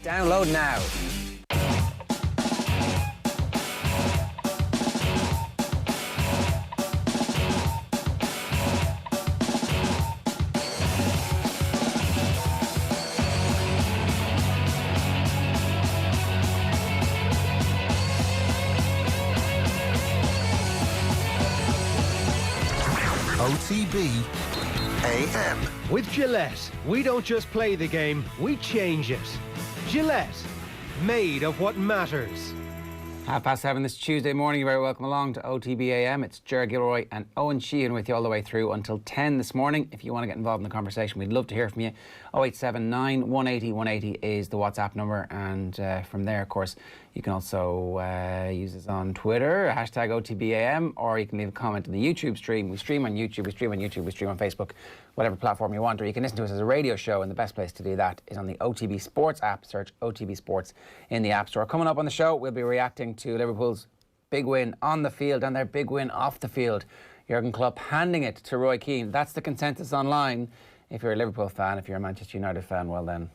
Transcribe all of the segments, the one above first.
Download now. OTB AM. With Gillette, we don't just play the game, we change it. Gillette, made of what matters. 7:30 this Tuesday morning. You're very welcome along to OTB AM. It's Gilroy and Eoin Sheahan with you all the way through until 10 this morning. If you want to get involved in the conversation, we'd love to hear from you. 0879 180 180 is the WhatsApp number, and from there, of course, you can also use us on Twitter, hashtag OTBAM, or you can leave a comment on the YouTube stream. We stream on YouTube, we stream on Facebook, whatever platform you want, or you can listen to us as a radio show, and the best place to do that is on the OTB Sports app. Search OTB Sports in the App Store. Coming up on the show, we'll be reacting to Liverpool's big win on the field and their big win off the field. Jurgen Klopp handing it to Roy Keane. That's the consensus online. If you're a Liverpool fan, if you're a Manchester United fan, well then,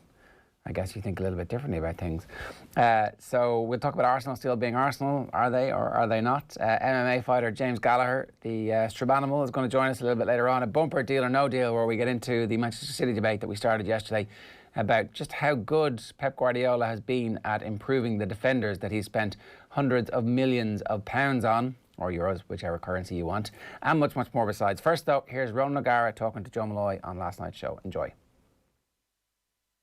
I guess you think a little bit differently about things. So we'll talk about Arsenal still being Arsenal. Are they or are they not? MMA fighter James Gallagher, the Strabanimal, is going to join us a little bit later on. A bumper deal or no deal, where we get into the Manchester City debate that we started yesterday about just how good Pep Guardiola has been at improving the defenders that he's spent hundreds of millions of pounds on, or euros, whichever currency you want, and much, much more besides. First though, here's Ronan O'Gara talking to Joe Malloy on last night's show. Enjoy.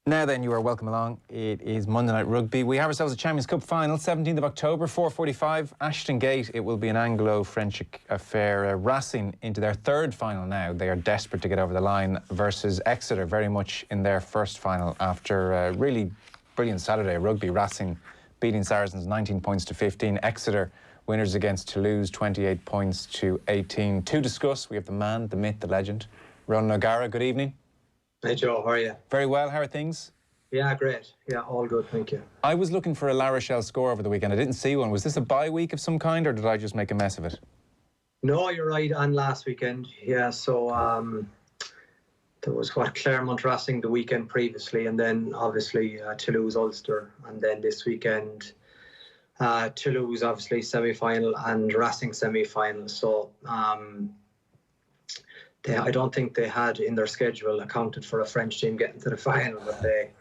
Now then, you are welcome along. It is Monday Night Rugby. We have ourselves a Champions Cup final, 17th of October, 4:45, Ashton Gate. It will be an Anglo-French affair. Racing into their third final now. They are desperate to get over the line versus Exeter, very much in their first final after a really brilliant Saturday rugby. Racing beating Saracens 19 points to 15. Exeter winners against Toulouse 28 points to 18. To discuss, we have the man, the myth, the legend, Ronan O'Gara. Good evening. Hey Joe, how are you? Very well, how are things? Yeah, great. Yeah, all good, thank you. I was looking for a La Rochelle score over the weekend. I didn't see one. Was this a bye week of some kind, or did I just make a mess of it? No, you're right, and last weekend. Yeah, so there was Claremont Racing the weekend previously, and then obviously Toulouse Ulster, and then this weekend Toulouse obviously semi-final and Racing semi-final. So I don't think they had in their schedule accounted for a French team getting to the final, but they,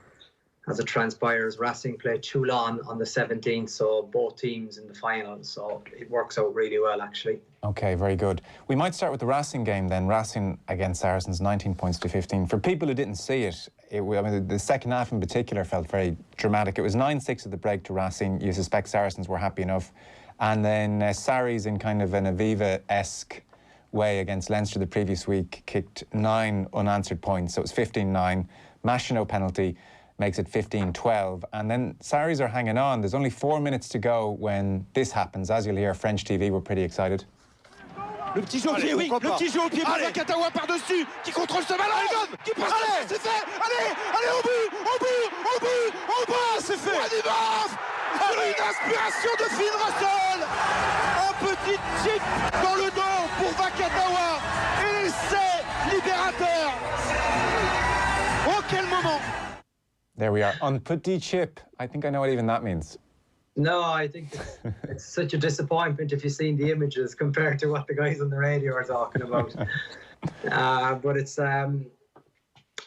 as it transpires, Racing played Toulon on the 17th, so both teams in the final, so it works out really well actually. Okay, very good. We might start with the Racing game then. Racing against Saracens, 19 points to 15. For people who didn't see it, I mean, the second half in particular felt very dramatic. It was 9-6 at the break to Racing. You suspect Saracens were happy enough. And then Sarries, in kind of an Aviva-esque way against Leinster the previous week, kicked 9 unanswered points, so it was 15-9. Machino penalty makes it 15-12, and then Sarries are hanging on. There's only 4 minutes to go when this happens. As you'll hear, French TV were pretty excited. Le petit jeu au pied, oui, le petit jeu au pied pour Vakatawa par-dessus, qui contrôle ce ballon, qui passe, c'est fait, allez, au but, c'est fait, sur une inspiration de Finn Russell, un petit chip dans le dos pour Vakatawa, et c'est libérateur. Oh, quel moment! There we are, on petit chip. I think I know what even that means. No, I think it's such a disappointment if you've seen the images compared to what the guys on the radio are talking about. But it's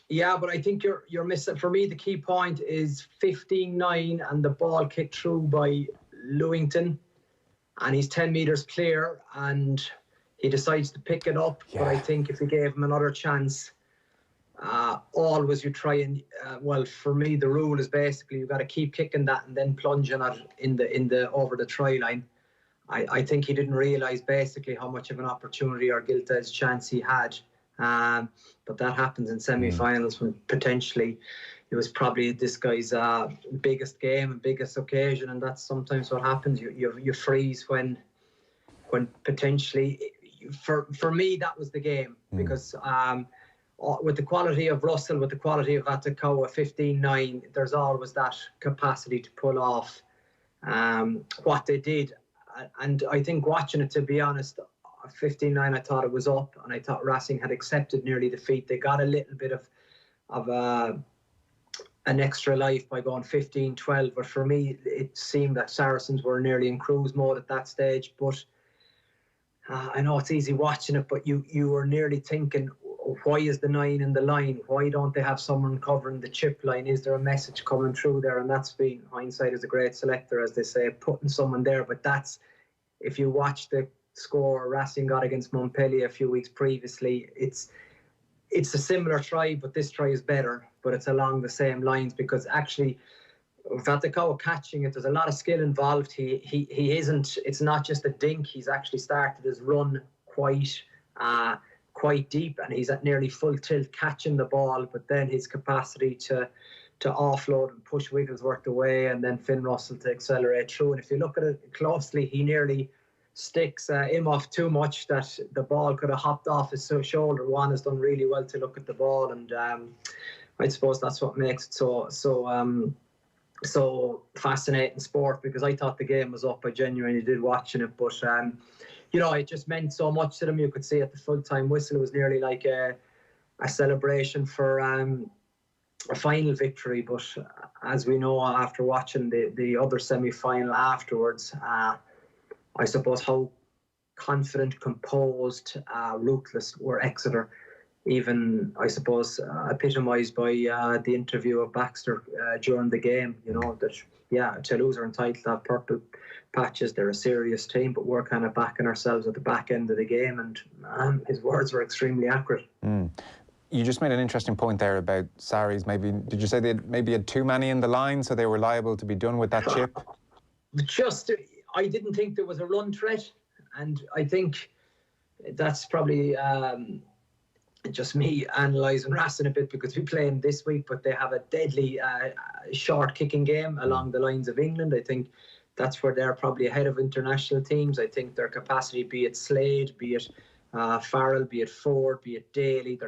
yeah, but I think you're missing. For me, the key point is 15-9 and the ball kicked through by Lewington, and he's 10 metres clear, and he decides to pick it up. Yeah. But I think if you gave him another chance, always you try and well, for me the rule is basically you've got to keep kicking that and then plunging it in the over the try line. I think he didn't realise basically how much of an opportunity or Gillette's chance he had, but that happens in semi-finals when potentially it was probably this guy's biggest game and biggest occasion, and that's sometimes what happens. You freeze when potentially for me that was the game, because with the quality of Russell, with the quality of Atakawa, 15-9, there's always that capacity to pull off what they did. And I think watching it, to be honest, 15-9, I thought it was up, and I thought Racing had accepted nearly defeat. They got a little bit of an extra life by going 15-12. But for me, it seemed that Saracens were nearly in cruise mode at that stage. But I know it's easy watching it, but you were nearly thinking, why is the 9 in the line? Why don't they have someone covering the chip line? Is there a message coming through there? And that's been, hindsight is a great selector, as they say, putting someone there. But that's, if you watch the score Racing got against Montpellier a few weeks previously, it's a similar try, but this try is better. But it's along the same lines, because actually, Vaticao catching it, there's a lot of skill involved. He isn't, it's not just a dink. He's actually started his run quite deep, and he's at nearly full tilt catching the ball, but then his capacity to offload and push Wigglesworth away, and then Finn Russell to accelerate through. And if you look at it closely, he nearly sticks him off too much that the ball could have hopped off his shoulder. Juan has done really well to look at the ball, and I suppose that's what makes it so fascinating sport, because I thought the game was up. I genuinely did watching it, but you know, it just meant so much to them. You could see at the full-time whistle, it was nearly like a celebration for a final victory. But as we know, after watching the other semi-final afterwards, I suppose how confident, composed, ruthless were Exeter. Even, I suppose, epitomised by the interview of Baxter during the game. You know, that, yeah, Toulouse are entitled to have purple patches. They're a serious team, but we're kind of backing ourselves at the back end of the game. And his words were extremely accurate. You just made an interesting point there about Sarries. Maybe, did you say they maybe had too many in the line, so they were liable to be done with that chip? I didn't think there was a run threat. And I think that's probably... just me analysing Racing a bit, because we play them this week, but they have a deadly short kicking game along the lines of England. I think that's where they're probably ahead of international teams. I think their capacity, be it Slade, be it Farrell, be it Ford, be it Daly,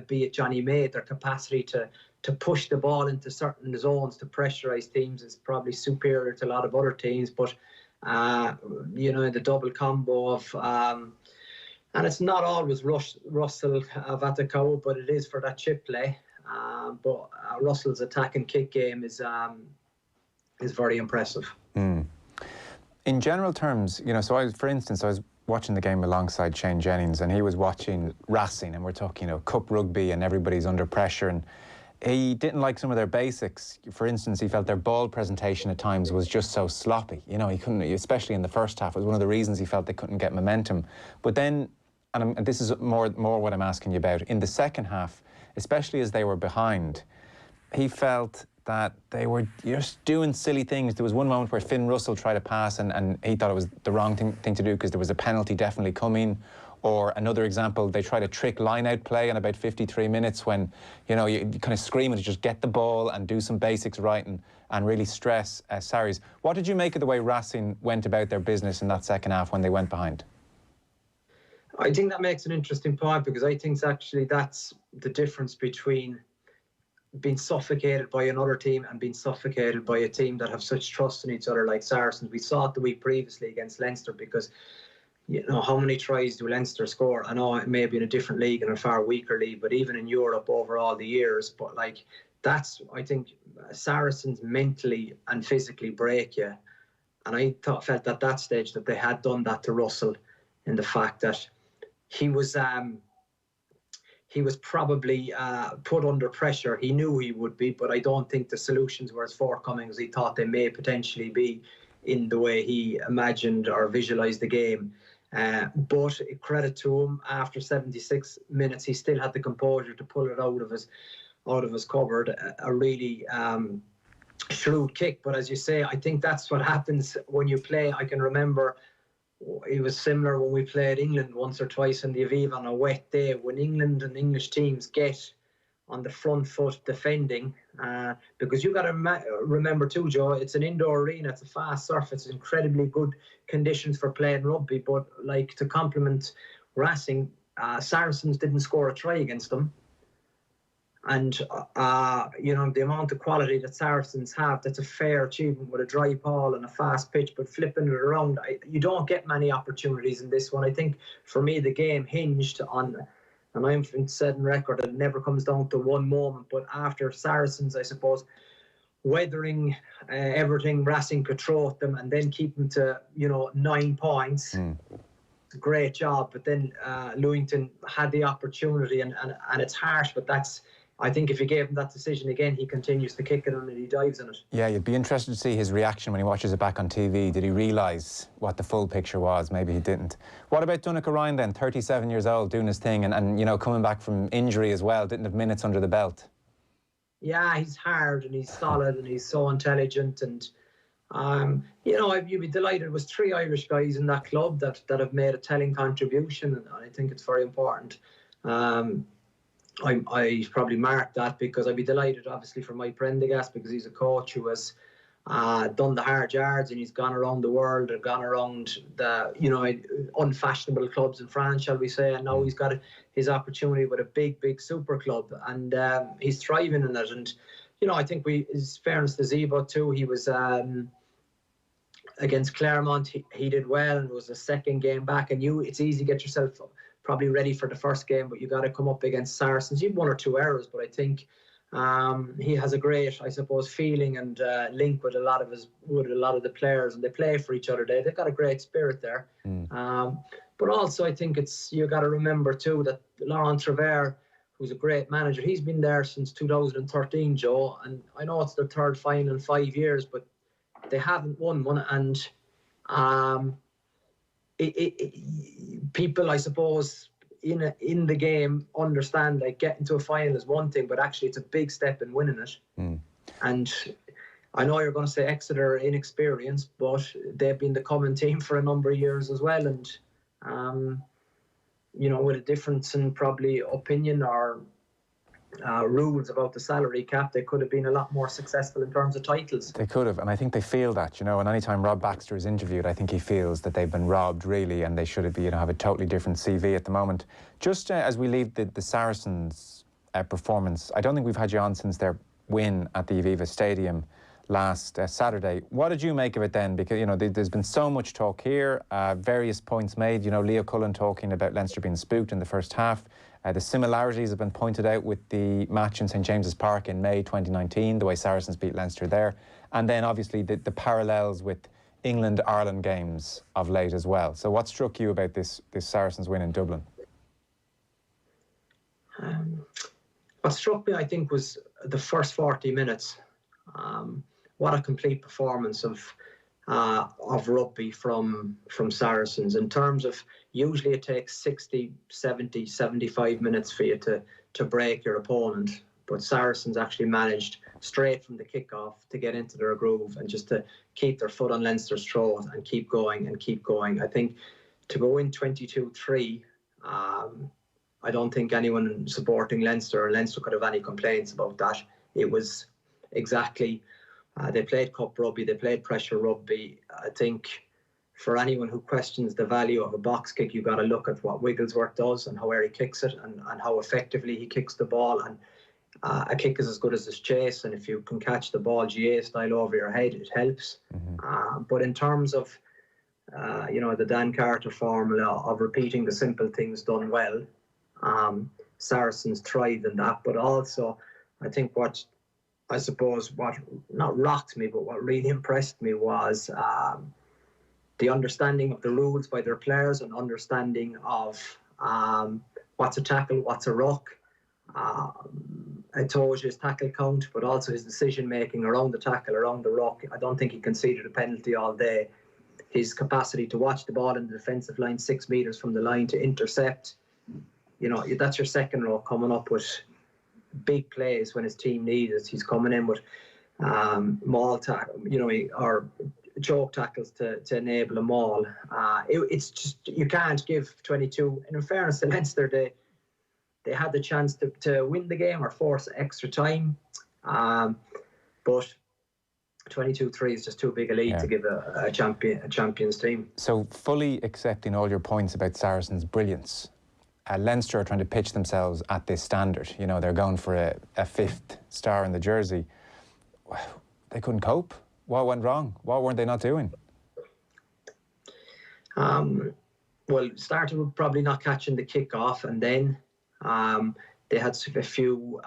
be it Johnny May, their capacity to push the ball into certain zones to pressurise teams is probably superior to a lot of other teams. But you know, the double combo of and it's not always Russell Vaticao, but it is for that chip play. But Russell's attack and kick game is very impressive. In general terms, you know, so for instance, I was watching the game alongside Shane Jennings, and he was watching Racing, and we're talking, you know, cup rugby, and everybody's under pressure, and he didn't like some of their basics. For instance, he felt their ball presentation at times was just so sloppy. You know, he couldn't, especially in the first half, it was one of the reasons he felt they couldn't get momentum. But then, and this is more what I'm asking you about, in the second half, especially as they were behind, he felt that they were just doing silly things. There was one moment where Finn Russell tried to pass, and he thought it was the wrong thing to do, because there was a penalty definitely coming. Or another example, they tried a trick line-out play in about 53 minutes when, you know, you kind of screaming to just get the ball and do some basics right and really stress Sarries. What did you make of the way Racing went about their business in that second half when they went behind? I think that makes an interesting point, because I think actually that's the difference between being suffocated by another team and being suffocated by a team that have such trust in each other like Saracens. We saw it the week previously against Leinster, because, you know, how many tries do Leinster score? I know it may be in a different league and a far weaker league, but even in Europe over all the years. But like, that's, I think, Saracens mentally and physically break you. And I felt at that stage that they had done that to Russell, in the fact that he was probably put under pressure. He knew he would be, but I don't think the solutions were as forthcoming as he thought they may potentially be in the way he imagined or visualised the game. But credit to him, after 76 minutes, he still had the composure to pull it out of his cupboard. A really shrewd kick. But as you say, I think that's what happens when you play. I can remember it was similar when we played England once or twice in the Aviva on a wet day. When England and English teams get on the front foot defending, because you got to remember too, Joe, it's an indoor arena, it's a fast surface, incredibly good conditions for playing rugby. But like, to complement Racing, Saracens didn't score a try against them. And, you know, the amount of quality that Saracens have, that's a fair achievement with a dry ball and a fast pitch, but flipping it around, you don't get many opportunities in this one. I think, for me, the game hinged on and I'm setting record that it never comes down to one moment. But after Saracens, I suppose, weathering everything Racing could throw at them and then keep them to 9 points. Great job. But then Lewington had the opportunity, and it's harsh, but I think if he gave him that decision again, he continues to kick it and he dives in it. Yeah, you'd be interested to see his reaction when he watches it back on TV. Did he realise what the full picture was? Maybe he didn't. What about Donnacha Ryan then, 37 years old, doing his thing and coming back from injury as well, didn't have minutes under the belt? Yeah, he's hard and he's solid and he's so intelligent, and you'd be delighted. It was 3 Irish guys in that club that have made a telling contribution, and I think it's very important. I probably marked that because I'd be delighted, obviously, for Mike Prendergast, because he's a coach who has done the hard yards, and he's gone around the world and gone around the unfashionable clubs in France, shall we say, and now he's got his opportunity with a big super club, and he's thriving in it. And I think his fairness to Zebo too, he was against Claremont, he did well, and it was the second game back, and it's easy to get yourself probably ready for the first game, but you got to come up against Saracens. He had 1 or 2 errors, but I think he has a great, I suppose, feeling and link with a lot of the players, and they play for each other. They've got a great spirit there. But also, I think you got to remember too that Laurent Travers, who's a great manager, he's been there since 2013, Joe, and I know it's their 3rd final in 5 years, but they haven't won one, and people, I suppose, in the game understand like getting to a final is one thing, but actually it's a big step in winning it. And I know you're going to say Exeter are inexperienced, but they've been the common team for a number of years as well, and with a difference in probably opinion or rules about the salary cap, they could have been a lot more successful in terms of titles. They could have, and I think they feel that, and anytime Rob Baxter is interviewed, I think he feels that they've been robbed, really, and they should have, have a totally different CV at the moment. Just as we leave the Saracens performance, I don't think we've had you on since their win at the Aviva Stadium last Saturday. What did you make of it then? Because, there's been so much talk here, various points made, Leo Cullen talking about Leinster being spooked in the first half. The similarities have been pointed out with the match in St James's Park in May 2019, the way Saracens beat Leinster there. And then obviously the parallels with England-Ireland games of late as well. So what struck you about this Saracens win in Dublin? What struck me, I think, was the first 40 minutes. What a complete performance of rugby from Saracens, in terms of usually it takes 60, 70, 75 minutes for you to break your opponent, but Saracens actually managed straight from the kickoff to get into their groove and just to keep their foot on Leinster's throat and keep going and keep going. I think to go in 22-3, I don't think anyone supporting Leinster or Leinster could have any complaints about that. It was exactly they played cup rugby, they played pressure rugby. I think for anyone who questions the value of a box kick, you've got to look at what Wigglesworth does and how he kicks it and how effectively he kicks the ball. And a kick is as good as his chase, and if you can catch the ball GA style over your head, it helps. But in terms of the Dan Carter formula of repeating the simple things done well, Saracens thrived in that. But also, I think what not rocked me, but what really impressed me was the understanding of the rules by their players and understanding of what's a tackle, what's a ruck. I told you his tackle count, but also his decision making around the tackle, around the ruck. I don't think he conceded a penalty all day. His capacity to watch the ball in the defensive line 6 metres from the line to intercept. That's your second row coming up with big plays when his team needs it. He's coming in with maul tackle, or choke tackles to enable a maul. It's just, you can't give 22. And in fairness to Leinster, they had the chance to win the game or force extra time, but 22-3 is just too big a lead to give a champions team. So fully accepting all your points about Saracens' brilliance, Leinster are trying to pitch themselves at this standard. They're going for a 5th star in the jersey. They couldn't cope. What went wrong? What weren't they not doing? Well, started with probably not catching the kick off, and then They had a few,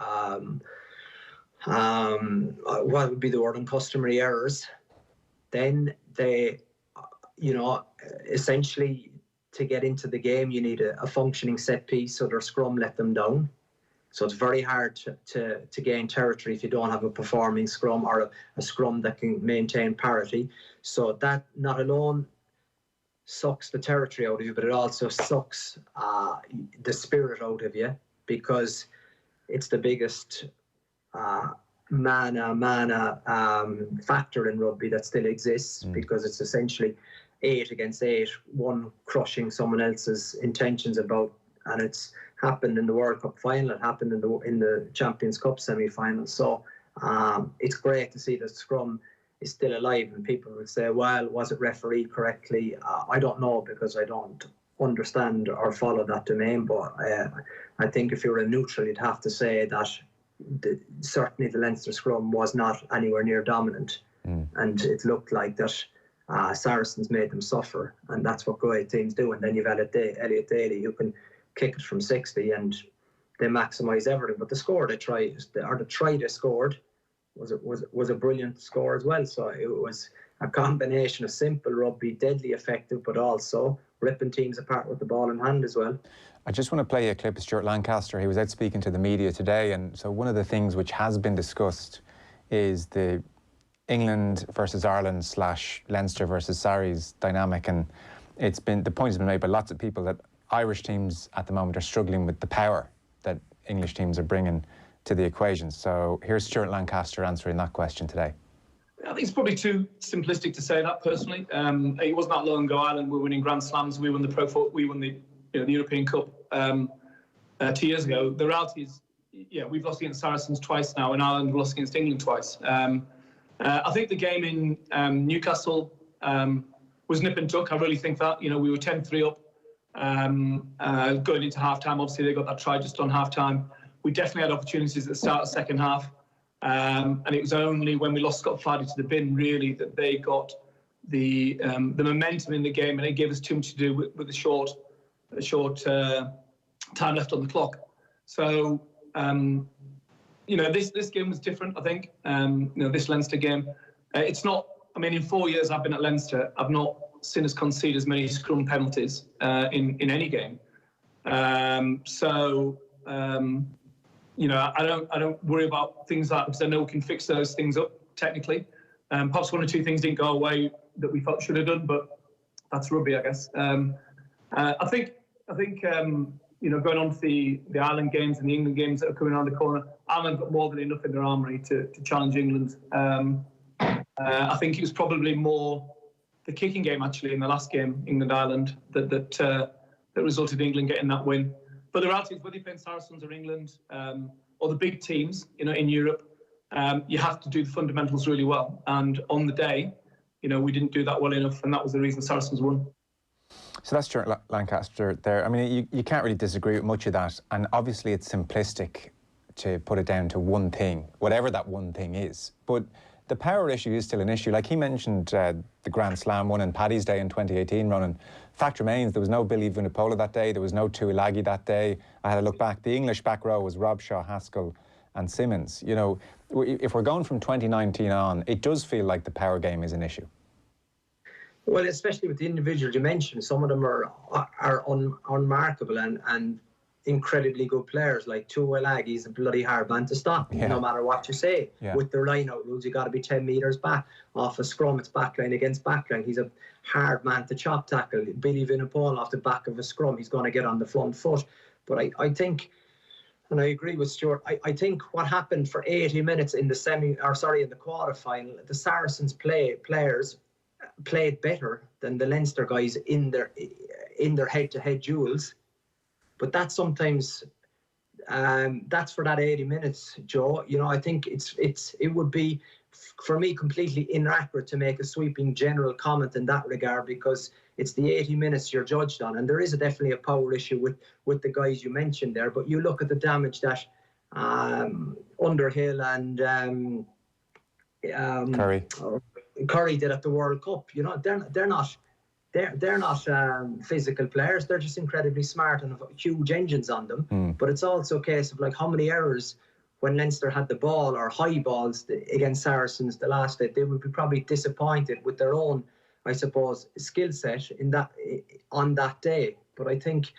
what would be the word, uncustomary errors. Then they, essentially to get into the game, you need a functioning set piece, so their scrum let them down. So it's very hard to gain territory if you don't have a performing scrum or a scrum that can maintain parity. So that not alone sucks the territory out of you, but it also sucks the spirit out of you, because it's the biggest mana factor in rugby that still exists, because it's essentially 8 against 8, one crushing someone else's intentions about, and it's happened in the World Cup final, it happened in the Champions Cup semi-final. So it's great to see the scrum is still alive, and people would say, well, was it refereed correctly? I don't know, because I don't understand or follow that domain, but I think if you were a neutral, you'd have to say that certainly the Leinster scrum was not anywhere near dominant, and it looked like that Saracens made them suffer, and that's what great teams do. And then you've Elliot Daly, who can kick it from 60, and they maximise everything. But the score the try they scored was a brilliant score as well. So it was a combination of simple rugby, deadly effective, but also ripping teams apart with the ball in hand as well. I just want to play a clip of Stuart Lancaster. He was out speaking to the media today, and so one of the things which has been discussed is the England versus Ireland / Leinster versus Sarries dynamic, and the point has been made by lots of people that Irish teams at the moment are struggling with the power that English teams are bringing to the equation. So here's Stuart Lancaster answering that question today. I think it's probably too simplistic to say that personally. It wasn't that long ago Ireland were winning Grand Slams. We won the European Cup 2 years ago. The reality is, we've lost against Saracens twice now, and Ireland lost against England twice. I think the game in Newcastle was nip and tuck. I really think that. We were 10-3 up going into half-time. Obviously, they got that try just on half-time. We definitely had opportunities at the start of the second half. And it was only when we lost Scott Flaherty to the bin, really, that they got the momentum in the game, and it gave us too much to do with the short time left on the clock. So, this game was different, I think. This Leinster game, it's not. I mean, in 4 years I've been at Leinster, I've not seen us concede as many scrum penalties in any game. I don't worry about things like that, because I know we can fix those things up technically. Perhaps one or two things didn't go away that we felt should have done, but that's rugby, I guess. I think going on to the Ireland games and the England games that are coming around the corner, Ireland got more than enough in their armoury to challenge England. I think it was probably more the kicking game, actually, in the last game, England-Ireland, that resulted in England getting that win. But the reality is, whether you're playing Saracens or England, or the big teams, in Europe, you have to do the fundamentals really well. And on the day, we didn't do that well enough, and that was the reason Saracens won. So that's Stuart Lancaster there. I mean, you can't really disagree with much of that. And obviously it's simplistic to put it down to one thing, whatever that one thing is. But the power issue is still an issue. Like he mentioned the Grand Slam one in Paddy's Day in 2018 running. Fact remains, there was no Billy Vunipola that day. There was no Tuilagi that day. I had a look back. The English back row was Robshaw, Haskell and Simmons. If we're going from 2019 on, it does feel like the power game is an issue. Well, especially with the individuals you mentioned, some of them are unmarkable and incredibly good players. Like Tuilagi is a bloody hard man to stop, no matter what you say. Yeah. With their line-out rules, you got to be 10 metres back. Off a scrum, it's backline against backline. He's a hard man to chop tackle. Billy Vunipola off the back of a scrum, he's going to get on the front foot. But I think, and I agree with Stuart, I think what happened for 80 minutes in the quarter-final, the Saracens players played better than the Leinster guys in their head-to-head duels, but that's sometimes that's for that 80 minutes, Joe. I think it would be for me completely inaccurate to make a sweeping general comment in that regard, because it's the 80 minutes you're judged on, and there is definitely a power issue with the guys you mentioned there. But you look at the damage that Underhill and Curry did at the World Cup. They they're not physical players. They're just incredibly smart and have huge engines on them. But it's also a case of like how many errors when Leinster had the ball or high balls against Saracens the last day. They would be probably disappointed with their own, I suppose, skill set on that day. But I think,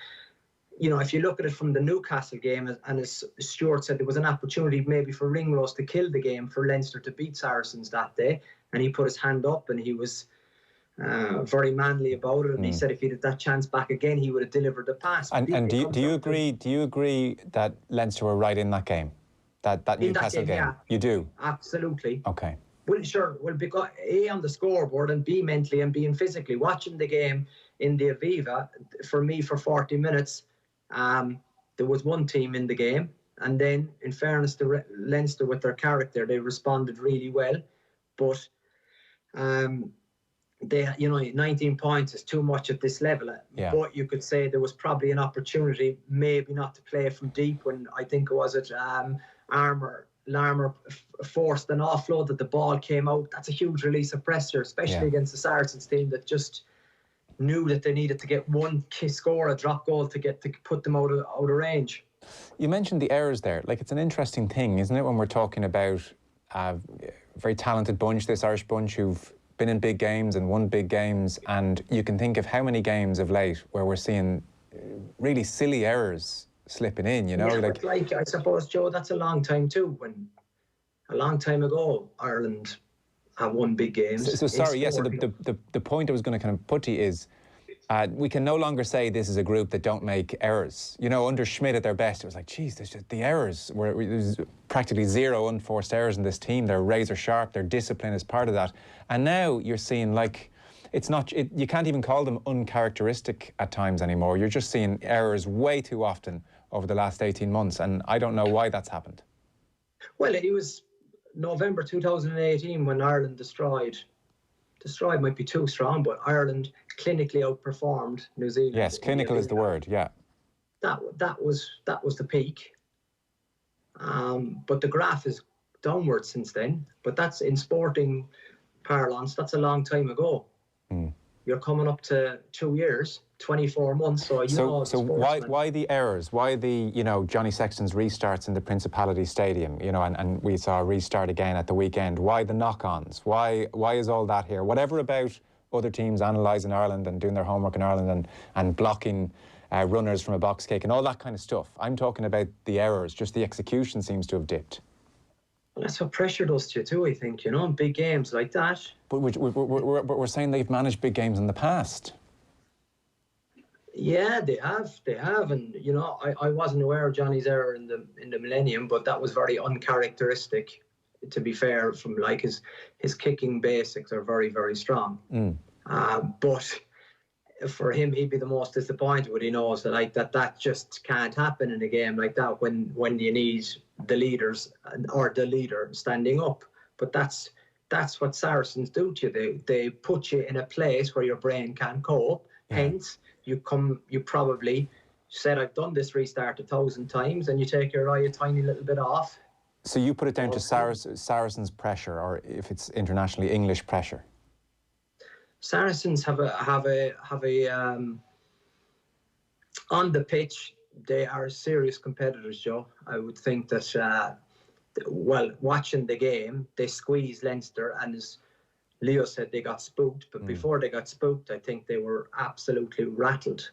you know, if you look at it from the Newcastle game, and as Stuart said, there was an opportunity maybe for Ringrose to kill the game for Leinster to beat Saracens that day, and he put his hand up and he was very manly about it, and he said if he had that chance back again, he would have delivered the pass. And do you agree that Leinster were right in that game, that Newcastle game? Yeah. You do? Absolutely. Okay. Well, sure. Well, because A, on the scoreboard, and B, mentally and being physically. Watching the game in the Aviva, for me, for 40 minutes, there was one team in the game. And then, in fairness to Leinster with their character, they responded really well. But, they, you know, 19 points is too much at this level. Yeah. But you could say there was probably an opportunity, maybe not to play from deep, when I think it was at Larmer forced an offload that the ball came out. That's a huge release of pressure, especially against the Saracens team that just knew that they needed to get one score, a drop goal, to put them out of range. You mentioned the errors there. Like, it's an interesting thing, isn't it, when we're talking about a very talented bunch, this Irish bunch who've been in big games and won big games, and you can think of how many games of late where we're seeing really silly errors slipping in, you know? Yeah, like I suppose, Joe, that's a long time too. When a long time ago, Ireland have won big games. So sorry, yes. So the point I was going to kind of put to you is, we can no longer say this is a group that don't make errors. You know, under Schmidt at their best, it was like, geez, there's just the errors. There's practically zero unforced errors in this team. They're razor sharp. Their discipline is part of that. And now you're seeing, like, it's not. You can't even call them uncharacteristic at times anymore. You're just seeing errors way too often over the last 18 months, and I don't know why that's happened. Well, it was November 2018 when Ireland destroyed might be too strong, but Ireland clinically outperformed New Zealand. Yes, clinical is the word, yeah. That was the peak. But the graph is downward since then. But that's, in sporting parlance, that's a long time ago. You're coming up to 2 years, 24 months, so why the errors? Why the, you know, Johnny Sexton's restarts in the Principality Stadium, you know, and we saw a restart again at the weekend? Why the knock-ons? Why is all that here? Whatever about other teams analysing Ireland and doing their homework in Ireland and blocking runners from a box kick and all that kind of stuff. I'm talking about the errors, just the execution seems to have dipped. Well, that's what pressure does to you too, I think, you know, in big games like that. But we're saying they've managed big games in the past. Yeah, they have, and you know, I wasn't aware of Johnny's error in the Millennium, but that was very uncharacteristic. To be fair, from like his kicking basics are very, very strong. But for him, he'd be the most disappointed when he knows that that just can't happen in a game like that when you need the leaders or the leader standing up. But that's what Saracens do to you. They put you in a place where your brain can't cope. Hence, you probably said, I've done this restart 1,000 times, and you take your eye a tiny little bit off. So you put it down to Saracens' pressure, or if it's internationally English pressure? Saracens have a on the pitch, they are serious competitors, Joe. I would think that, watching the game, they squeezed Leinster, and as Leo said, they got spooked. But before they got spooked, I think they were absolutely rattled.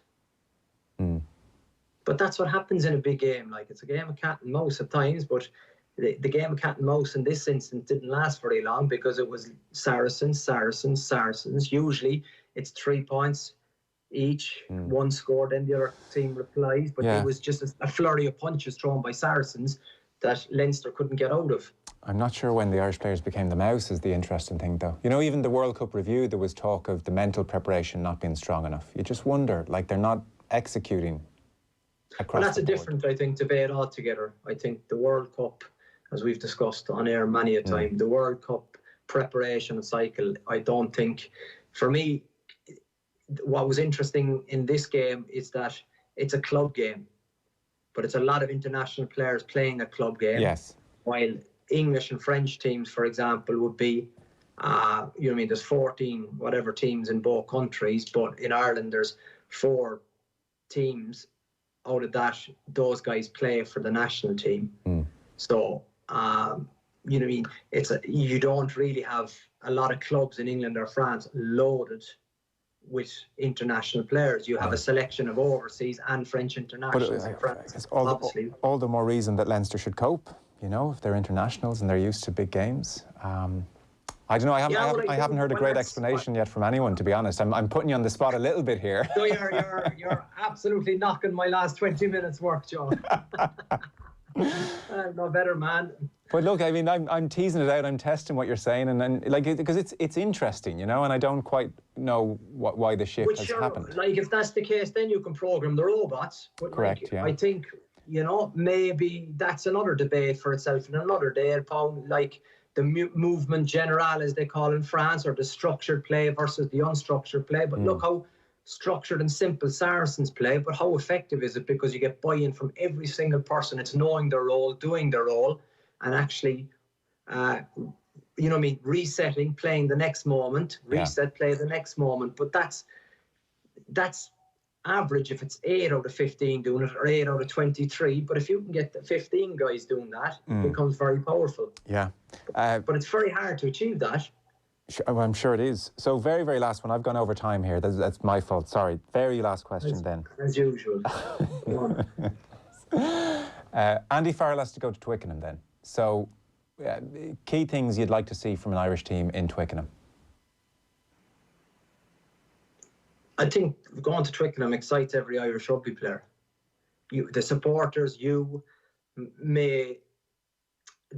But that's what happens in a big game. Like, it's a game of cat and mouse at times, but the game of cat and mouse in this instance didn't last very long because it was Saracens. Usually it's 3 points each, one scored, then the other team replies. But it was just a flurry of punches thrown by Saracens that Leinster couldn't get out of. I'm not sure when the Irish players became the mouse is the interesting thing, though. You know, even the World Cup review, there was talk of the mental preparation not being strong enough. You just wonder, like, they're not executing across that's the board. A different, I think, debate altogether. I think the World Cup, as we've discussed on air many a time, the World Cup preparation cycle, I don't think, for me, what was interesting in this game is that it's a club game, but it's a lot of international players playing a club game. Yes. While English and French teams, for example, would be You know what I mean? There's 14 whatever teams in both countries, but in Ireland there's 4 teams. Out of that, those guys play for the national team. So, you know what I mean? You don't really have a lot of clubs in England or France loaded with international players. You have a selection of overseas and French internationals in France. Obviously, all the more reason that Leinster should cope, you know, if they're internationals and they're used to big games. I don't know, I haven't heard a great explanation yet from anyone, to be honest. I'm putting you on the spot a little bit here. So you're absolutely knocking my last 20 minutes work, John. No better, man. But look, I mean, I'm teasing it out. I'm testing what you're saying, and like, because it's interesting, you know, and I don't quite know why the shift has happened. Like, if that's the case, then you can program the robots. But correct. Like, yeah. I think, you know, maybe that's another debate for itself in another day. Like the movement general, as they call in France, or the structured play versus the unstructured play. But look how structured and simple Saracens play, but how effective is it? Because you get buy-in from every single person. It's knowing their role, doing their role, and actually, you know what I mean, resetting, playing the next moment, play the next moment. But that's average if it's 8 out of 15 doing it, or 8 out of 23. But if you can get the 15 guys doing that, it becomes very powerful. Yeah. But it's very hard to achieve that. I'm sure it is. So very, very last one. I've gone over time here. That's my fault. Sorry. Very last question then. As usual. Andy Farrell has to go to Twickenham then. So key things you'd like to see from an Irish team in Twickenham? I think going to Twickenham excites every Irish rugby player. The supporters, may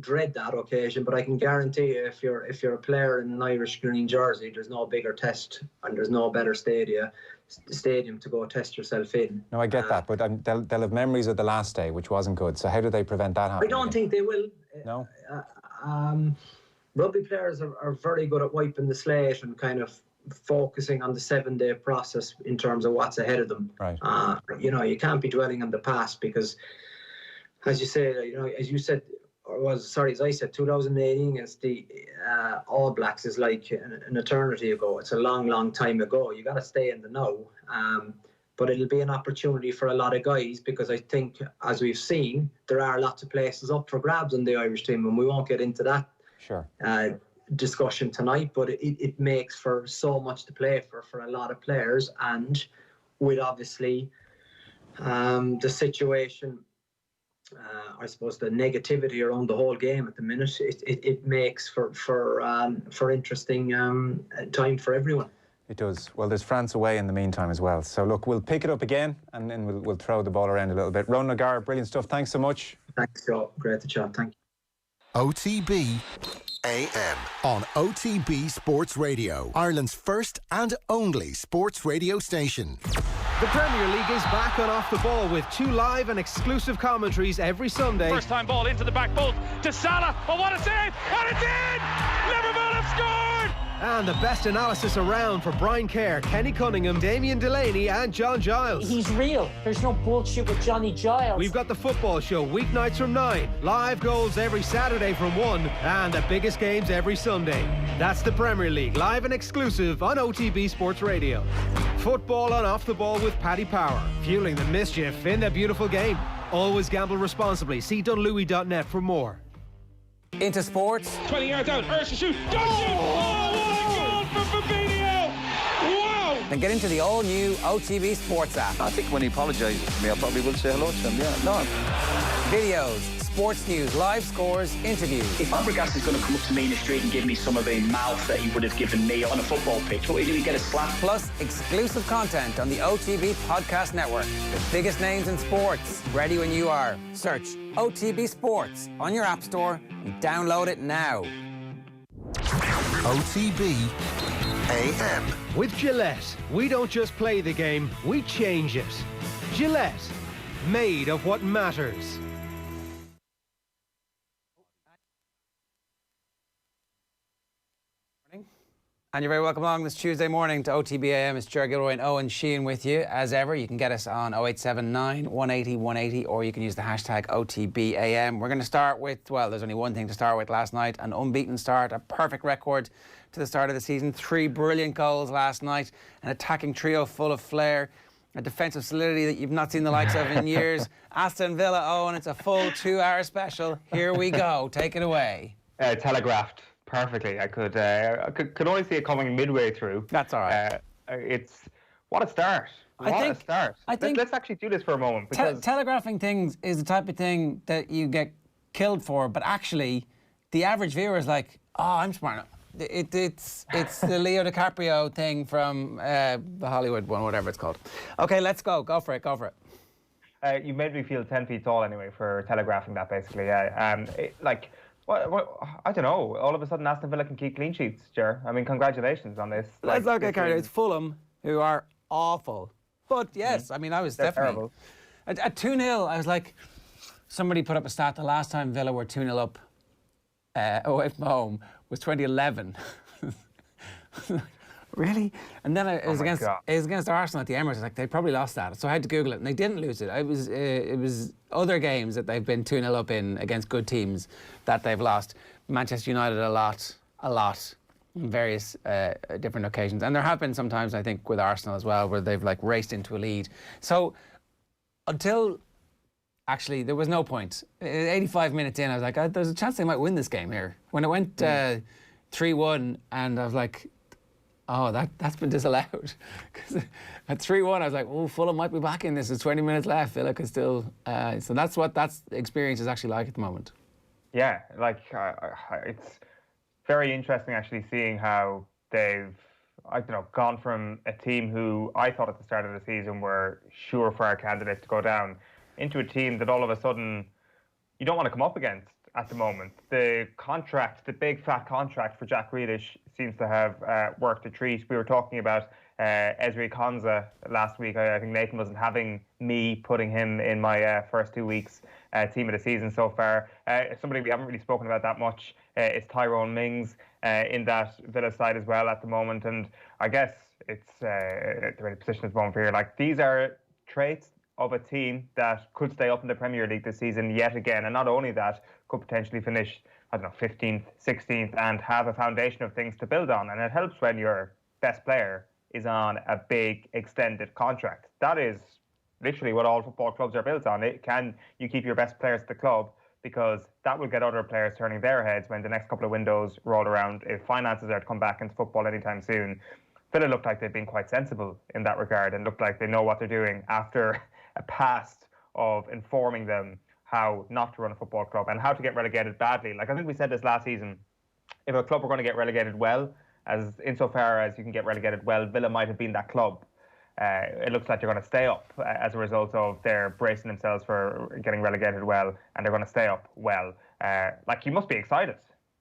dread that occasion, but I can guarantee you, if you're a player in an Irish green jersey, there's no bigger test and there's no better stadium to go test yourself in. No, I get that, but they'll have memories of the last day, which wasn't good. So how do they prevent that happening? I don't think they will. No. Rugby players are very good at wiping the slate and kind of focusing on the 7-day process in terms of what's ahead of them. Right. You know, you can't be dwelling on the past because, as you say, you know, as you said, as I said, 2018 against the All Blacks is like an eternity ago. It's a long, long time ago. You got to stay in the know. But it'll be an opportunity for a lot of guys, because I think, as we've seen, there are lots of places up for grabs on the Irish team, and we won't get into that discussion tonight. But it makes for so much to play for a lot of players, and with obviously the situation. I suppose the negativity around the whole game at the minute, it makes for interesting time for everyone. It does. Well, there's France away in the meantime as well. So look, we'll pick it up again and then we'll throw the ball around a little bit. Ronan O'Gara, brilliant stuff. Thanks so much. Thanks, Joe. Great to chat. Thank you. OTB AM on OTB Sports Radio, Ireland's first and only sports radio station. The Premier League is back on Off the Ball with 2 live and exclusive commentaries every Sunday. First time ball into the back post to Salah. Oh, what a save! And it's in! Liverpool have scored! And the best analysis around for Brian Kerr, Kenny Cunningham, Damien Delaney and John Giles. He's real. There's no bullshit with Johnny Giles. We've got the football show weeknights from 9, live goals every Saturday from 1, and the biggest games every Sunday. That's the Premier League, live and exclusive on OTB Sports Radio. Football on Off the Ball with Paddy Power, fueling the mischief in the beautiful game. Always gamble responsibly. See dunlewy.net for more. Into sports. 20 yards out. Ursh to shoot. Don't shoot! Oh, what a goal for Fabinho! Wow! Then get into the all-new OTB Sports app. I think when he apologises to me, I probably will say hello to him. Yeah, no. Videos, sports news, live scores, interviews. If Fabregas is going to come up to me in the street and give me some of the mouth that he would have given me on a football pitch, what will he do? He get a slap? Plus exclusive content on the OTB Podcast Network. The biggest names in sports. Ready when you are. Search OTB Sports on your app store and download it now. OTB AM. With Gillette, we don't just play the game, we change it. Gillette, made of what matters. And you're very welcome along this Tuesday morning to OTB AM. It's Gilroy and Eoin Sheahan with you. As ever, you can get us on 0879 180 180, or you can use the hashtag OTB AM. We're going to start with, well, there's only one thing to start with last night. An unbeaten start, a perfect record to the start of the season. 3 brilliant goals last night. An attacking trio full of flair. A defensive solidity that you've not seen the likes of in years. Aston Villa, Eoin, it's a full 2-hour special. Here we go. Take it away. Telegraphed perfectly. I could only see it coming midway through. That's all right. What a start. A start. Let's actually do this for a moment. Because telegraphing things is the type of thing that you get killed for, but actually the average viewer is like, oh, I'm smart. It's the Leo DiCaprio thing from the Hollywood one, whatever it's called. Okay, let's go. Go for it. You made me feel 10 feet tall anyway for telegraphing that, basically. I don't know. All of a sudden, Aston Villa can keep clean sheets, Ger. I mean, congratulations on this. Let's not get carried away. It's Fulham, who are awful. But yes, I mean, I was definitely... Terrible. At 2-0, I was like... Somebody put up a stat, the last time Villa were 2-0 up away from home was 2011. Really? And then it was against Arsenal at the Emirates. Like, they probably lost that. So I had to Google it, and they didn't lose it. It was other games that they've been 2-0 up in against good teams that they've lost. Manchester United a lot, on various different occasions. And there have been sometimes, I think, with Arsenal as well, where they've like raced into a lead. So until... Actually, there was no point. 85 minutes in, I was like, there's a chance they might win this game here. When it went 3-1, and I was like, oh, that's been disallowed. Because at 3-1, I was like, oh, Fulham might be back in this. There's 20 minutes left. Villa could still... so that's what that experience is actually like at the moment. Yeah, it's very interesting actually seeing how they've, gone from a team who I thought at the start of the season were surefire candidates to go down into a team that all of a sudden you don't want to come up against at the moment. The big fat contract for Jack Grealish seems to have worked a treat. We were talking about Ezri Konsa last week. I think Nathan wasn't having me putting him in my first 2 weeks team of the season so far. Somebody we haven't really spoken about that much is Tyrone Mings in that Villa side as well at the moment. And I guess it's the right position at the moment for here. Like, these are traits of a team that could stay up in the Premier League this season yet again. And not only that, could potentially finish, 15th, 16th, and have a foundation of things to build on. And it helps when your best player is on a big, extended contract. That is literally what all football clubs are built on. Can you keep your best players at the club? Because that will get other players turning their heads when the next couple of windows roll around. If finances are to come back into football anytime soon, Villa looked like they've been quite sensible in that regard and looked like they know what they're doing after a past of informing them how not to run a football club and how to get relegated badly. Like, I think we said this last season, if a club were going to get relegated well, as insofar as you can get relegated well, Villa might have been that club. It looks like they're going to stay up as a result of their bracing themselves for getting relegated well, and they're going to stay up well. You must be excited.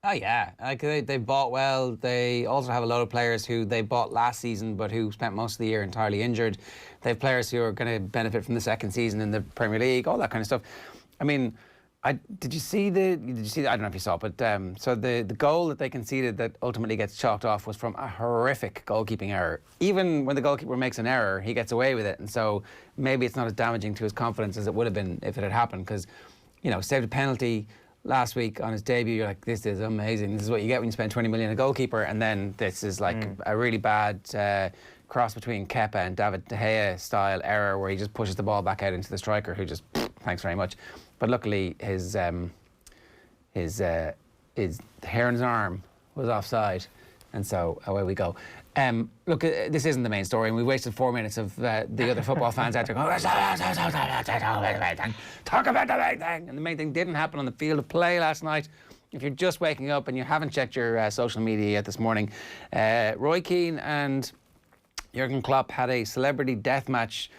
Oh, yeah. Like, they bought well. They also have a lot of players who they bought last season but who spent most of the year entirely injured. They have players who are going to benefit from the second season in the Premier League, all that kind of stuff. I mean, did you see the... I don't know if you saw it, but so the goal that they conceded that ultimately gets chalked off was from a horrific goalkeeping error. Even when the goalkeeper makes an error, he gets away with it. And so maybe it's not as damaging to his confidence as it would have been if it had happened, because, saved a penalty last week on his debut. You're like, this is amazing. This is what you get when you spend 20 million on a goalkeeper. And then this is like a really bad cross between Kepa and David De Gea style error where he just pushes the ball back out into the striker who just, thanks very much. But luckily his hair on his arm was offside. And so away we go. Look, this isn't the main story, and we wasted 4 minutes of the other football fans out there going, talk about the main thing. And the main thing didn't happen on the field of play last night. If you're just waking up and you haven't checked your social media yet this morning, Roy Keane and Jurgen Klopp had a celebrity death match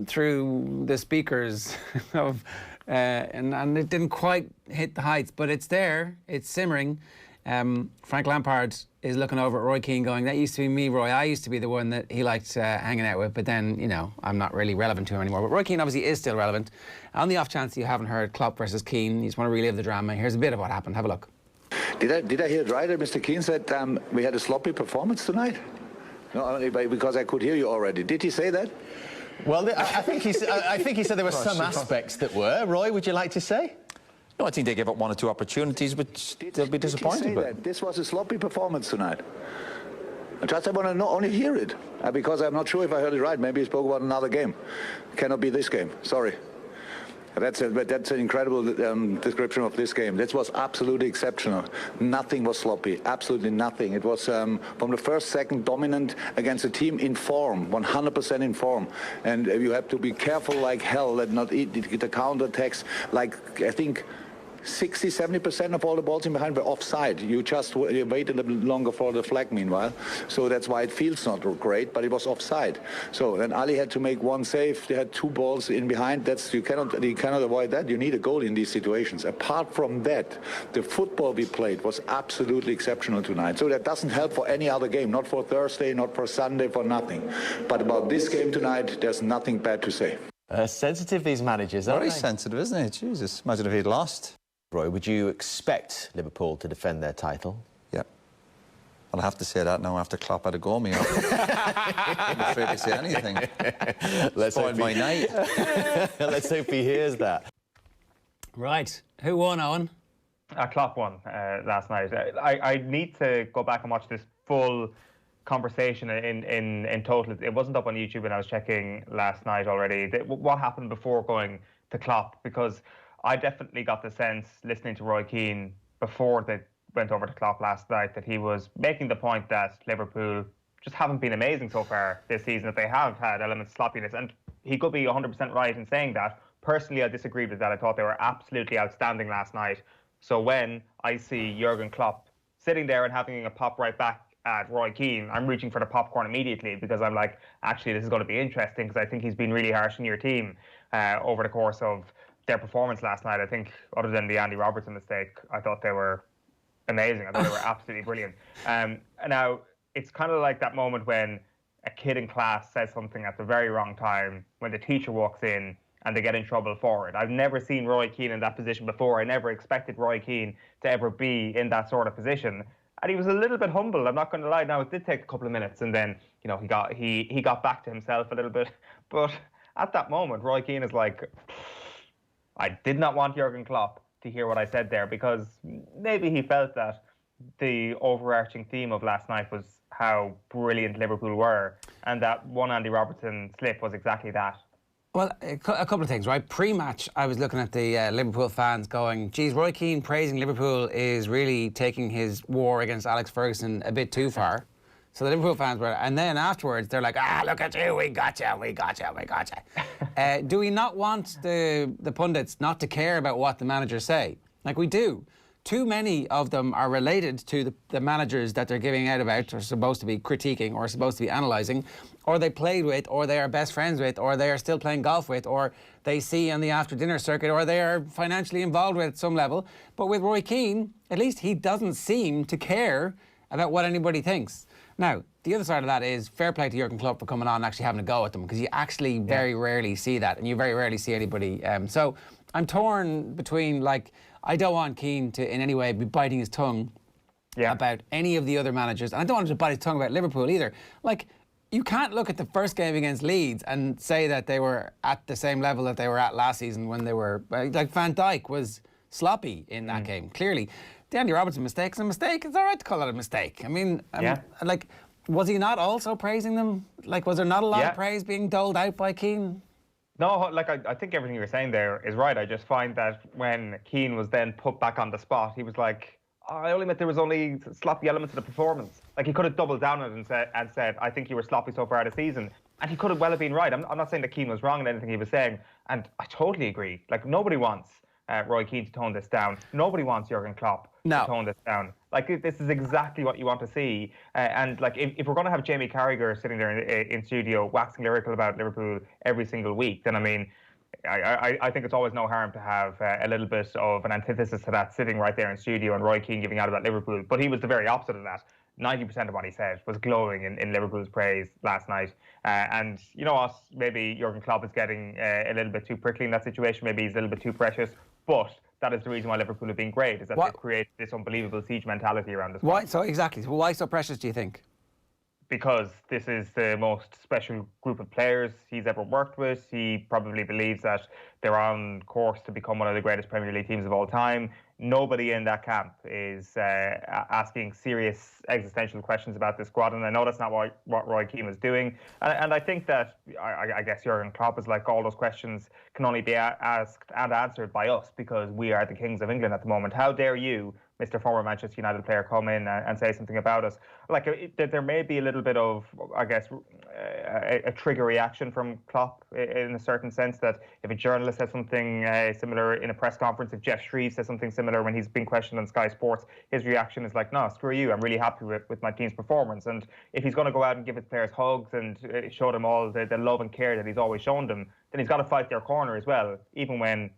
through the speakers of, and it didn't quite hit the heights, but it's there, it's simmering. Frank Lampard is looking over at Roy Keane going, that used to be me, Roy. I used to be the one that he liked hanging out with, but then, I'm not really relevant to him anymore. But Roy Keane obviously is still relevant. On the off chance you haven't heard Klopp versus Keane, you just want to relive the drama, here's a bit of what happened. Have a look. Did I hear it right? Mr. Keane said we had a sloppy performance tonight? No, only because I could hear you already. Did he say that? Well, I think he said there were some aspects that were. Roy, would you like to say? No, I think they gave up 1 or 2 opportunities, but they'll be disappointed. But this was a sloppy performance tonight. I want to only hear it, because I'm not sure if I heard it right. Maybe he spoke about another game. Cannot be this game. Sorry. That's an incredible description of this game. This was absolutely exceptional. Nothing was sloppy. Absolutely nothing. It was from the first second dominant against a team in form, 100% in form. And you have to be careful like hell that not eat the counter-attacks. Like, I think 60-70% of all the balls in behind were offside. You just wait a little longer for the flag meanwhile. So that's why it feels not great, but it was offside. So then Ali had to make one save. They had 2 balls in behind. You cannot avoid that. You need a goal in these situations. Apart from that, the football we played was absolutely exceptional tonight. So that doesn't help for any other game. Not for Thursday, not for Sunday, for nothing. But about this game tonight, there's nothing bad to say. Sensitive, these managers, aren't Very they? sensitive, isn't it? Jesus, imagine if he'd lost. Roy, would you expect Liverpool to defend their title? Yeah. I'll have to say that now after Klopp had a go me. I'm afraid to say anything. Spoiled my night. Let's hope he hears that. Right. Who won, Eoin? Klopp won last night. I need to go back and watch this full conversation in total. It wasn't up on YouTube when I was checking last night already. What happened before going to Klopp? Because I definitely got the sense, listening to Roy Keane before they went over to Klopp last night, that he was making the point that Liverpool just haven't been amazing so far this season, that they have had elements of sloppiness. And he could be 100% right in saying that. Personally, I disagreed with that. I thought they were absolutely outstanding last night. So when I see Jurgen Klopp sitting there and having a pop right back at Roy Keane, I'm reaching for the popcorn immediately, because I'm like, actually, this is going to be interesting, because I think he's been really harsh on your team over the course of their performance last night. I think, other than the Andy Robertson mistake, I thought they were amazing. I thought they were absolutely brilliant. Now, it's kind of like that moment when a kid in class says something at the very wrong time, when the teacher walks in and they get in trouble for it. I've never seen Roy Keane in that position before. I never expected Roy Keane to ever be in that sort of position. And he was a little bit humble, I'm not going to lie. Now, it did take a couple of minutes, and then, you know, he got back to himself a little bit. But at that moment, Roy Keane is like, I did not want Jurgen Klopp to hear what I said there, because maybe he felt that the overarching theme of last night was how brilliant Liverpool were, and that one Andy Robertson slip was exactly that. Well, a couple of things, right? Pre-match, I was looking at the Liverpool fans going, geez, Roy Keane praising Liverpool is really taking his war against Alex Ferguson a bit too far. So the Liverpool fans were, and then afterwards they're like, look at you, we got you. Do we not want the pundits not to care about what the managers say? Like, we do. Too many of them are related to the managers that they're giving out about, or supposed to be critiquing, or supposed to be analysing, or they played with, or they are best friends with, or they are still playing golf with, or they see on the after-dinner circuit, or they are financially involved with at some level. But with Roy Keane, at least he doesn't seem to care about what anybody thinks. Now, the other side of that is fair play to Jurgen Klopp for coming on and actually having a go at them, because you actually very rarely see that, and you very rarely see anybody. So I'm torn between, like, I don't want Keane to in any way be biting his tongue about any of the other managers, and I don't want him to bite his tongue about Liverpool either. Like, you can't look at the first game against Leeds and say that they were at the same level that they were at last season when they were, like, Van Dijk was sloppy in that game, clearly. The Andy Robertson mistake is a mistake. It's all right to call it a mistake. I mean, like, was he not also praising them? Like, was there not a lot of praise being doled out by Keane? No, like, I think everything you were saying there is right. I just find that when Keane was then put back on the spot, he was like, I only meant there was only sloppy elements of the performance. Like, he could have doubled down on it and said, I think you were sloppy so far this season. And he could have well have been right. I'm not saying that Keane was wrong in anything he was saying. And I totally agree. Like, nobody wants Roy Keane to tone this down. Nobody wants Jurgen Klopp to tone this down. Like, this is exactly what you want to see. And, like, if we're going to have Jamie Carragher sitting there in studio waxing lyrical about Liverpool every single week, then, I mean, I think it's always no harm to have a little bit of an antithesis to that sitting right there in studio and Roy Keane giving out about Liverpool. But he was the very opposite of that. 90% of what he said was glowing in Liverpool's praise last night. And you know what? Maybe Jurgen Klopp is getting a little bit too prickly in that situation. Maybe he's a little bit too precious. But that is the reason why Liverpool have been great, is that they've created this unbelievable siege mentality around us. Why? So exactly. So why so precious, do you think? Because this is the most special group of players he's ever worked with. He probably believes that they're on course to become one of the greatest Premier League teams of all time. Nobody in that camp is asking serious existential questions about this squad, and I know that's not what Roy Keane was doing. And I think that, I guess Jurgen Klopp is like, all those questions can only be asked and answered by us because we are the kings of England at the moment. How dare you, Mr. former Manchester United player, come in and say something about us? Like, there may be a little bit of, I guess, a trigger reaction from Klopp in a certain sense, that if a journalist says something similar in a press conference, if Jeff Shreve says something similar when he's been questioned on Sky Sports, his reaction is like, no, screw you, I'm really happy with my team's performance. And if he's going to go out and give his players hugs and show them all the love and care that he's always shown them, then he's got to fight their corner as well, even when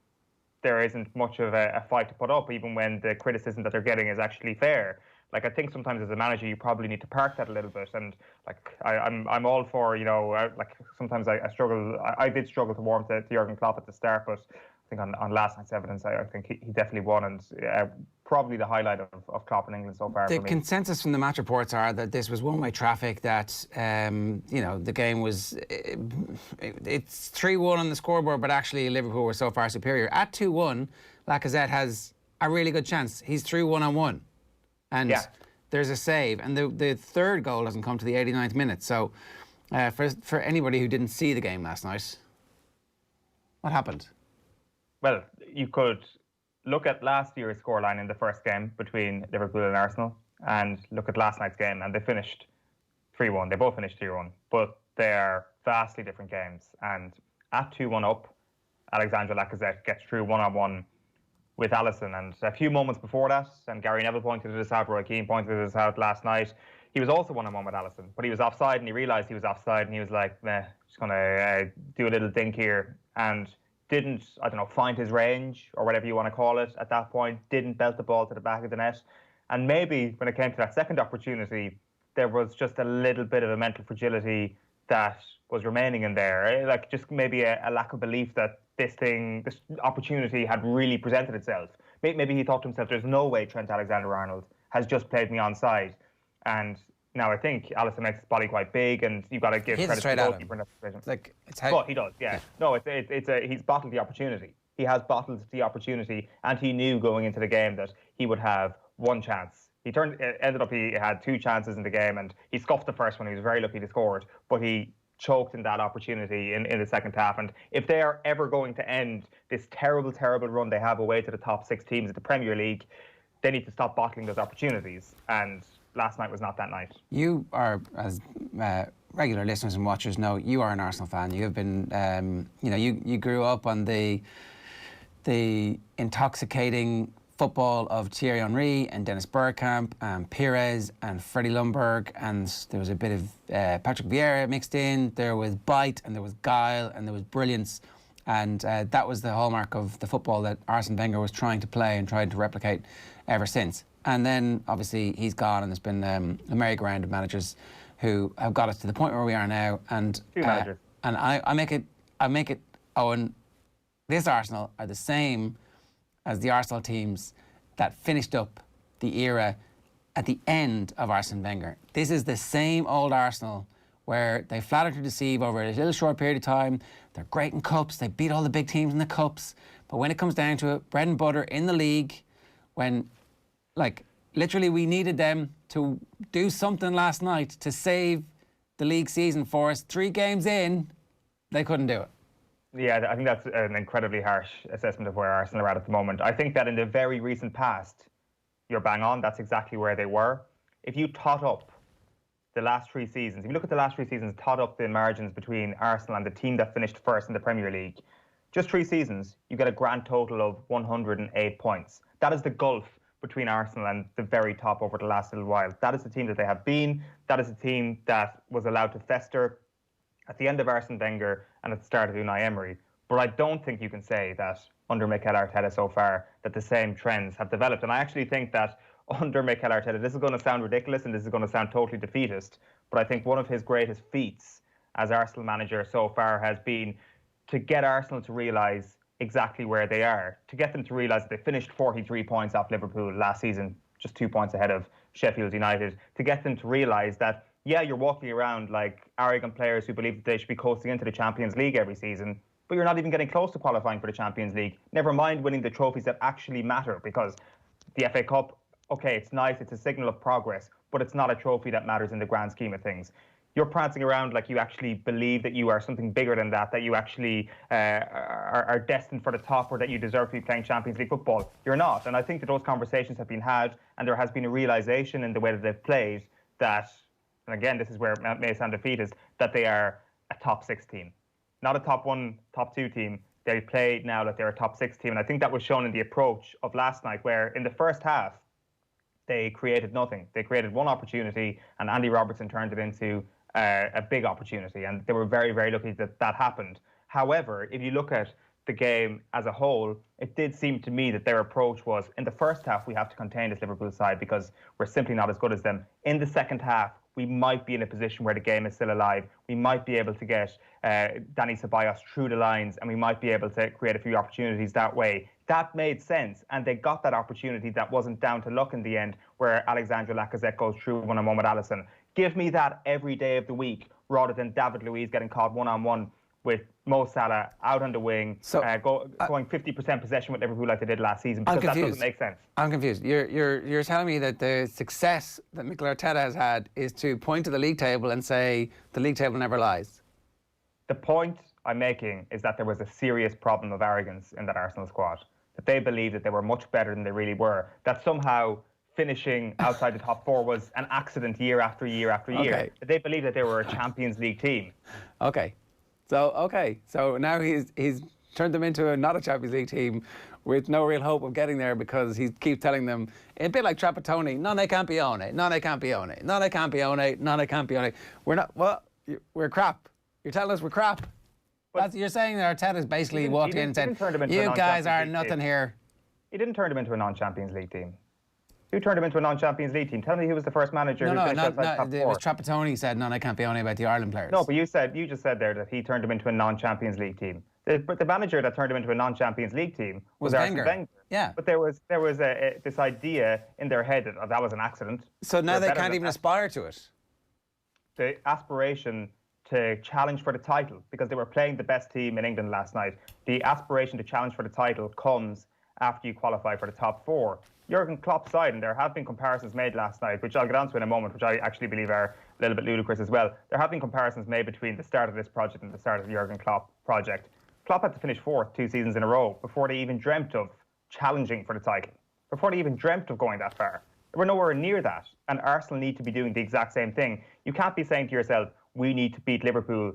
there isn't much of a fight to put up, even when the criticism that they're getting is actually fair. Like, I think sometimes as a manager, you probably need to park that a little bit. And like, I'm all for, you know, like sometimes I did struggle to warm to Jurgen Klopp at the start, but I think on last night's evidence, I think he definitely won, and probably the highlight of Klopp in England so far. The for me. consensus from the match reports are that this was one-way traffic, that you know, the game was it's 3-1 on the scoreboard, but actually Liverpool were so far superior. At 2-1, Lacazette has a really good chance. He's through 1-on-1, and there's a save, and the third goal doesn't come to the 89th minute. So for anybody who didn't see the game last night, what happened? Well, you could look at last year's scoreline in the first game between Liverpool and Arsenal, and look at last night's game, and they finished 3-1. They both finished 3-1, but they are vastly different games. And at 2-1 up, Alexandre Lacazette gets through 1-on-1 with Alisson. And a few moments before that, and Gary Neville pointed this out, Roy Keane pointed this out last night, he was also 1-on-1 with Alisson, but he was offside, and he realised he was offside, and he was like, meh, just going to do a little dink here, and didn't, I don't know, find his range or whatever you want to call it at that point, didn't belt the ball to the back of the net. And maybe when it came to that second opportunity, there was just a little bit of a mental fragility that was remaining in there. Like, just maybe a lack of belief that this opportunity had really presented itself. Maybe he thought to himself, there's no way Trent Alexander-Arnold has just played me onside. And now I think Alisson makes his body quite big, and you've got to give credit to the goalkeeper in that position. Like, but he does, yeah. No, he's bottled the opportunity. He has bottled the opportunity, and he knew going into the game that he would have one chance. He had 2 chances in the game, and he scuffed the first one. He was very lucky to score it, but he choked in that opportunity in the second half. And if they are ever going to end this terrible, terrible run they have away to the top 6 teams of the Premier League, they need to stop bottling those opportunities. And last night was not that night. You are, as regular listeners and watchers know, you are an Arsenal fan. You have been, you grew up on the intoxicating football of Thierry Henry and Dennis Bergkamp and Pires and Freddie Ljungberg, and there was a bit of Patrick Vieira mixed in. There was bite, and there was guile, and there was brilliance, and that was the hallmark of the football that Arsene Wenger was trying to play and trying to replicate ever since. And then obviously he's gone, and there's been a merry-go-round of managers who have got us to the point where we are now. And I make it, Eoin, this Arsenal are the same as the Arsenal teams that finished up the era at the end of Arsene Wenger. This is the same old Arsenal where they flatter to deceive over a little short period of time. They're great in cups. They beat all the big teams in the cups. But when it comes down to it, bread and butter in the league, when, like, literally we needed them to do something last night to save the league season for us, 3 games in, they couldn't do it. Yeah, I think that's an incredibly harsh assessment of where Arsenal are at the moment. I think that in the very recent past, you're bang on, that's exactly where they were. If you tot up the last 3 seasons, if you look at the last 3 seasons, tot up the margins between Arsenal and the team that finished first in the Premier League, just 3 seasons, you get a grand total of 108 points. That is the gulf between Arsenal and the very top over the last little while. That is the team that they have been. That is a team that was allowed to fester at the end of Arsene Wenger and at the start of Unai Emery. But I don't think you can say that under Mikel Arteta so far that the same trends have developed. And I actually think that under Mikel Arteta, this is going to sound ridiculous and this is going to sound totally defeatist, but I think one of his greatest feats as Arsenal manager so far has been to get Arsenal to realise exactly where they are, to get them to realise that they finished 43 points off Liverpool last season, just 2 points ahead of Sheffield United, to get them to realise that, yeah, you're walking around like arrogant players who believe that they should be coasting into the Champions League every season, but you're not even getting close to qualifying for the Champions League. Never mind winning the trophies that actually matter, because the FA Cup, okay, it's nice, it's a signal of progress, but it's not a trophy that matters in the grand scheme of things. You're prancing around like you actually believe that you are something bigger than that you actually are destined for the top, or that you deserve to be playing Champions League football. You're not. And I think that those conversations have been had, and there has been a realisation in the way that they've played that, and again, this is where it may sound defeatist, that they are a top 6 team. Not a top 1, top 2 team. They play now that they're a top 6 team. And I think that was shown in the approach of last night, where in the first half, they created nothing. They created one opportunity, and Andy Robertson turned it into a big opportunity, and they were very, very lucky that that happened. However, if you look at the game as a whole, it did seem to me that their approach was, in the first half, we have to contain this Liverpool side because we're simply not as good as them. In the second half, we might be in a position where the game is still alive. We might be able to get Danny Ceballos through the lines, and we might be able to create a few opportunities that way. That made sense, and they got that opportunity that wasn't down to luck in the end, where Alexandre Lacazette goes through one-on-one with Alisson. Give me that every day of the week, rather than David Luiz getting caught one-on-one with Mo Salah out on the wing, going 50% possession with Liverpool like they did last season, because that doesn't make sense. I'm confused. You're telling me that the success that Mikel Arteta has had is to point to the league table and say the league table never lies. The point I'm making is that there was a serious problem of arrogance in that Arsenal squad, that they believed that they were much better than they really were, that somehow finishing outside the top 4 was an accident year after year after year. Okay. They believed that they were a Champions League team. So now he's turned them into not a Champions League team with no real hope of getting there, because he keeps telling them, a bit like Trapattoni, non è campione, non è campione, non è campione, non è campione. We're crap. You're telling us we're crap. You're saying that Arteta's basically walked in and said, you guys are nothing here. He didn't turn them into a non-Champions League team. Who turned him into a non-Champions League team? Tell me who was the first manager who finished outside top 4. It was Trapattoni said non è campione about the Ireland players. No, but you just said there that he turned him into a non-Champions League team. The manager that turned him into a non-Champions League team was Arsene Wenger. Yeah. But there was this idea in their head that was an accident. So now they can't even aspire to it. The aspiration to challenge for the title, because they were playing the best team in England last night. The aspiration to challenge for the title comes after you qualify for the top 4. Jurgen Klopp's side, and there have been comparisons made last night, which I'll get onto in a moment, which I actually believe are a little bit ludicrous as well. There have been comparisons made between the start of this project and the start of the Jurgen Klopp project. Klopp had to finish 4th 2 seasons in a row before they even dreamt of challenging for the title, before they even dreamt of going that far. They were nowhere near that, and Arsenal need to be doing the exact same thing. You can't be saying to yourself, we need to beat Liverpool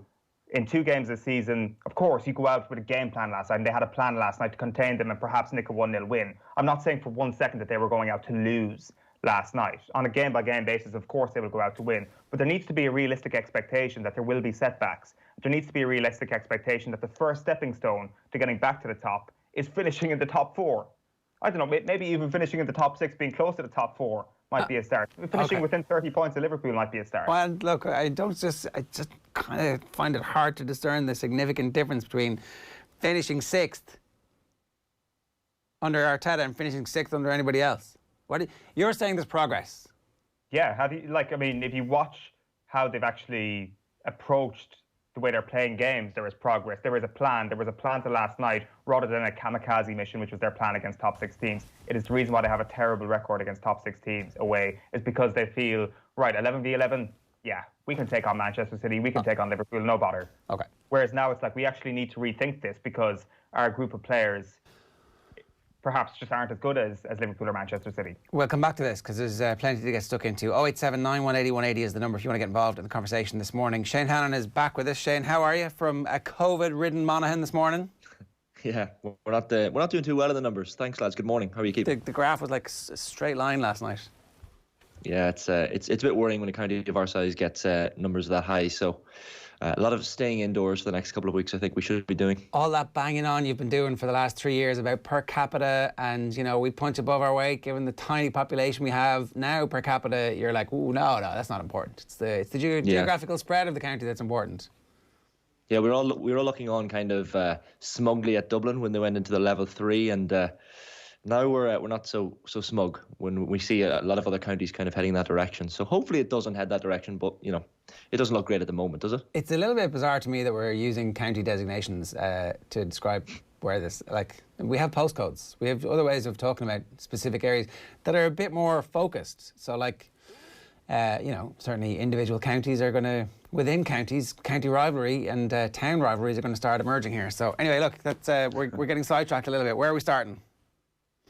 in 2 games this season. Of course, you go out with a game plan last night, and they had a plan last night to contain them and perhaps nick a 1-0 win. I'm not saying for 1 second that they were going out to lose last night. On a game-by-game basis, of course, they will go out to win. But there needs to be a realistic expectation that there will be setbacks. There needs to be a realistic expectation that the first stepping stone to getting back to the top is finishing in the top 4. I don't know, maybe even finishing in the top 6, being close to the top 4 might be a start. Finishing within 30 points of Liverpool might be a start. Well, look, I just kind of find it hard to discern the significant difference between finishing 6th under Arteta and finishing 6th under anybody else. You're saying there's progress? Yeah, if you watch how they've actually approached the way they're playing games, there is progress. There is a plan. There was a plan to last night rather than a kamikaze mission, which was their plan against top 6 teams. It is the reason why they have a terrible record against top 6 teams away, is because they feel, right, 11v11, yeah, we can take on Manchester City, we can take on Liverpool, no bother. Okay. Whereas now it's like we actually need to rethink this, because our group of players perhaps just aren't as good as Liverpool or Manchester City. We'll come back to this, because there's plenty to get stuck into. 0879 180 180 is the number if you want to get involved in the conversation this morning. Shane Hannon is back with us. Shane, how are you from a COVID-ridden Monaghan this morning? Yeah, we're not doing too well in the numbers. Thanks, lads. Good morning. How are you keeping? The graph was like a straight line last night. Yeah, it's a bit worrying when a county of our size gets numbers that high. So a lot of staying indoors for the next couple of weeks, I think we should be doing. All that banging on you've been doing for the last 3 years about per capita, and, we punch above our weight given the tiny population we have. Now, per capita, you're like, ooh, no, that's not important. It's the geographical spread of the county that's important. Yeah, we were all looking on kind of smugly at Dublin when they went into the level 3, and now we're not so smug when we see a lot of other counties kind of heading that direction. So hopefully it doesn't head that direction, but you know, it doesn't look great at the moment, does it? It's a little bit bizarre to me that we're using county designations to describe where this, like, we have postcodes, we have other ways of talking about specific areas that are a bit more focused. So like, you know, certainly individual counties are going to, within counties, county rivalry and town rivalries are going to start emerging here. So anyway, look, that's we're getting sidetracked a little bit. Where are we starting?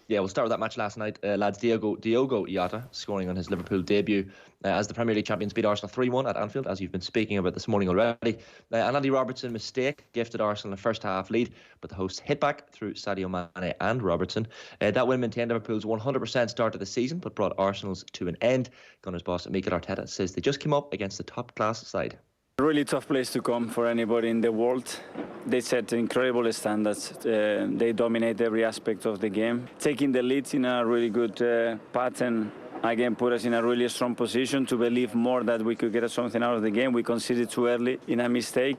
Yeah, we'll start with that match last night. Lads, Diogo Jota scoring on his Liverpool debut as the Premier League champions beat Arsenal 3-1 at Anfield, as you've been speaking about this morning already. And Andy Robertson mistake gifted Arsenal a first-half lead, but the hosts hit back through Sadio Mane and Robertson. That win maintained Liverpool's 100% start of the season, but brought Arsenal's to an end. Gunners boss Mikel Arteta says they just came up against the top-class side. A really tough place to come for anybody in the world. They set incredible standards. They dominate every aspect of the game. Taking the lead in a really good pattern again put us in a really strong position to believe more that we could get something out of the game. We conceded too early in a mistake.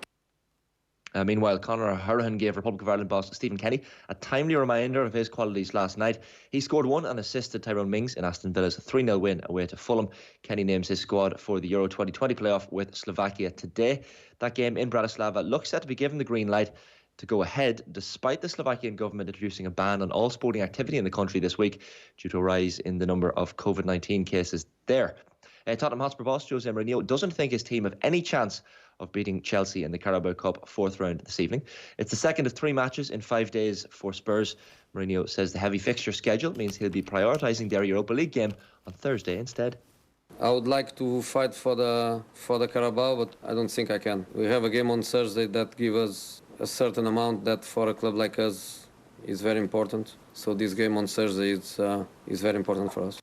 Meanwhile, Conor O'Halloran gave Republic of Ireland boss Stephen Kenny a timely reminder of his qualities last night. He scored one and assisted Tyrone Mings in Aston Villa's 3-0 win away to Fulham. Kenny names his squad for the Euro 2020 playoff with Slovakia today. That game in Bratislava looks set to be given the green light to go ahead, despite the Slovakian government introducing a ban on all sporting activity in the country this week due to a rise in the number of COVID-19 cases there. Tottenham Hotspur boss Jose Mourinho doesn't think his team have any chance of beating Chelsea in the Carabao Cup 4th round this evening. It's the second of 3 matches in 5 days for Spurs. Mourinho says the heavy fixture schedule means he'll be prioritising their Europa League game on Thursday instead. I would like to fight for the Carabao, but I don't think I can. We have a game on Thursday that gives us a certain amount that for a club like us is very important. So this game on Thursday is very important for us.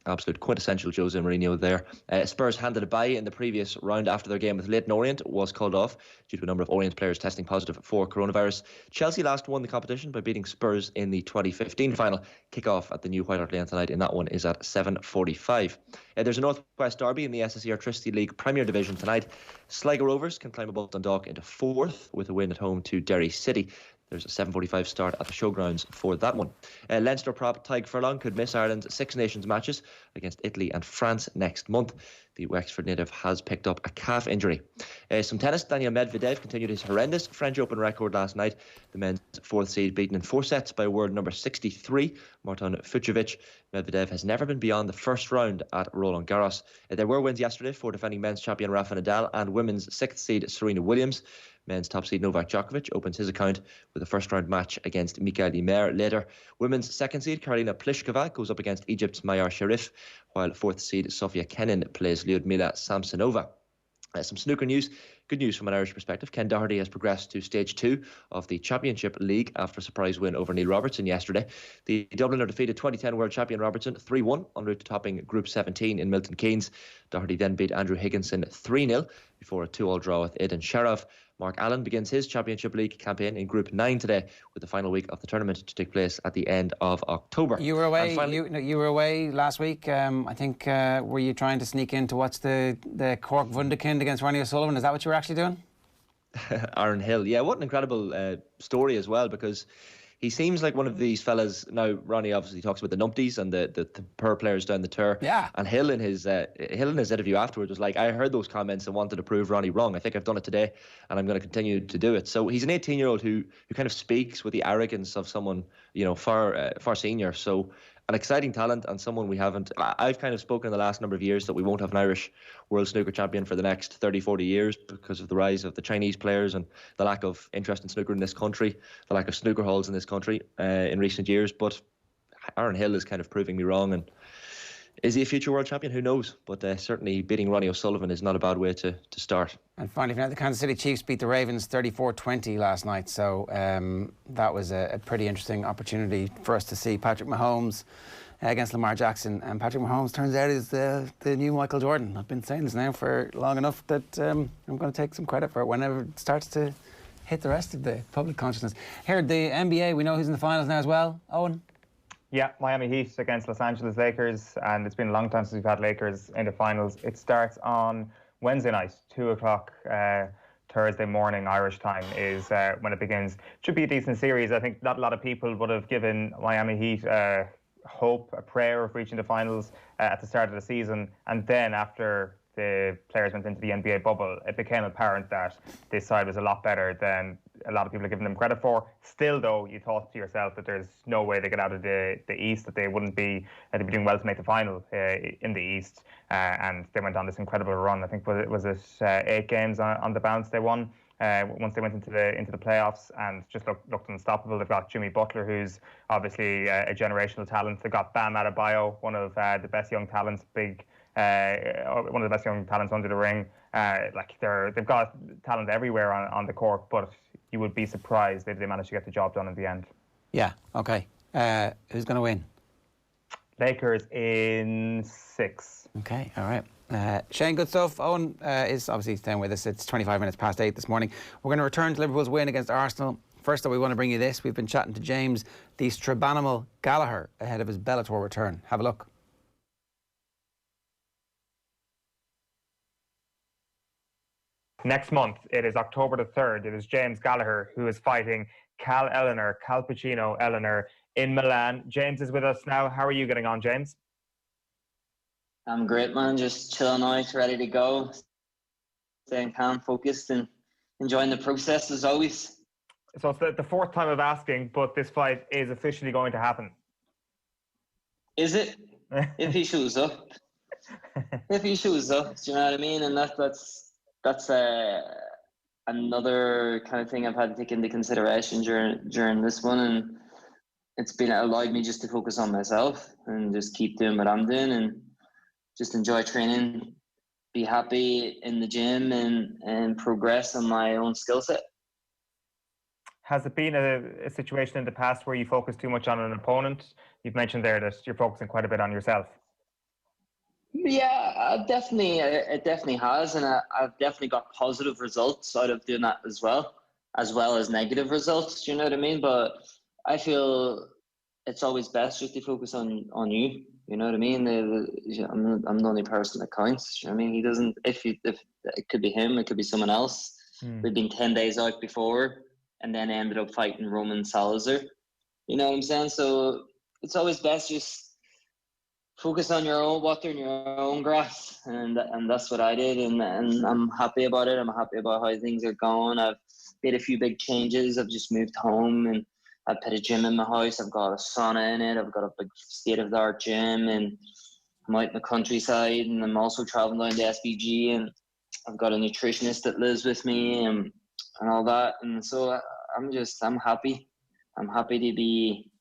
Absolute quintessential Jose Mourinho there. Spurs handed a bye in the previous round after their game with Leyton Orient was called off due to a number of Orient players testing positive for coronavirus. Chelsea last won the competition by beating Spurs in the 2015 final. Kick-off at the new White Hart Lane tonight, and that one is at 7:45. There's a North West derby in the SSE Electricity League Premier Division tonight. Sligo Rovers can climb above Dundalk into 4th with a win at home to Derry City. There's a 7:45 start at the showgrounds for that one. Leinster prop Tadhg Furlong could miss Ireland's Six Nations matches against Italy and France next month. The Wexford native has picked up a calf injury. Some tennis. Daniil Medvedev continued his horrendous French Open record last night. The men's 4th seed beaten in 4 sets by world number 63, Martin Fucsovics. Medvedev has never been beyond the first round at Roland Garros. There were wins yesterday for defending men's champion Rafa Nadal and women's 6th seed Serena Williams. Men's top seed Novak Djokovic opens his account with a first-round match against Mikael Ymer later. Women's 2nd seed Karolina Pliskova goes up against Egypt's Mayar Sharif, while 4th seed Sofia Kenin plays Lyudmila Samsonova. Some snooker news. Good news from an Irish perspective. Ken Doherty has progressed to stage 2 of the Championship League after a surprise win over Neil Robertson yesterday. The Dubliner defeated 2010 world champion Robertson 3-1 en route to topping Group 17 in Milton Keynes. Doherty then beat Andrew Higginson 3-0 before a 2-all draw with Aidan Sharov. Mark Allen begins his Championship League campaign in Group 9 today, with the final week of the tournament to take place at the end of October. You were away. You were away last week. I think were you trying to sneak in to watch the Cork Wunderkind against Ronnie O'Sullivan? Is that what you were actually doing? Aaron Hill, yeah, what an incredible story as well, because he seems like one of these fellas. Now, Ronnie obviously talks about the numpties and the poor players down the tour. Yeah. And Hill in his interview afterwards was like, I heard those comments and wanted to prove Ronnie wrong. I think I've done it today, and I'm going to continue to do it. So he's an 18-year-old who kind of speaks with the arrogance of someone, you know, far senior. So an exciting talent, and someone we haven't. I've kind of spoken in the last number of years that we won't have an Irish world snooker champion for the next 30, 40 years because of the rise of the Chinese players and the lack of interest in snooker in this country, the lack of snooker halls in this country in recent years. But Aaron Hill is kind of proving me wrong. And is he a future world champion? Who knows? But certainly beating Ronnie O'Sullivan is not a bad way to start. And finally, the Kansas City Chiefs beat the Ravens 34-20 last night. So that was a pretty interesting opportunity for us to see Patrick Mahomes against Lamar Jackson. And Patrick Mahomes turns out is the new Michael Jordan. I've been saying this now for long enough that I'm going to take some credit for it whenever it starts to hit the rest of the public consciousness. Here, the NBA, we know who's in the finals now as well. Owen? Yeah, Miami Heat against Los Angeles Lakers, and it's been a long time since we've had Lakers in the finals. It starts on Wednesday night, 2 o'clock Thursday morning Irish time is when it begins. Should be a decent series. I think not a lot of people would have given Miami Heat hope, a prayer of reaching the finals at the start of the season, and then after the players went into the NBA bubble, it became apparent that this side was a lot better than a lot of people are giving them credit for. Still, though, you thought to yourself that there's no way they get out of the East, that they wouldn't be, they'd be doing well to make the final in the East, and they went on this incredible run. I think was it 8 games on the bounce they won once they went into the playoffs, and just looked unstoppable. They've got Jimmy Butler, who's obviously a generational talent. They've got Bam Adebayo, one of the best young talents, one of the best young talents under the ring. They've got talent everywhere on the court, but you would be surprised if they managed to get the job done in the end. Yeah, okay. Who's going to win? Lakers in 6. Okay, all right. Shane, good stuff. Eoin is obviously staying with us. It's 25 minutes past 8 this morning. We're going to return to Liverpool's win against Arsenal. First though, we want to bring you this. We've been chatting to James, the Strabanimal Gallagher, ahead of his Bellator return. Have a look. Next month, it is October the 3rd. It is James Gallagher who is fighting Cal Pacino Eleanor in Milan. James is with us now. How are you getting on, James? I'm great, man. Just chilling out, ready to go. Staying calm, focused, and enjoying the process as always. So it's the 4th time of asking, but this fight is officially going to happen. Is it? If he shows up. If he shows up, do you know what I mean? And that's another kind of thing I've had to take into consideration during this one, and it's allowed me just to focus on myself and just keep doing what I'm doing and just enjoy training, be happy in the gym, and progress on my own skill set. Has it been a situation in the past where you focus too much on an opponent? You've mentioned there that you're focusing quite a bit on yourself. Yeah, it definitely has, and I've definitely got positive results out of doing that as well as negative results. Do you know what I mean? But I feel it's always best just to focus on you. You know what I mean? I'm the only person that counts. Do you know what I mean? He doesn't. If it could be him, it could be someone else. We've been 10 days out before, and then ended up fighting Roman Salazar. You know what I'm saying? So it's always best just focus on your own water and your own grass, and that's what I did, and I'm happy about it. I'm happy about how things are going. I've made a few big changes. I've just moved home, and I've put a gym in my house. I've got a sauna in it. I've got a big state-of-the-art gym, and I'm out in the countryside, and I'm also traveling down to SBG, and I've got a nutritionist that lives with me, and all that. And so I'm happy. I'm happy to be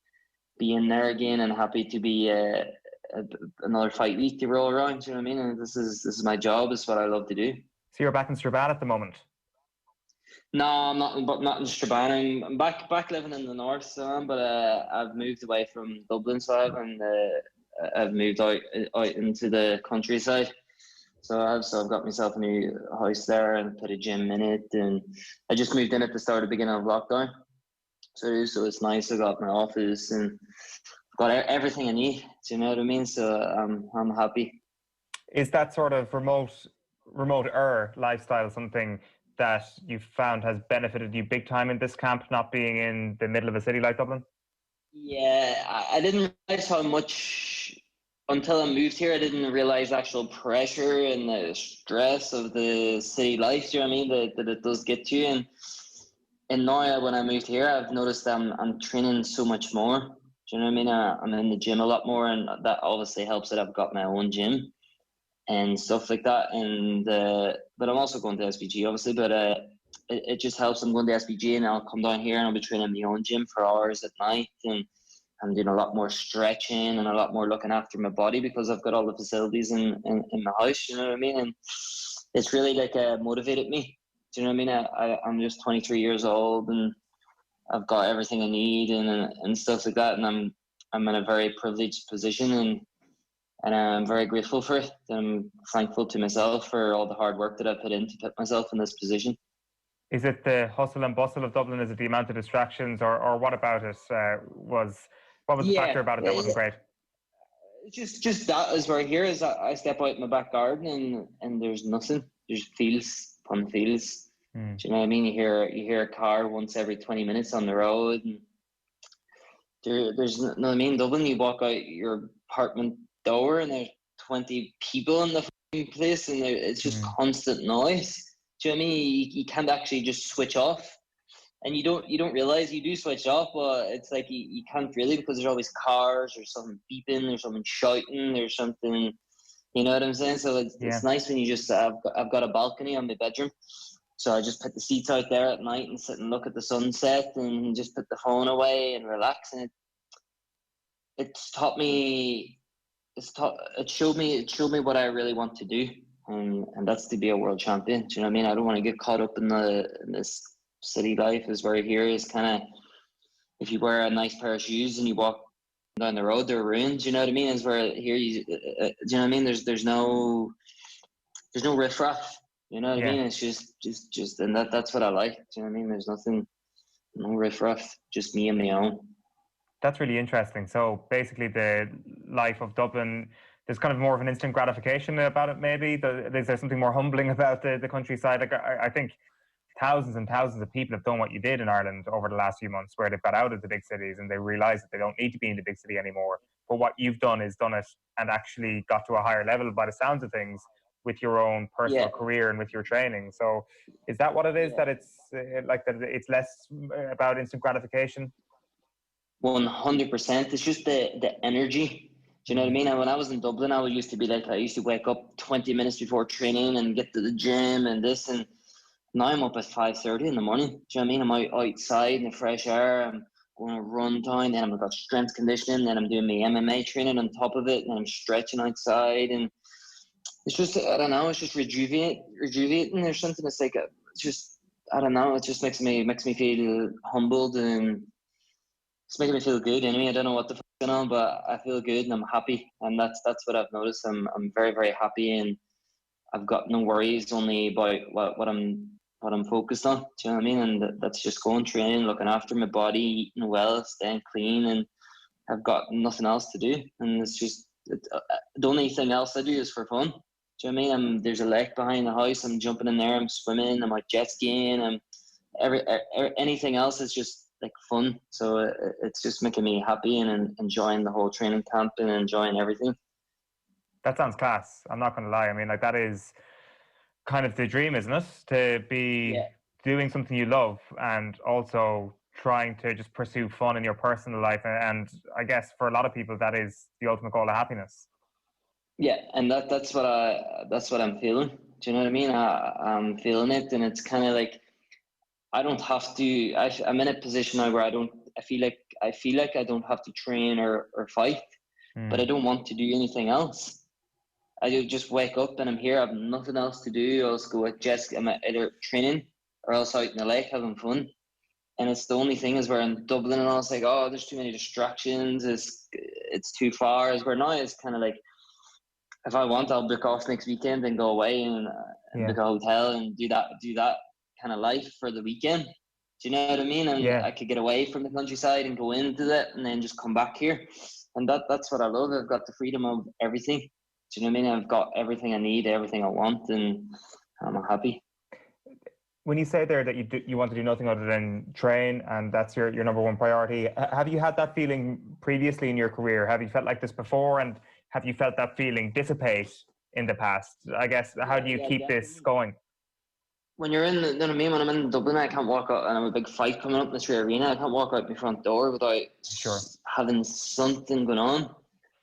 in there again, and happy to be another fight week to roll around. You know what I mean? And this is my job. It's what I love to do. So you're back in Strabane at the moment? No, I'm not in Strabane. I'm back living in the north, so but I've moved away from Dublin, so I've moved out into the countryside. So I've got myself a new house there and put a gym in it, and I just moved in at the start of the beginning of lockdown. So it's nice. I got my office and got everything I need. Do you know what I mean? So I'm happy. Is that sort of remote-er lifestyle something that you've found has benefited you big time in this camp, not being in the middle of a city like Dublin? Yeah, I didn't realize how much until I moved here. I didn't realize actual pressure and the stress of the city life. Do you know what I mean? That it does get to you. And now when I moved here, I've noticed I'm training so much more. Do you know what I mean? I'm in the gym a lot more, and that obviously helps that I've got my own gym and stuff like that. And but I'm also going to SBG, obviously. But it just helps. I'm going to SBG, and I'll come down here, and I'll be training in my own gym for hours at night, and I'm doing a lot more stretching and a lot more looking after my body because I've got all the facilities in my house. You know what I mean? And it's really motivated me. Do you know what I mean? I'm just 23 years old, and I've got everything I need and stuff like that, and I'm in a very privileged position, and I'm very grateful for it. I'm thankful to myself for all the hard work that I put in to put myself in this position. Is it the hustle and bustle of Dublin? Is it the amount of distractions, or what about it was the factor about it that wasn't great? Just that is where here is I step out in my back garden and there's nothing. There's fields upon fields. Do you know what I mean? You hear a car once every 20 minutes on the road, and there's no, what I mean. Dublin, you walk out your apartment door, and there's 20 people in the fucking place, and it's just constant noise. Do you know what I mean? You can't actually just switch off, and you don't realize you do switch off, but it's like you can't really, because there's always cars, there's something beeping, there's something shouting, there's something. You know what I'm saying? So it's nice when you just I've got a balcony on my bedroom. So I just put the seats out there at night and sit and look at the sunset and just put the phone away and relax. And it showed me what I really want to do. And that's to be a world champion. Do you know what I mean? I don't want to get caught up in this city life as where here is kind of, if you wear a nice pair of shoes and you walk down the road, they're ruined. Do you know what I mean? Is where here do you know what I mean? There's no riffraff. You know what I mean? It's just, and that's what I like. Do you know what I mean? There's no riffraff, just me and my own. That's really interesting. So basically, the life of Dublin, there's kind of more of an instant gratification about it. Maybe is there something more humbling about the countryside? Like I think thousands and thousands of people have done what you did in Ireland over the last few months, where they've got out of the big cities and they realise that they don't need to be in the big city anymore. But what you've done is done it and actually got to a higher level by the sounds of things, with your own personal career and with your training. So is that what it is, that it's that it's less about instant gratification? 100%. It's just the energy. Do you know what I mean? And when I was in Dublin, I used to be like, I used to wake up 20 minutes before training and get to the gym and this, and now I'm up at 5:30 in the morning. Do you know what I mean? I'm outside in the fresh air, I'm going to run down, then I've got strength conditioning, then I'm doing my MMA training on top of it, and I'm stretching outside, and it's just, I don't know, it's just rejuvenating or something. It's like, it's just, I don't know, it just makes me feel humbled, and it's making me feel good anyway. I don't know what the fuck's going on, but I feel good and I'm happy. And that's what I've noticed. I'm very, very happy, and I've got no worries only about what I'm focused on. Do you know what I mean? And that's just going training, looking after my body, eating well, staying clean, and I've got nothing else to do. And it's just, the only thing else I do is for fun. Do you know what I mean? There's a lake behind the house. I'm jumping in there. I'm swimming. I'm like jet skiing. I'm anything else is just like fun. So it's just making me happy and enjoying the whole training camp and enjoying everything. That sounds class. I'm not going to lie. I mean, like, that is kind of the dream, isn't it? To be doing something you love and also trying to just pursue fun in your personal life. And I guess for a lot of people, that is the ultimate goal of happiness. Yeah, and that's what I'm feeling. Do you know what I mean? I'm feeling it, and it's kind of like I don't have to. I'm in a position now where I feel like I don't have to train or fight, but I don't want to do anything else. I just wake up and I'm here. I have nothing else to do. I'll just go with jet ski. I'm either training or else out in the lake having fun. And it's the only thing is we're in Dublin, and I was like, oh, there's too many distractions. It's too far. As where now it's kind of like, if I want, I'll book off next weekend and go away and book a hotel and do that kind of life for the weekend. Do you know what I mean? And I could get away from the countryside and go into that and then just come back here. And that's what I love. I've got the freedom of everything. Do you know what I mean? I've got everything I need, everything I want, and I'm happy. When you say there that you want to do nothing other than train, and that's your number one priority, have you had that feeling previously in your career? Have you felt like this before, and have you felt that feeling dissipate in the past? I guess, how do you keep this going? When you're in, you know what I mean? When I'm in Dublin, I can't walk out, and I have a big fight coming up in the Tree Arena. I can't walk out my front door without having something going on.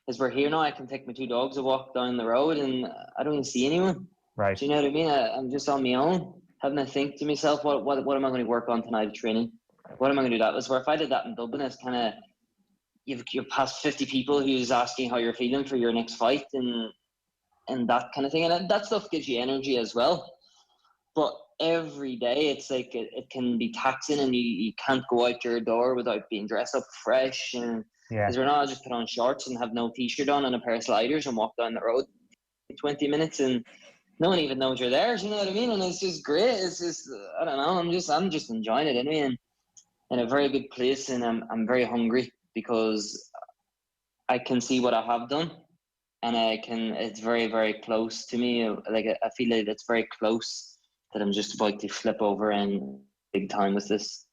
As we're here now, I can take my two dogs a walk down the road, and I don't even see anyone. Right. Do you know what I mean? I'm just on my own, having to think to myself, what am I going to work on tonight at training? What am I going to do that? That's where if I did that in Dublin, it's kind of, you're past 50 people who's asking how you're feeling for your next fight and that kind of thing. And that stuff gives you energy as well. But every day, it's like it can be taxing, and you can't go out your door without being dressed up fresh. And because we're not, I just put on shorts and have no t-shirt on and a pair of sliders and walk down the road 20 minutes, and no one even knows you're there. Do you know what I mean? And it's just great. It's just, I don't know. I'm just enjoying it anyway, and in a very good place. And I'm very hungry because I can see what I have done, and it's very, very close to me. Like, I feel like it's very close I'm just about to flip over in big time with this.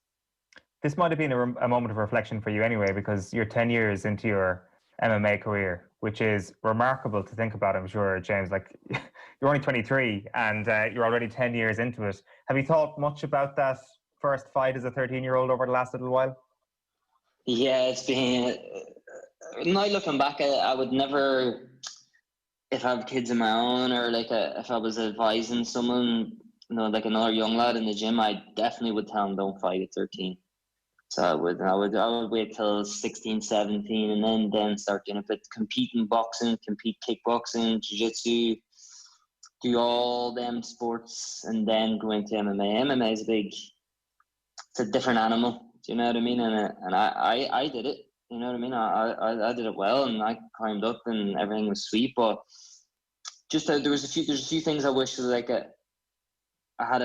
This might have been a moment of reflection for you anyway, because you're 10 years into your MMA career, which is remarkable to think about, I'm sure, James. Like, you're only 23 and you're already 10 years into it. Have you thought much about that first fight as a 13-year-old over the last little while? Yeah, it's been... now looking back, I would never... If I have kids of my own, or like if I was advising someone, you know, like another young lad in the gym, I definitely would tell him don't fight at 13. So I would wait till 16, 17, and then start doing a bit, compete in boxing, compete kickboxing, jiu-jitsu, do all them sports, and then go into MMA. MMA is it's a different animal. Do you know what I mean? And I did it. You know what I mean? I did it well, and I climbed up, and everything was sweet. But just there's a few things I wish like I had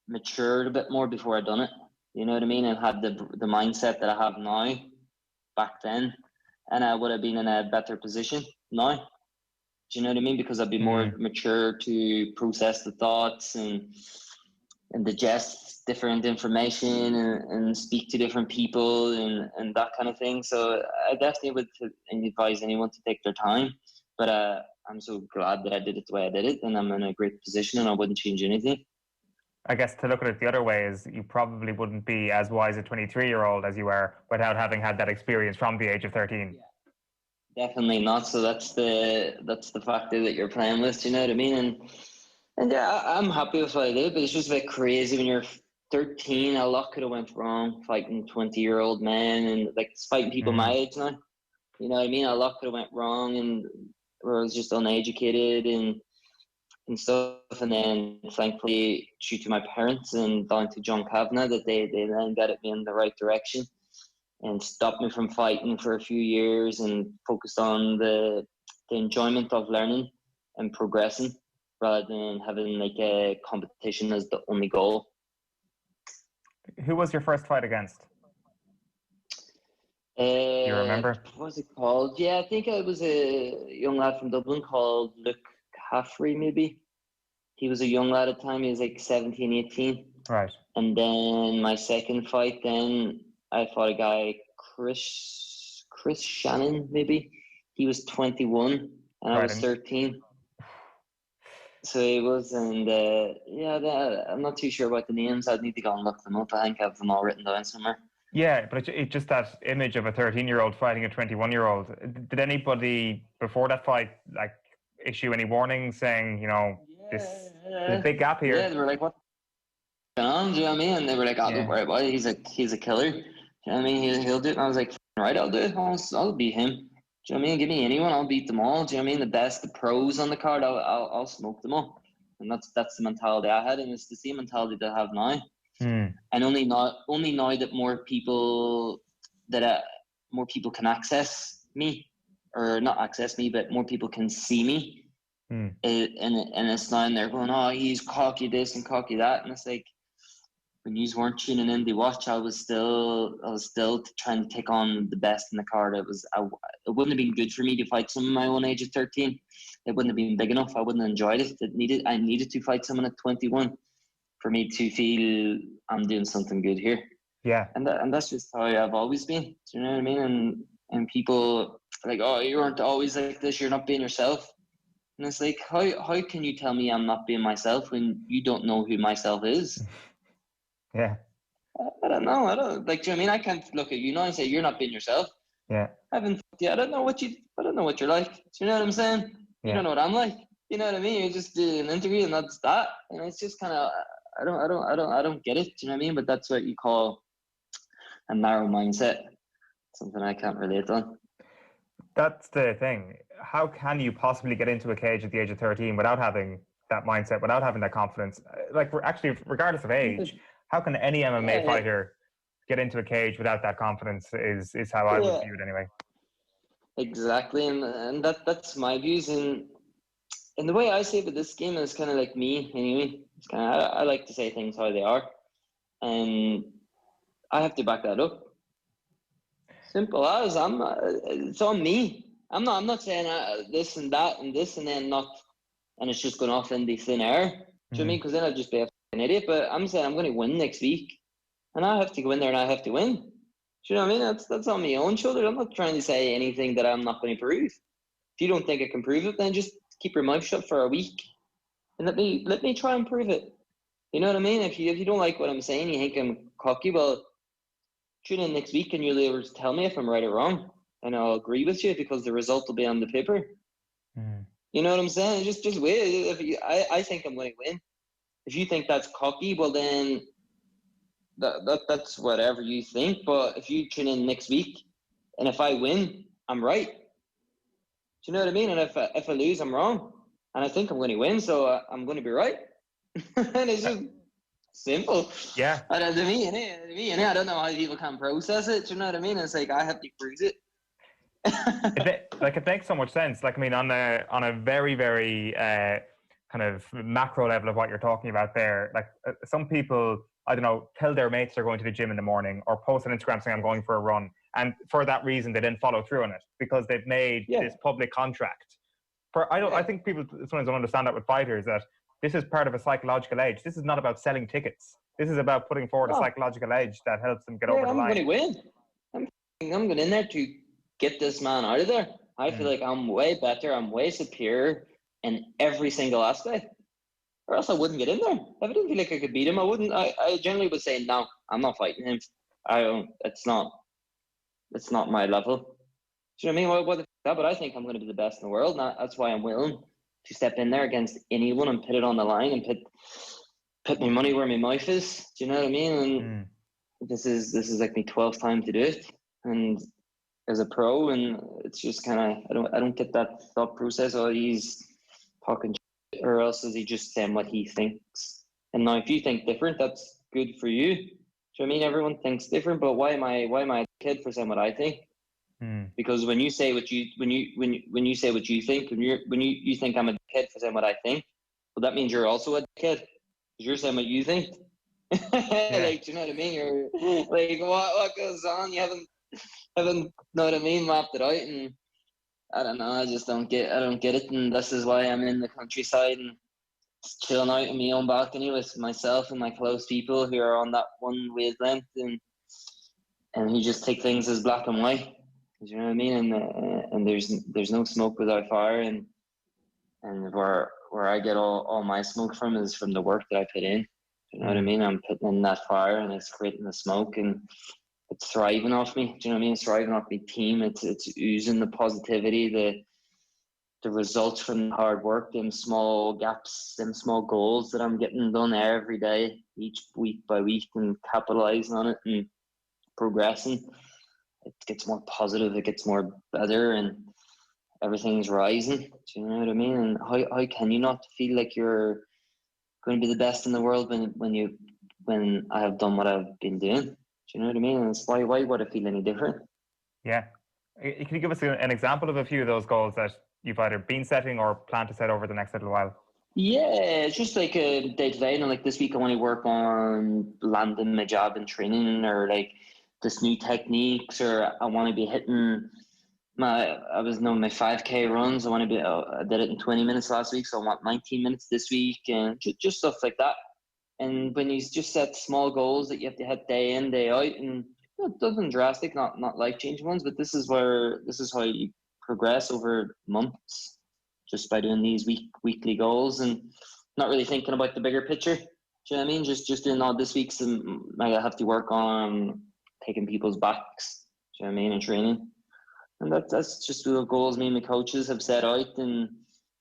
matured a bit more before I'd done it. You know what I mean? And had the mindset that I have now, back then, and I would have been in a better position now. Do you know what I mean? Because I'd be more mature to process the thoughts and digest different information and speak to different people and that kind of thing. So I definitely would advise anyone to take their time. But I'm so glad that I did it the way I did it, and I'm in a great position, and I wouldn't change anything. I guess to look at it the other way is you probably wouldn't be as wise a 23-year-old as you are without having had that experience from the age of 13. Yeah, definitely not. So that's the factor that you're playing with. You know what I mean? And yeah, I'm happy with what I did, but it's just a bit crazy when you're 13. A lot could have went wrong fighting 20-year-old men and like fighting people my age now. You know what I mean? A lot could have went wrong, and where I was just uneducated and stuff. And then thankfully, due to my parents and down to John Caoimhe, that they then guided me in the right direction and stopped me from fighting for a few years and focused on the enjoyment of learning and progressing rather than having like a competition as the only goal. Who was your first fight against? Do you remember? What was it called? Yeah, I think it was a young lad from Dublin called Luke Caffrey, maybe. He was a young lad at the time. He was like 17, 18. Right. And then my second fight, then I fought a guy, Chris Sheahan, maybe. He was 21 and I was 13. So he was, and I'm not too sure about the names. I'd need to go and look them up. I think I have them all written down somewhere. Yeah, but it's just that image of a 13-year-old fighting a 21-year-old. Did anybody before that fight like issue any warnings saying, you know, there's a big gap here? Yeah, they were like, "What's going on?" Do you know what I mean? And they were like, "Oh, don't worry about it. He's a killer." Do you know what I mean? He'll do it. And I was like, "Right, I'll do it. I'll beat him." Do you know what I mean? Give me anyone, I'll beat them all. Do you know what I mean? The pros on the card, I'll smoke them all. And that's the mentality I had, and it's the same mentality that I have now. And only now that more people can access me, or not access me, but more people can see me. And it's now and they're going, "Oh, he's cocky this and cocky that," and it's like, when you weren't tuning in to watch, I was still trying to take on the best in the card. It wouldn't have been good for me to fight someone my own age at 13. It wouldn't have been big enough. I wouldn't have enjoyed it. I needed to fight someone at 21 for me to feel I'm doing something good here. Yeah. And that's just how I've always been. Do you know what I mean? And people are like, "Oh, you aren't always like this. You're not being yourself." And it's like, how can you tell me I'm not being myself when you don't know who myself is? Yeah. I don't know. I don't like. Do you know what I mean? I can't look at you now and say you're not being yourself. Yeah. I don't know what you're like. Do you know what I'm saying? You don't know what I'm like. You know what I mean? You just do an interview and that's that. And it's just kind of, I don't get it. Do you know what I mean? But that's what you call a narrow mindset. Something I can't relate on. That's the thing. How can you possibly get into a cage at the age of 13 without having that mindset, without having that confidence? Like, actually, regardless of age, how can any MMA fighter get into a cage without that confidence is how I would view it anyway. Exactly, and that's my views. And the way I say it with this game is kind of like me anyway. It's kind of, I like to say things how they are, and I have to back that up. Simple as it's on me. I'm not saying this and that and this and then not, and it's just going off in the thin air. Do you know what I mean? Because then I'd just be a fucking idiot. But I'm saying I'm going to win next week, and I have to go in there and I have to win. Do you know what I mean? That's on my own shoulders. I'm not trying to say anything that I'm not going to prove. If you don't think I can prove it, then just keep your mouth shut for a week and let me try and prove it. You know what I mean? If you don't like what I'm saying, you think I'm cocky, well, tune in next week and you'll be able to tell me if I'm right or wrong, and I'll agree with you because the result will be on the paper. You know what I'm saying? Just wait. I think I'm going to win. If you think that's cocky, well then that's whatever you think. But if you tune in next week and if I win, I'm right. Do you know what I mean? And if I lose, I'm wrong. And I think I'm going to win, so I'm going to be right. And it's just simple. Yeah. I don't know how people can process it. Do you know what I mean? It's like I have to cruise it. It makes so much sense. Like, I mean, on a very, very kind of macro level of what you're talking about there, like some people, I don't know, tell their mates they're going to the gym in the morning or post on Instagram saying I'm going for a run. And for that reason, they didn't follow through on it because they've made this public contract. I think people sometimes don't understand that with fighters, that this is part of a psychological edge. This is not about selling tickets. This is about putting forward a psychological edge that helps them get over the line. I'm going to win. I'm going in there to get this man out of there. I feel like I'm way better. I'm way superior in every single aspect. Or else I wouldn't get in there. If I didn't feel like I could beat him, I wouldn't. I generally would say, no, I'm not fighting him. It's not my level. Do you know what I mean? What the f***? But I think I'm going to be the best in the world. And that's why I'm willing to step in there against anyone and put it on the line and put my money where my mouth is. Do you know what I mean? And this is like my 12th time to do it. And as a pro, and it's just kind of, I don't get that thought process. Oh, he's talking shit, or else is he just saying what he thinks? And now, if you think different, that's good for you. Do you know what I mean? Everyone thinks different, but why am I a kid for saying what I think? Because when you say what you say what you think, when you think I'm a kid for saying what I think, well, that means you're also a kid because you're saying what you think. Like, do you know what I mean? You're like, what goes on? You haven't know what I mean, mapped it out, and I don't know. I just don't get it, and this is why I'm in the countryside and just chilling out in my own balcony with myself and my close people who are on that one wavelength, and you just take things as black and white. Do you know what I mean? And there's no smoke without fire, and where I get all my smoke from is from the work that I put in. Do you know what I mean? I'm putting in that fire, and it's creating the smoke, and it's thriving off me. Do you know what I mean? It's thriving off my team. It's oozing the positivity, the results from the hard work, them small gaps, them small goals that I'm getting done every day, each week by week, and capitalizing on it and progressing. It gets more positive, it gets more better, and everything's rising. Do you know what I mean? And how can you not feel like you're going to be the best in the world when I have done what I've been doing? Do you know what I mean? And it's why would it feel any different? Yeah. Can you give us an example of a few of those goals that you've either been setting or plan to set over the next little while? Yeah, it's just like a day-to-day. You know, like this week I want to work on landing my job in training, or like this new techniques, or I want to be hitting my 5K runs. I did it in 20 minutes last week, so I want 19 minutes this week, and just stuff like that. And when you just set small goals that you have to hit day in, day out, and nothing drastic, not life-changing ones, but this is how you progress over months, just by doing these weekly goals and not really thinking about the bigger picture. Do you know what I mean? Just doing all this week's, and I have to work on taking people's backs. Do you know what I mean? And training, and that's just the goals me and my coaches have set out and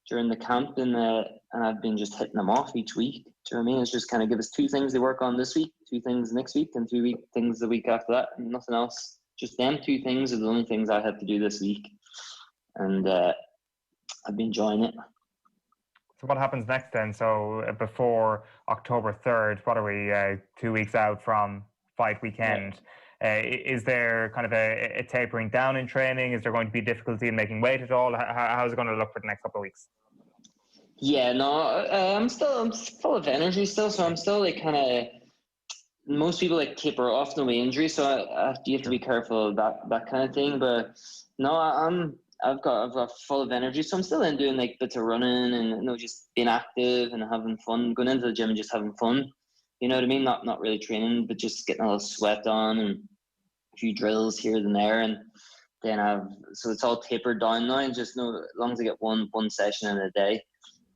during the camp, and I've been just hitting them off each week. Do you know what I mean? It's just kind of give us 2 things to work on this week, 2 things next week, and 2 things the week after that, and nothing else. Just them 2 things are the only things I had to do this week, and I've been enjoying it. So what happens next then? So before October 3rd, what are we, 2 weeks out from fight weekend? Is there kind of a tapering down in training? Is there going to be difficulty in making weight at all? How's it going to look for the next couple of weeks? Yeah, no, I'm full of energy still, so I'm still like kind of. Most people like taper off the way injury, so you have to be careful of that kind of thing. But no, I'm I've got full of energy, so I'm still in doing like bits of running and just being active and having fun, going into the gym and just having fun. You know what I mean? Not really training, but just getting a little sweat on and a few drills here and there, and then so it's all tapered down now. And just know, as long as I get one session in a day,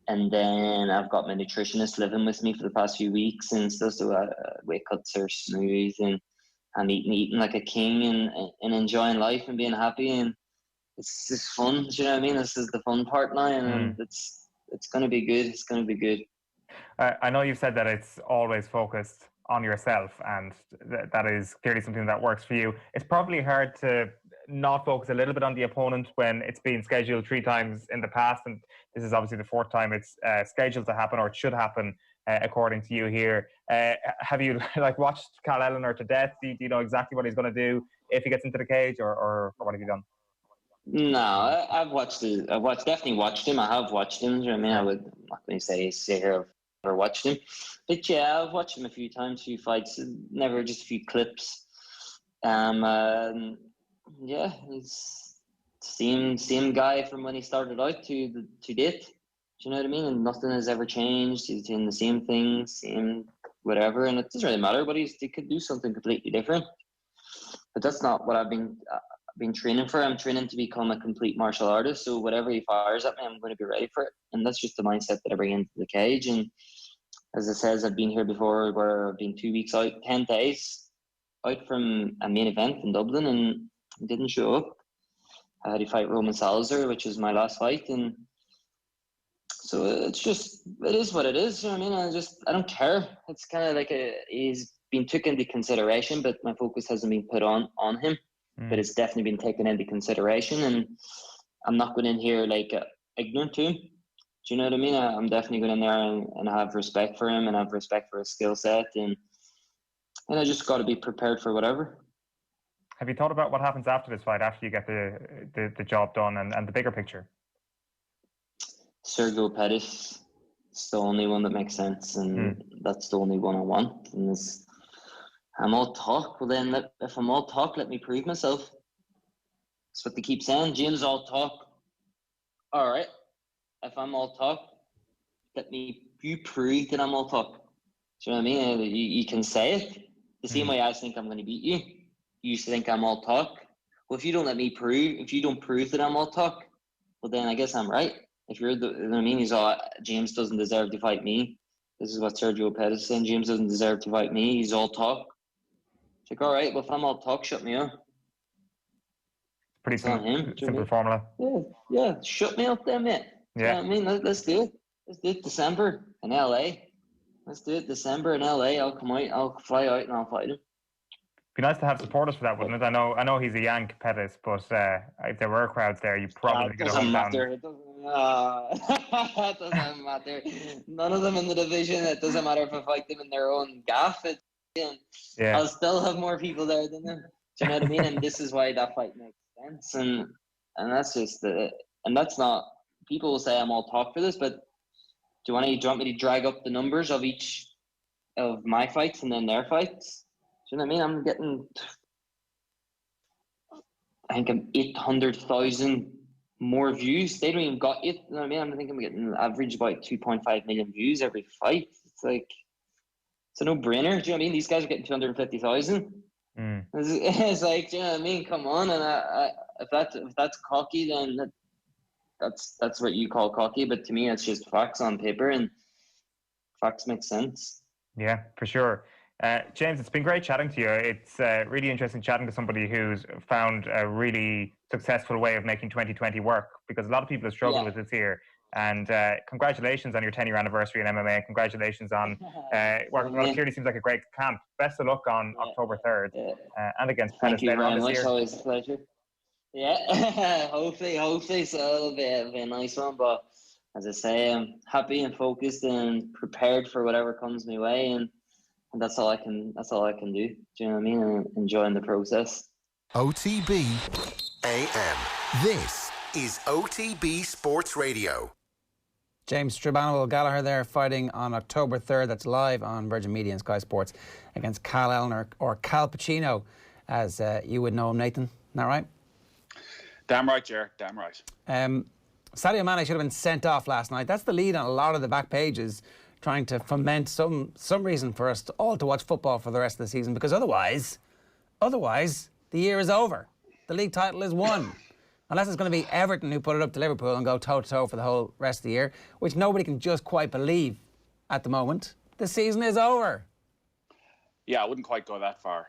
and then I've got my nutritionist living with me for the past few weeks and stuff. So weight cuts are smooth, and I'm eating like a king and enjoying life and being happy, and it's just fun. Do you know what I mean? This is the fun part now, and it's going to be good. It's going to be good. I know you've said that it's always focused on yourself, and that is clearly something that works for you. It's probably hard to not focus a little bit on the opponent when it's been scheduled 3 times in the past, and this is obviously the 4th time it's scheduled to happen, or it should happen, according to you here. Have you watched Cal Eleanor to death? Do you know exactly what he's going to do if he gets into the cage, or what have you done? No, I've definitely watched him. I have watched him. Do you know what I mean? I would not going to say here I've never watched him, but yeah, I've watched him a few times, a few fights, never just a few clips. Yeah, he's same guy from when he started out to date. Do you know what I mean? And nothing has ever changed. He's doing the same thing, same whatever, and it doesn't really matter. But he could do something completely different. But that's not what I've been training for. I'm training to become a complete martial artist. So whatever he fires at me, I'm going to be ready for it. And that's just the mindset that I bring into the cage. And as I said, I've been here before, where I've been 2 weeks out, 10 days out from a main event in Dublin, and didn't show up. I had to fight Roman Salazar, which was my last fight, and so it is what it is. You know what I mean? I don't care. It's kind of like he's been taken into consideration, but my focus hasn't been put on him. But it's definitely been taken into consideration, and I'm not going in here ignorant to him. Do you know what I mean? I'm definitely going in there and have respect for him and have respect for his skill set, and I just got to be prepared for whatever. Have you thought about what happens after this fight, after you get the job done and the bigger picture? Sergio Pettis, it's the only one that makes sense, and that's the only one I want. And I'm all talk. Well, then, if I'm all talk, let me prove myself. That's what they keep saying. James, all talk. All right. If I'm all talk, you prove that I'm all talk. Do you know what I mean? You can say it. The same way I think I'm going to beat you. You think I'm all talk. Well, if you don't prove that I'm all talk, well, then I guess I'm right. If you're you know what I mean? James doesn't deserve to fight me. This is what Sergio Pettis is saying. James doesn't deserve to fight me. He's all talk. It's like, all right, well, if I'm all talk, shut me up. Pretty simple formula. Yeah, shut me up then, mate. Yeah. You know what I mean? Let's do it. Let's do it December in LA. Let's do it December in LA. I'll come out, I'll fly out, and I'll fight him. Be nice to have supporters for that, wouldn't it? I know he's a Yank, Pettis, but if there were crowds there, you probably could have hung down. It doesn't matter. None of them in the division. It doesn't matter if I fight them in their own gaff. I'll still have more people there than them. Do you know what I mean? And this is why that fight makes sense. And that's just and that's not. People will say I'm all talk for this, but do you want me to drag up the numbers of each of my fights and then their fights? Do you know what I mean? I'm getting, I think I'm 800,000 more views. They don't even got it. You know what I mean? I think I'm getting average about 2.5 million views every fight. It's like, it's a no-brainer. Do you know what I mean? These guys are getting 250,000. It's like, do you know what I mean? Come on. And if that's cocky, then that's what you call cocky. But to me, it's just facts on paper, and facts make sense. Yeah, for sure. James, it's been great chatting to you. It's really interesting chatting to somebody who's found a really successful way of making 2020 work, because a lot of people have struggled with this year. And congratulations on your 10-year anniversary in MMA. Congratulations on what clearly seems like a great camp. Best of luck on October 3rd and against Pettis later on this year. Thank you very much. Always a pleasure. Yeah, hopefully so. It'll be a nice one. But as I say, I'm happy and focused and prepared for whatever comes my way, and that's all I can do. Do you know what I mean? And enjoying the process. OTB AM. This is OTB Sports Radio. James Gallagher there, fighting on October 3rd. That's live on Virgin Media and Sky Sports against Cal Eleanor, or Cal Pacino, as you would know him, Nathan. Isn't that right? Damn right, Ger. Damn right. Sadio Mane should have been sent off last night. That's the lead on a lot of the back pages, trying to foment some reason for us all to watch football for the rest of the season, because otherwise, the year is over. The league title is won. Unless it's going to be Everton who put it up to Liverpool and go toe-to-toe for the whole rest of the year, which nobody can just quite believe at the moment. The season is over. Yeah, I wouldn't quite go that far.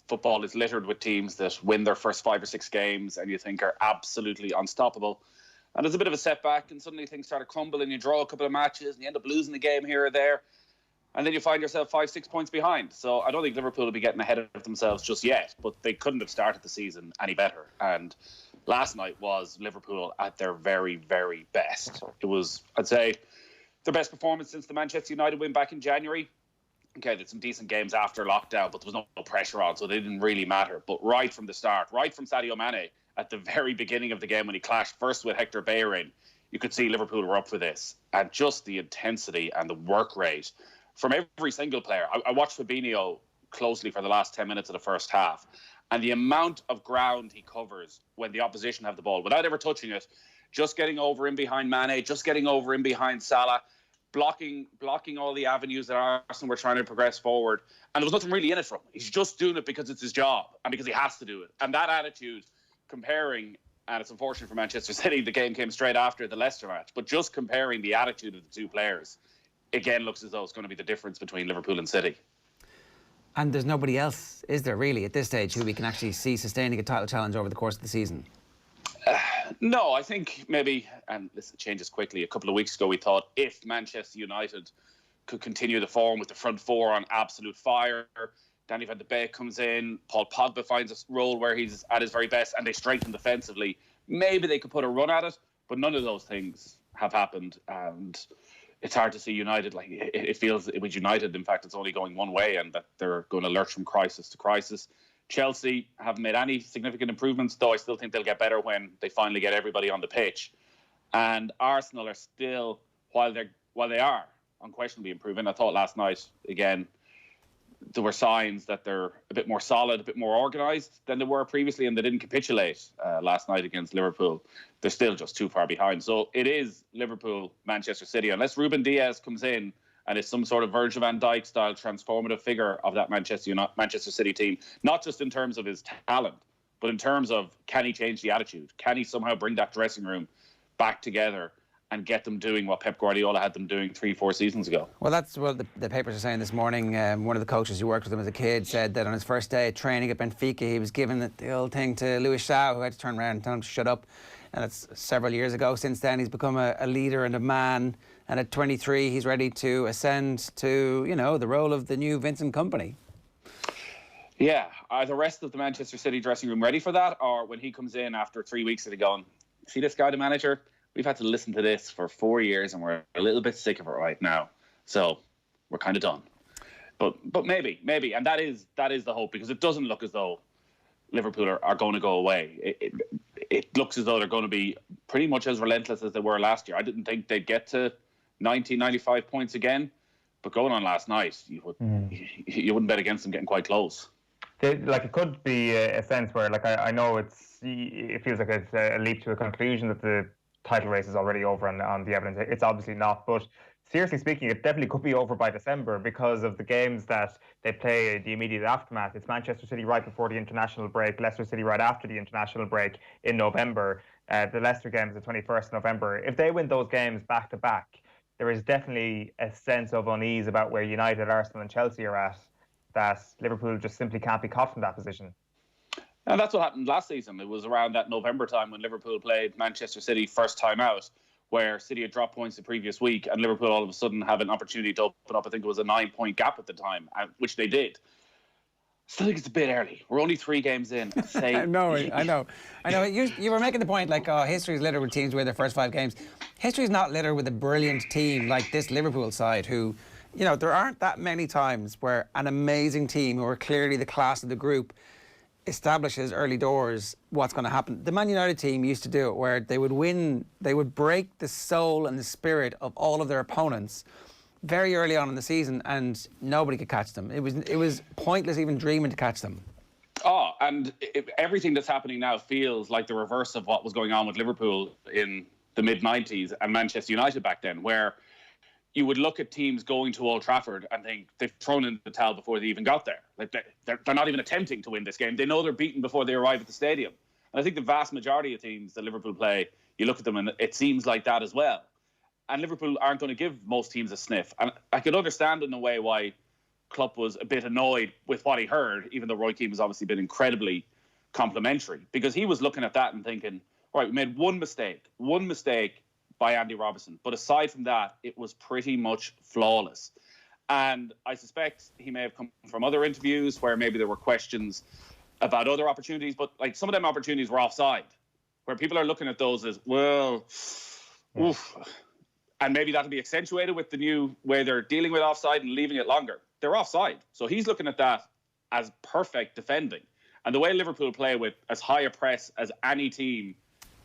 Football is littered with teams that win their first 5 or 6 games and you think are absolutely unstoppable. And there's a bit of a setback and suddenly things start to crumble and you draw a couple of matches and you end up losing a game here or there. And then you find yourself 5-6 points behind. So I don't think Liverpool will be getting ahead of themselves just yet, but they couldn't have started the season any better. And last night was Liverpool at their very, very best. It was, I'd say, their best performance since the Manchester United win back in January. Okay, they had some decent games after lockdown, but there was no pressure on, so they didn't really matter. But right from the start, right from Sadio Mane, at the very beginning of the game when he clashed first with Hector Bellerin, you could see Liverpool were up for this. And just the intensity and the work rate from every single player. I watched Fabinho closely for the last 10 minutes of the first half, and the amount of ground he covers when the opposition have the ball, without ever touching it, just getting over in behind Mane, just getting over in behind Salah, blocking all the avenues that Arsenal were trying to progress forward. And there was nothing really in it for him. He's just doing it because it's his job and because he has to do it. And that attitude, comparing, and it's unfortunate for Manchester City, the game came straight after the Leicester match, but just comparing the attitude of the two players, again, looks as though it's going to be the difference between Liverpool and City. And there's nobody else, is there really, at this stage, who we can actually see sustaining a title challenge over the course of the season? No, I think maybe, and listen, it changes quickly. A couple of weeks ago, we thought if Manchester United could continue the form with the front four on absolute fire, Danny van de Beek comes in, Paul Pogba finds a role where he's at his very best, and they strengthen defensively, maybe they could put a run at it, but none of those things have happened. And it's hard to see United, like it feels with United, in fact, it's only going one way and that they're going to lurch from crisis to crisis. Chelsea haven't made any significant improvements, though I still think they'll get better when they finally get everybody on the pitch. And Arsenal are still, while they are unquestionably improving, I thought last night, again, there were signs that they're a bit more solid, a bit more organised than they were previously, and they didn't capitulate last night against Liverpool. They're still just too far behind. So it is Liverpool, Manchester City. Unless Ruben Diaz comes in and is some sort of Virgil van Dijk style transformative figure of that Manchester City team, not just in terms of his talent, but in terms of can he change the attitude? Can he somehow bring that dressing room back together and get them doing what Pep Guardiola had them doing 3-4 seasons ago? Well, that's what the papers are saying this morning. One of the coaches who worked with him as a kid said that on his first day of training at Benfica, he was giving the old thing to Luis Shaw, who had to turn around and tell him to shut up. And it's several years ago. Since then, he's become a leader and a man. And at 23, he's ready to ascend to, the role of the new Vincent Kompany. Yeah. Are the rest of the Manchester City dressing room ready for that? Or when he comes in after 3 weeks, are they going, see this guy, the manager? We've had to listen to this for 4 years and we're a little bit sick of it right now. So we're kind of done. But maybe. And that is the hope, because it doesn't look as though Liverpool are going to go away. It looks as though they're going to be pretty much as relentless as they were last year. I didn't think they'd get to 90, 95 points again, but going on last night, you wouldn't bet against them getting quite close. It could be a sense where, I know it feels like it's a leap to a conclusion that the title race is already over on the evidence. It's obviously not, but seriously speaking, it definitely could be over by December because of the games that they play, the immediate aftermath. It's Manchester City right before the international break, Leicester City right after the international break in November. The Leicester game is the 21st of November. If they win those games back to back, there is definitely a sense of unease about where United, Arsenal and Chelsea are at, that Liverpool just simply can't be caught from that position. And that's what happened last season. It was around that November time when Liverpool played Manchester City first time out, where City had dropped points the previous week and Liverpool all of a sudden had an opportunity to open up. I think it was a 9-point gap at the time, which they did. Still think it's a bit early. We're only 3 games in. I know. You were making the point history is littered with teams who win their first 5 games. History is not littered with a brilliant team like this Liverpool side who, there aren't that many times where an amazing team who are clearly the class of the group establishes early doors what's going to happen. The Man United team used to do it where they would break the soul and the spirit of all of their opponents very early on in the season and nobody could catch them. It was pointless even dreaming to catch them. Oh, and everything that's happening now feels like the reverse of what was going on with Liverpool in the mid-90s and Manchester United back then, where you would look at teams going to Old Trafford and think they've thrown in the towel before they even got there. Like they're not even attempting to win this game. They know they're beaten before they arrive at the stadium. And I think the vast majority of teams that Liverpool play, you look at them and it seems like that as well. And Liverpool aren't going to give most teams a sniff. And I could understand in a way why Klopp was a bit annoyed with what he heard, even though Roy Keane has obviously been incredibly complimentary, because he was looking at that and thinking, all right, we made one mistake by Andy Robertson. But aside from that, it was pretty much flawless. And I suspect he may have come from other interviews where maybe there were questions about other opportunities, but like some of them opportunities were offside, where people are looking at those as, well, oof. And maybe that'll be accentuated with the new way they're dealing with offside and leaving it longer. They're offside. So he's looking at that as perfect defending. And the way Liverpool play with as high a press as any team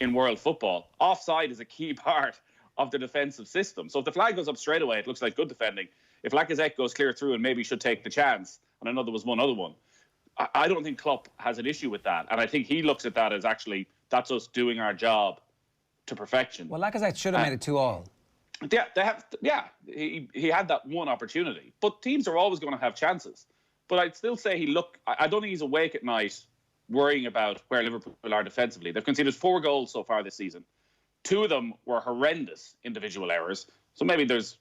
in world football, offside is a key part of the defensive system. So if the flag goes up straight away, it looks like good defending. If Lacazette goes clear through and maybe should take the chance, and I know there was one other one, I don't think Klopp has an issue with that. And I think he looks at that as actually, that's us doing our job to perfection. Well, Lacazette should have made it 2-2. Yeah, he had that one opportunity. But teams are always going to have chances. But I'd still say I don't think he's awake at night worrying about where Liverpool are defensively. They've conceded 4 goals so far this season. 2 of them were horrendous individual errors. So maybe there's,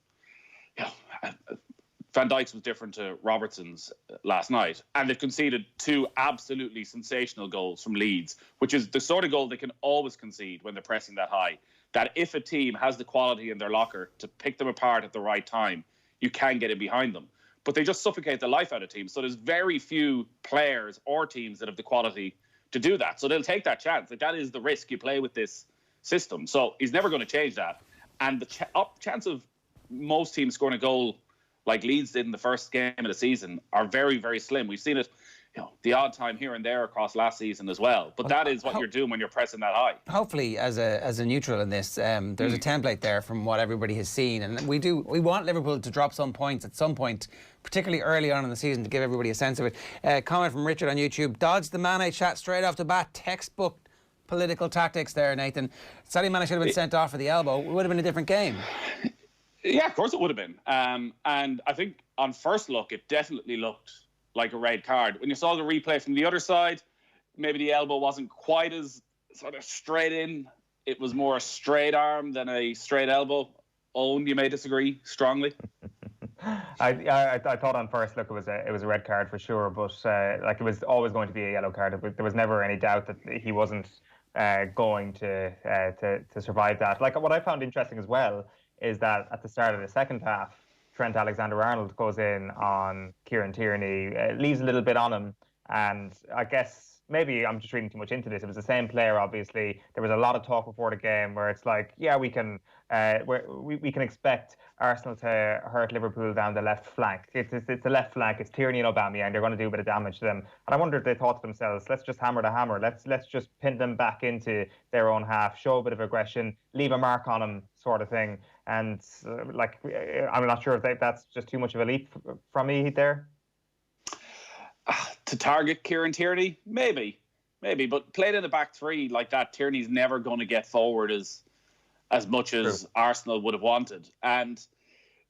Van Dijk's was different to Robertson's last night. And they've conceded 2 absolutely sensational goals from Leeds, which is the sort of goal they can always concede when they're pressing that high. That if a team has the quality in their locker to pick them apart at the right time, you can get in behind them. But they just suffocate the life out of teams. So there's very few players or teams that have the quality to do that. So they'll take that chance. Like, that is the risk you play with this system. So he's never going to change that. And the chance of most teams scoring a goal like Leeds did in the first game of the season are very, very slim. We've seen it, the odd time here and there across last season as well. But that is what you're doing when you're pressing that high. Hopefully, as a neutral in this, there's a template there from what everybody has seen, and we want Liverpool to drop some points at some point, particularly early on in the season, to give everybody a sense of it. Comment from Richard on YouTube: dodged the Mane shot straight off the bat. Textbook political tactics there, Nathan. Sadio Mane should have been sent off for the elbow. It would have been a different game. Yeah, of course it would have been. And I think on first look, it definitely looked like a red card. When you saw the replay from the other side, maybe the elbow wasn't quite as sort of straight in. It was more a straight arm than a straight elbow. Eoin, you may disagree strongly. I thought on first look it was a red card for sure, but it was always going to be a yellow card. There was never any doubt that he wasn't going to survive that. Like, what I found interesting as well is that at the start of the second half, Trent Alexander-Arnold goes in on Kieran Tierney, leaves a little bit on him, and I guess maybe I'm just reading too much into this. It was the same player, obviously. There was a lot of talk before the game where it's like, yeah, we can expect Arsenal to hurt Liverpool down the left flank. It's the left flank. It's Tierney and Aubameyang. They're going to do a bit of damage to them. And I wonder if they thought to themselves, let's just hammer the hammer. Let's just pin them back into their own half, show a bit of aggression, leave a mark on them, sort of thing. And I'm not sure if that's just too much of a leap from me there. To target Kieran Tierney? Maybe. But played in the back three like that, Tierney's never going to get forward as much as Arsenal would have wanted. And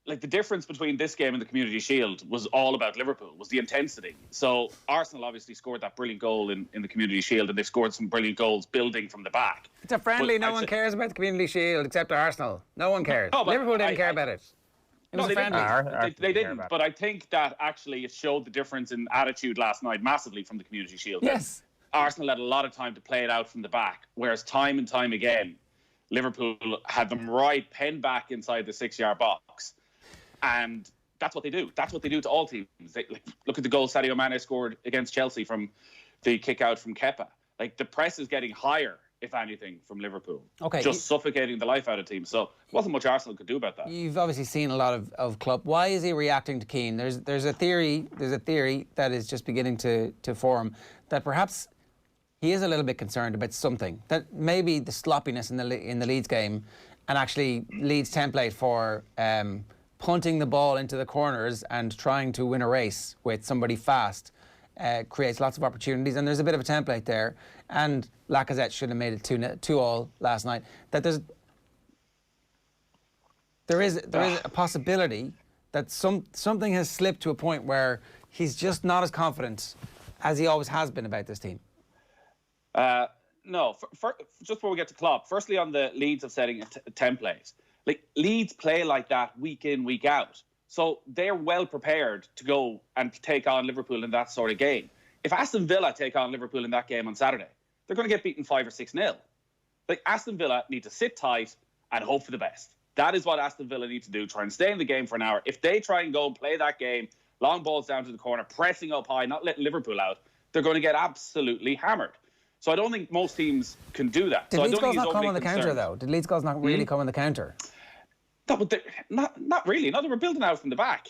like, the difference between this game and the Community Shield was all about Liverpool, was the intensity. So Arsenal obviously scored that brilliant goal in the Community Shield, and they've scored some brilliant goals building from the back. It's a friendly. No one cares about the Community Shield except Arsenal. No one cares. Liverpool didn't care about it. It was a friendly. They didn't. But I think that actually it showed the difference in attitude last night massively from the Community Shield. Yes. Arsenal had a lot of time to play it out from the back, whereas time and time again, Liverpool had them right penned back inside the 6-yard box. And that's what they do. That's what they do to all teams. Look at the goal Sadio Mane scored against Chelsea from the kick out from Kepa. Like, the press is getting higher, if anything, from Liverpool. Okay. Just suffocating the life out of teams. So it wasn't much Arsenal could do about that. You've obviously seen a lot of Klopp. Why is he reacting to Keane? There's a theory that is just beginning to form that perhaps he is a little bit concerned about something. That maybe the sloppiness in the Leeds game, and actually Leeds' template for punting the ball into the corners and trying to win a race with somebody fast, creates lots of opportunities, and there's a bit of a template there. And Lacazette should have made it 2-2 last night. That there is a possibility that something has slipped to a point where he's just not as confident as he always has been about this team. No, just before we get to Klopp, firstly on the Leeds of setting a template. Like, Leeds play like that week in, week out. So they're well prepared to go and take on Liverpool in that sort of game. If Aston Villa take on Liverpool in that game on Saturday, they're going to get beaten 5 or 6-0. Like, Aston Villa need to sit tight and hope for the best. That is what Aston Villa need to do. Try and stay in the game for an hour. If they try and go and play that game, long balls down to the corner, pressing up high, not letting Liverpool out, they're going to get absolutely hammered. So I don't think most teams can do that. Did Leeds goals not come on the counter, though? Did Leeds goals not really come on the counter? No, but not really. No, they were building out from the back.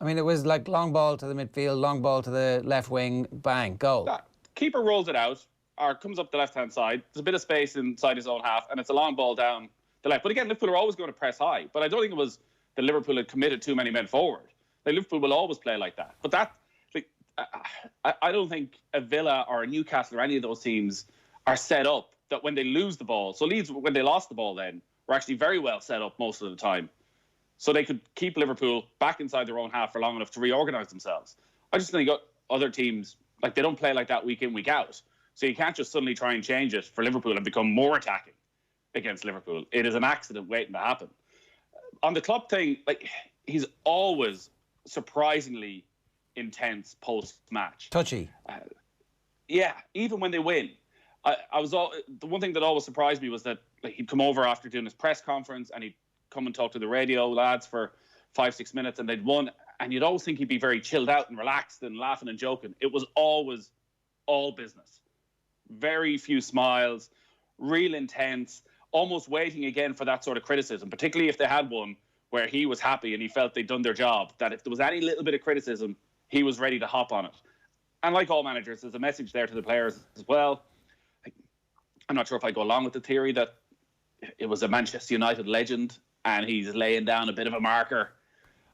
I mean, it was like long ball to the midfield, long ball to the left wing, bang, goal. Keeper rolls it out, or comes up the left-hand side. There's a bit of space inside his own half, and it's a long ball down the left. But again, Liverpool are always going to press high. But I don't think it was that Liverpool had committed too many men forward. Like, Liverpool will always play like that. But that, like, I don't think a Villa or a Newcastle or any of those teams are set up that when they lose the ball. So Leeds, when they lost the ball then, were actually very well set up most of the time. So they could keep Liverpool back inside their own half for long enough to reorganise themselves. I just think other teams, like, they don't play like that week in, week out. So you can't just suddenly try and change it for Liverpool and become more attacking against Liverpool. It is an accident waiting to happen. On the Klopp thing, like, he's always surprisingly intense post-match. Touchy. Yeah, even when they win. The one thing that always surprised me was that, like, he'd come over after doing his press conference and he'd come and talk to the radio lads for 5-6 minutes and they'd won, and you'd always think he'd be very chilled out and relaxed and laughing and joking. It was always all business. Very few smiles, real intense, almost waiting again for that sort of criticism, particularly if they had one where he was happy and he felt they'd done their job, that if there was any little bit of criticism, he was ready to hop on it. And like all managers, there's a message there to the players as well. I'm not sure if I go along with the theory that it was a Manchester United legend and he's laying down a bit of a marker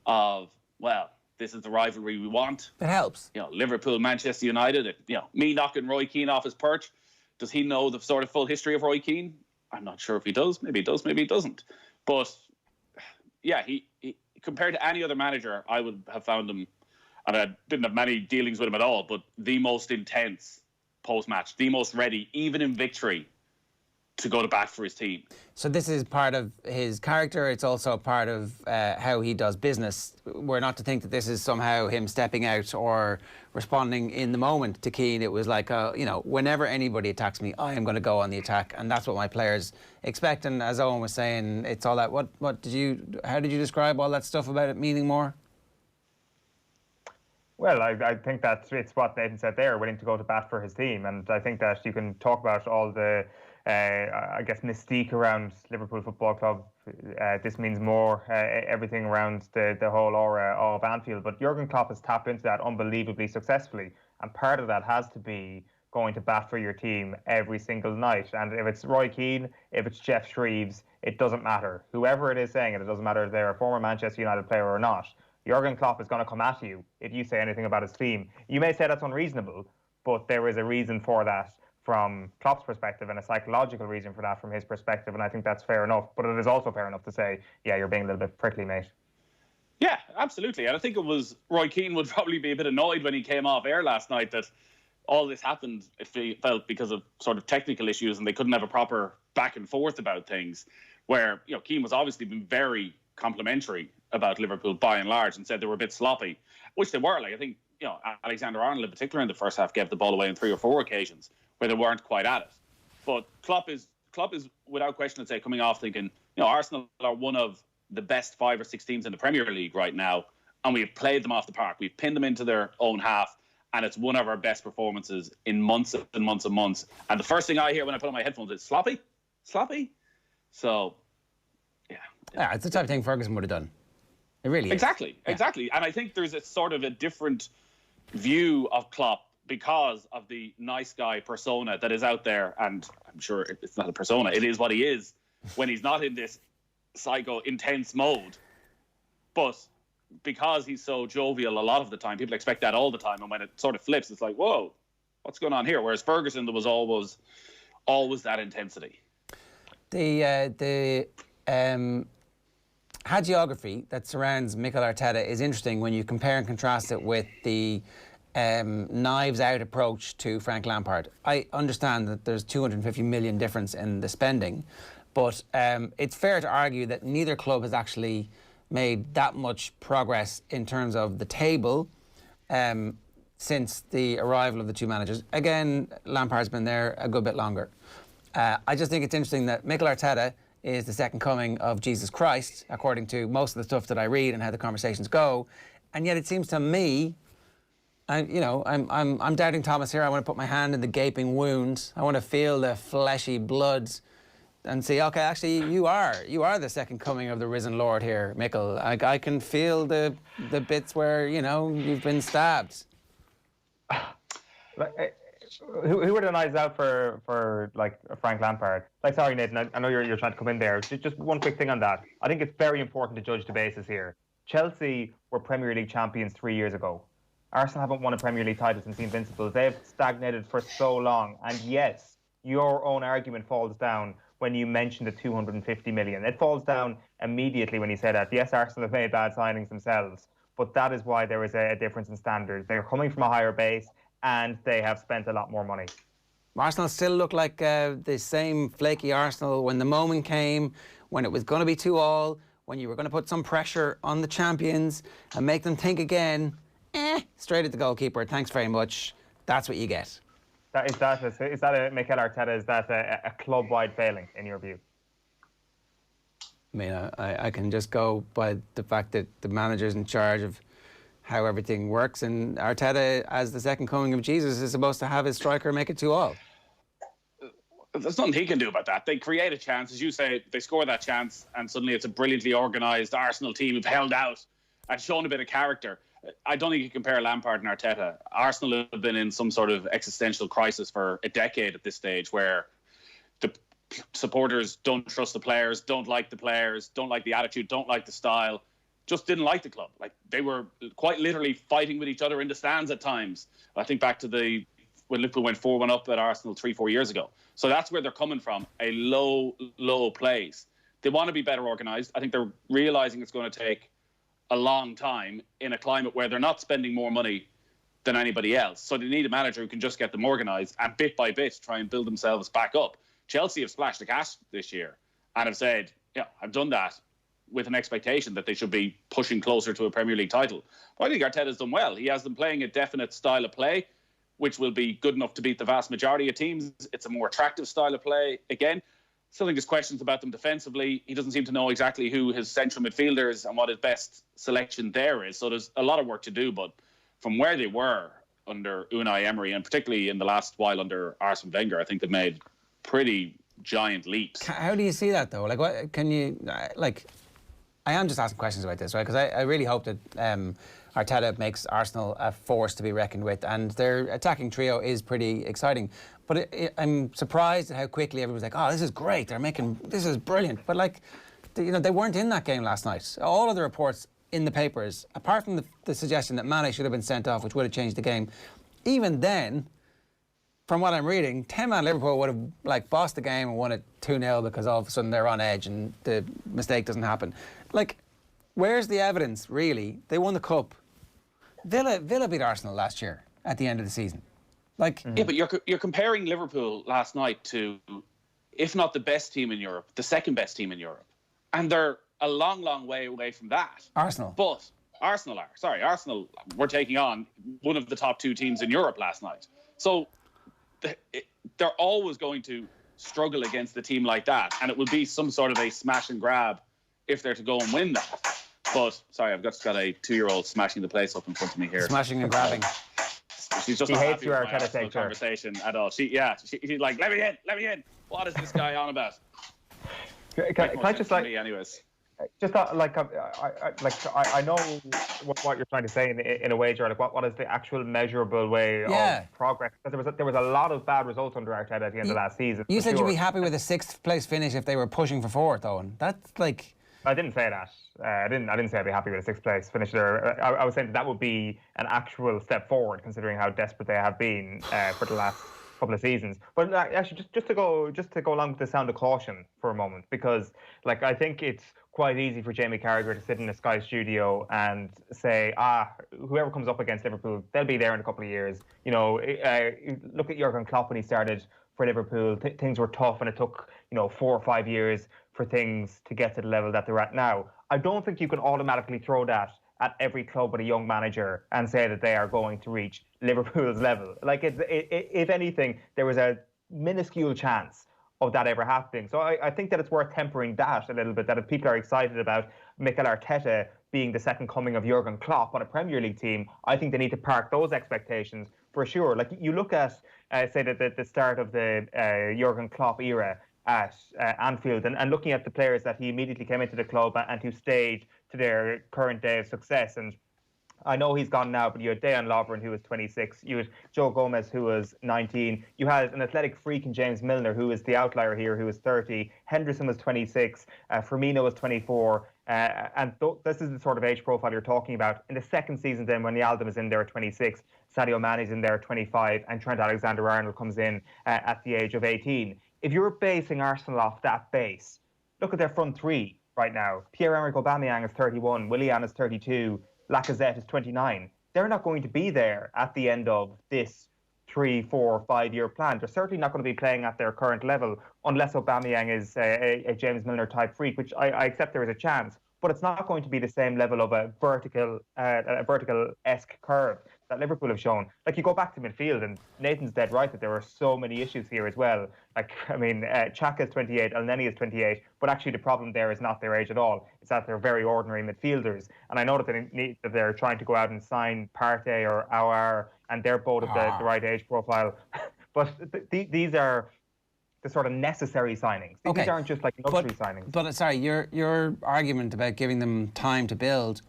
of, well, this is the rivalry we want. It helps. You know, Liverpool, Manchester United, me knocking Roy Keane off his perch. Does he know the sort of full history of Roy Keane? I'm not sure if he does. Maybe he does, maybe he doesn't. But yeah, he compared to any other manager, I would have found him, and I didn't have many dealings with him at all, but the most intense post-match, the most ready, even in victory, to go to bat for his team. So this is part of his character. It's also part of how he does business. We're not to think that this is somehow him stepping out or responding in the moment to Keane. It was like, whenever anybody attacks me, I am going to go on the attack, and that's what my players expect. And as Eoin was saying, it's all that. How did you describe all that stuff about it meaning more? Well, I think that it's what Nathan said there, willing to go to bat for his team. And I think that you can talk about all the, mystique around Liverpool Football Club. This means more, everything around the whole aura of Anfield. But Jurgen Klopp has tapped into that unbelievably successfully. And part of that has to be going to bat for your team every single night. And if it's Roy Keane, if it's Jeff Shreves, it doesn't matter. Whoever it is saying it, it doesn't matter if they're a former Manchester United player or not. Jurgen Klopp is going to come at you if you say anything about his team. You may say that's unreasonable, but there is a reason for that from Klopp's perspective and a psychological reason for that from his perspective, and I think that's fair enough. But it is also fair enough to say, yeah, you're being a little bit prickly, mate. Yeah, absolutely. And I think it was Roy Keane would probably be a bit annoyed when he came off air last night that all this happened, if he felt, because of sort of technical issues and they couldn't have a proper back and forth about things, where Keane was obviously been very complimentary about Liverpool by and large and said they were a bit sloppy, which they were. Like, I think Alexander-Arnold in particular in the first half gave the ball away on 3 or 4 occasions where they weren't quite at it. But Klopp is without question, I'd say, coming off thinking, Arsenal are one of the best 5 or 6 teams in the Premier League right now, and we've played them off the park. We've pinned them into their own half, and it's one of our best performances in months and months and months. And the first thing I hear when I put on my headphones is sloppy. So, yeah, it's the type of thing Ferguson would have done. It really is. Exactly. And I think there's a sort of a different view of Klopp because of the nice guy persona that is out there. And I'm sure it's not a persona. It is what he is when he's not in this psycho intense mode. But because he's so jovial a lot of the time, people expect that all the time. And when it sort of flips, it's like, whoa, what's going on here? Whereas Ferguson, there was always that intensity. The hagiography that surrounds Mikel Arteta is interesting when you compare and contrast it with the knives out approach to Frank Lampard. I understand that there's 250 million difference in the spending, but it's fair to argue that neither club has actually made that much progress in terms of the table since the arrival of the two managers. Again, Lampard's been there a good bit longer. I just think it's interesting that Mikel Arteta is the second coming of Jesus Christ, according to most of the stuff that I read and how the conversations go. And yet it seems to me, I'm doubting Thomas here. I want to put my hand in the gaping wound. I want to feel the fleshy bloods and see, okay, actually, you are the second coming of the risen Lord here, Mikel. I can feel the bits where, you've been stabbed. Who were the knives out for like Frank Lampard? Like, sorry, Nathan, I know you're trying to come in there. Just one quick thing on that. I think it's very important to judge the basis here. Chelsea were Premier League champions 3 years ago. Arsenal haven't won a Premier League title since the Invincibles. They've stagnated for so long. And yes, your own argument falls down when you mention the 250 million. It falls down immediately when you say that. Yes, Arsenal have made bad signings themselves, but that is why there is a difference in standards. They're coming from a higher base, and they have spent a lot more money. Arsenal still look like the same flaky Arsenal when the moment came, when it was going to be 2-2, when you were going to put some pressure on the champions and make them think again. Straight at the goalkeeper. Thanks very much. That's what you get. Is that a Mikel Arteta? Is that a club-wide failing in your view? I mean, I can just go by the fact that the manager's in charge of how everything works, and Arteta, as the second coming of Jesus, is supposed to have his striker make it 2-2. There's nothing he can do about that. They create a chance, as you say, they score that chance, and suddenly it's a brilliantly organised Arsenal team who've held out and shown a bit of character. I don't think you compare Lampard and Arteta. Arsenal have been in some sort of existential crisis for a decade at this stage, where the supporters don't trust the players, don't like the attitude, don't like the style. Just didn't like the club. Like, they were quite literally fighting with each other in the stands at times. I think back to when Liverpool went 4-1 up at Arsenal 3-4 years ago. So that's where they're coming from, a low place. They want to be better organised. I think they're realising it's going to take a long time in a climate where they're not spending more money than anybody else. So they need a manager who can just get them organised and bit by bit try and build themselves back up. Chelsea have splashed the cash this year and have said, yeah, I've done that, with an expectation that they should be pushing closer to a Premier League title. But I think Arteta's done well. He has them playing a definite style of play, which will be good enough to beat the vast majority of teams. It's a more attractive style of play. Again, still think there's questions about them defensively. He doesn't seem to know exactly who his central midfielders and what his best selection there is. So there's a lot of work to do. But from where they were under Unai Emery, and particularly in the last while under Arsene Wenger, I think they've made pretty giant leaps. How do you see that, though? Like, what can you I am just asking questions about this, right? Because I really hope that Arteta makes Arsenal a force to be reckoned with, and their attacking trio is pretty exciting. But I'm surprised at how quickly everyone's like, "Oh, this is great! This is brilliant!" But they weren't in that game last night. All of the reports in the papers, apart from the suggestion that Mane should have been sent off, which would have changed the game, even then, from what I'm reading, 10-man Liverpool would have bossed the game and won it 2-0 because all of a sudden they're on edge and the mistake doesn't happen. Where's the evidence, really? They won the cup. Villa beat Arsenal last year at the end of the season. Yeah, but you're comparing Liverpool last night to, if not the best team in Europe, the second best team in Europe, and they're a long, long way away from that. Arsenal were taking on one of the top two teams in Europe last night. So they're always going to struggle against a team like that, and it will be some sort of a smash and grab if they're to go and win that. But sorry, I've got a 2-year-old smashing the place up in front of me here. Smashing and grabbing. She's just not happy with my Arsenal conversation at all. She's like, let me in. What is this guy on about? Can I just anyways. Just I know what you're trying to say in a way, Gerald. What is the actual measurable way of progress? Because there was a lot of bad results under Arteta at the end of last season. You said you'd be happy with a 6th place finish if they were pushing for 4th, Eoin. That's I didn't say that. I didn't say I'd be happy with a 6th place finish there. I was saying that would be an actual step forward, considering how desperate they have been for the last couple of seasons. But actually, just to go along with the sound of caution for a moment, because I think it's quite easy for Jamie Carragher to sit in a Sky studio and say, whoever comes up against Liverpool, they'll be there in a couple of years. Look at Jurgen Klopp when he started for Liverpool. Things were tough, and it took 4 or 5 years for things to get to the level that they're at now. I don't think you can automatically throw that at every club with a young manager and say that they are going to reach Liverpool's level. If anything, there was a minuscule chance of that ever happening. So I think that it's worth tempering that a little bit, that if people are excited about Mikel Arteta being the second coming of Jurgen Klopp on a Premier League team, I think they need to park those expectations for sure. You look at, say, the start of the Jurgen Klopp era at Anfield, and looking at the players that he immediately came into the club and who stayed to their current day of success. And I know he's gone now, but you had Dejan Lovren, who was 26. You had Joe Gomez, who was 19. You had an athletic freak in James Milner, who is the outlier here, who was 30. Henderson was 26. Firmino was 24. This is the sort of age profile you're talking about. In the second season, then, when Wijnaldum is in there at 26, Sadio Mane is in there at 25, and Trent Alexander-Arnold comes in at the age of 18. If you're basing Arsenal off that base, look at their front three right now. Pierre-Emerick Aubameyang is 31, Willian is 32, Lacazette is 29. They're not going to be there at the end of this 3, 4, 5-year plan. They're certainly not going to be playing at their current level unless Aubameyang is a James Milner type freak, which I accept there is a chance. But it's not going to be the same level of a vertical-esque curve that Liverpool have shown. You go back to midfield, and Nathan's dead right that there are so many issues here as well. Xhaka is 28, Elneny is 28, but actually the problem there is not their age at all. It's that they're very ordinary midfielders. And I know that they're trying to go out and sign Partey or Aouar, and they're both of the right age profile. But these are the sort of necessary signings. These aren't just luxury signings. But sorry, your argument about giving them time to build,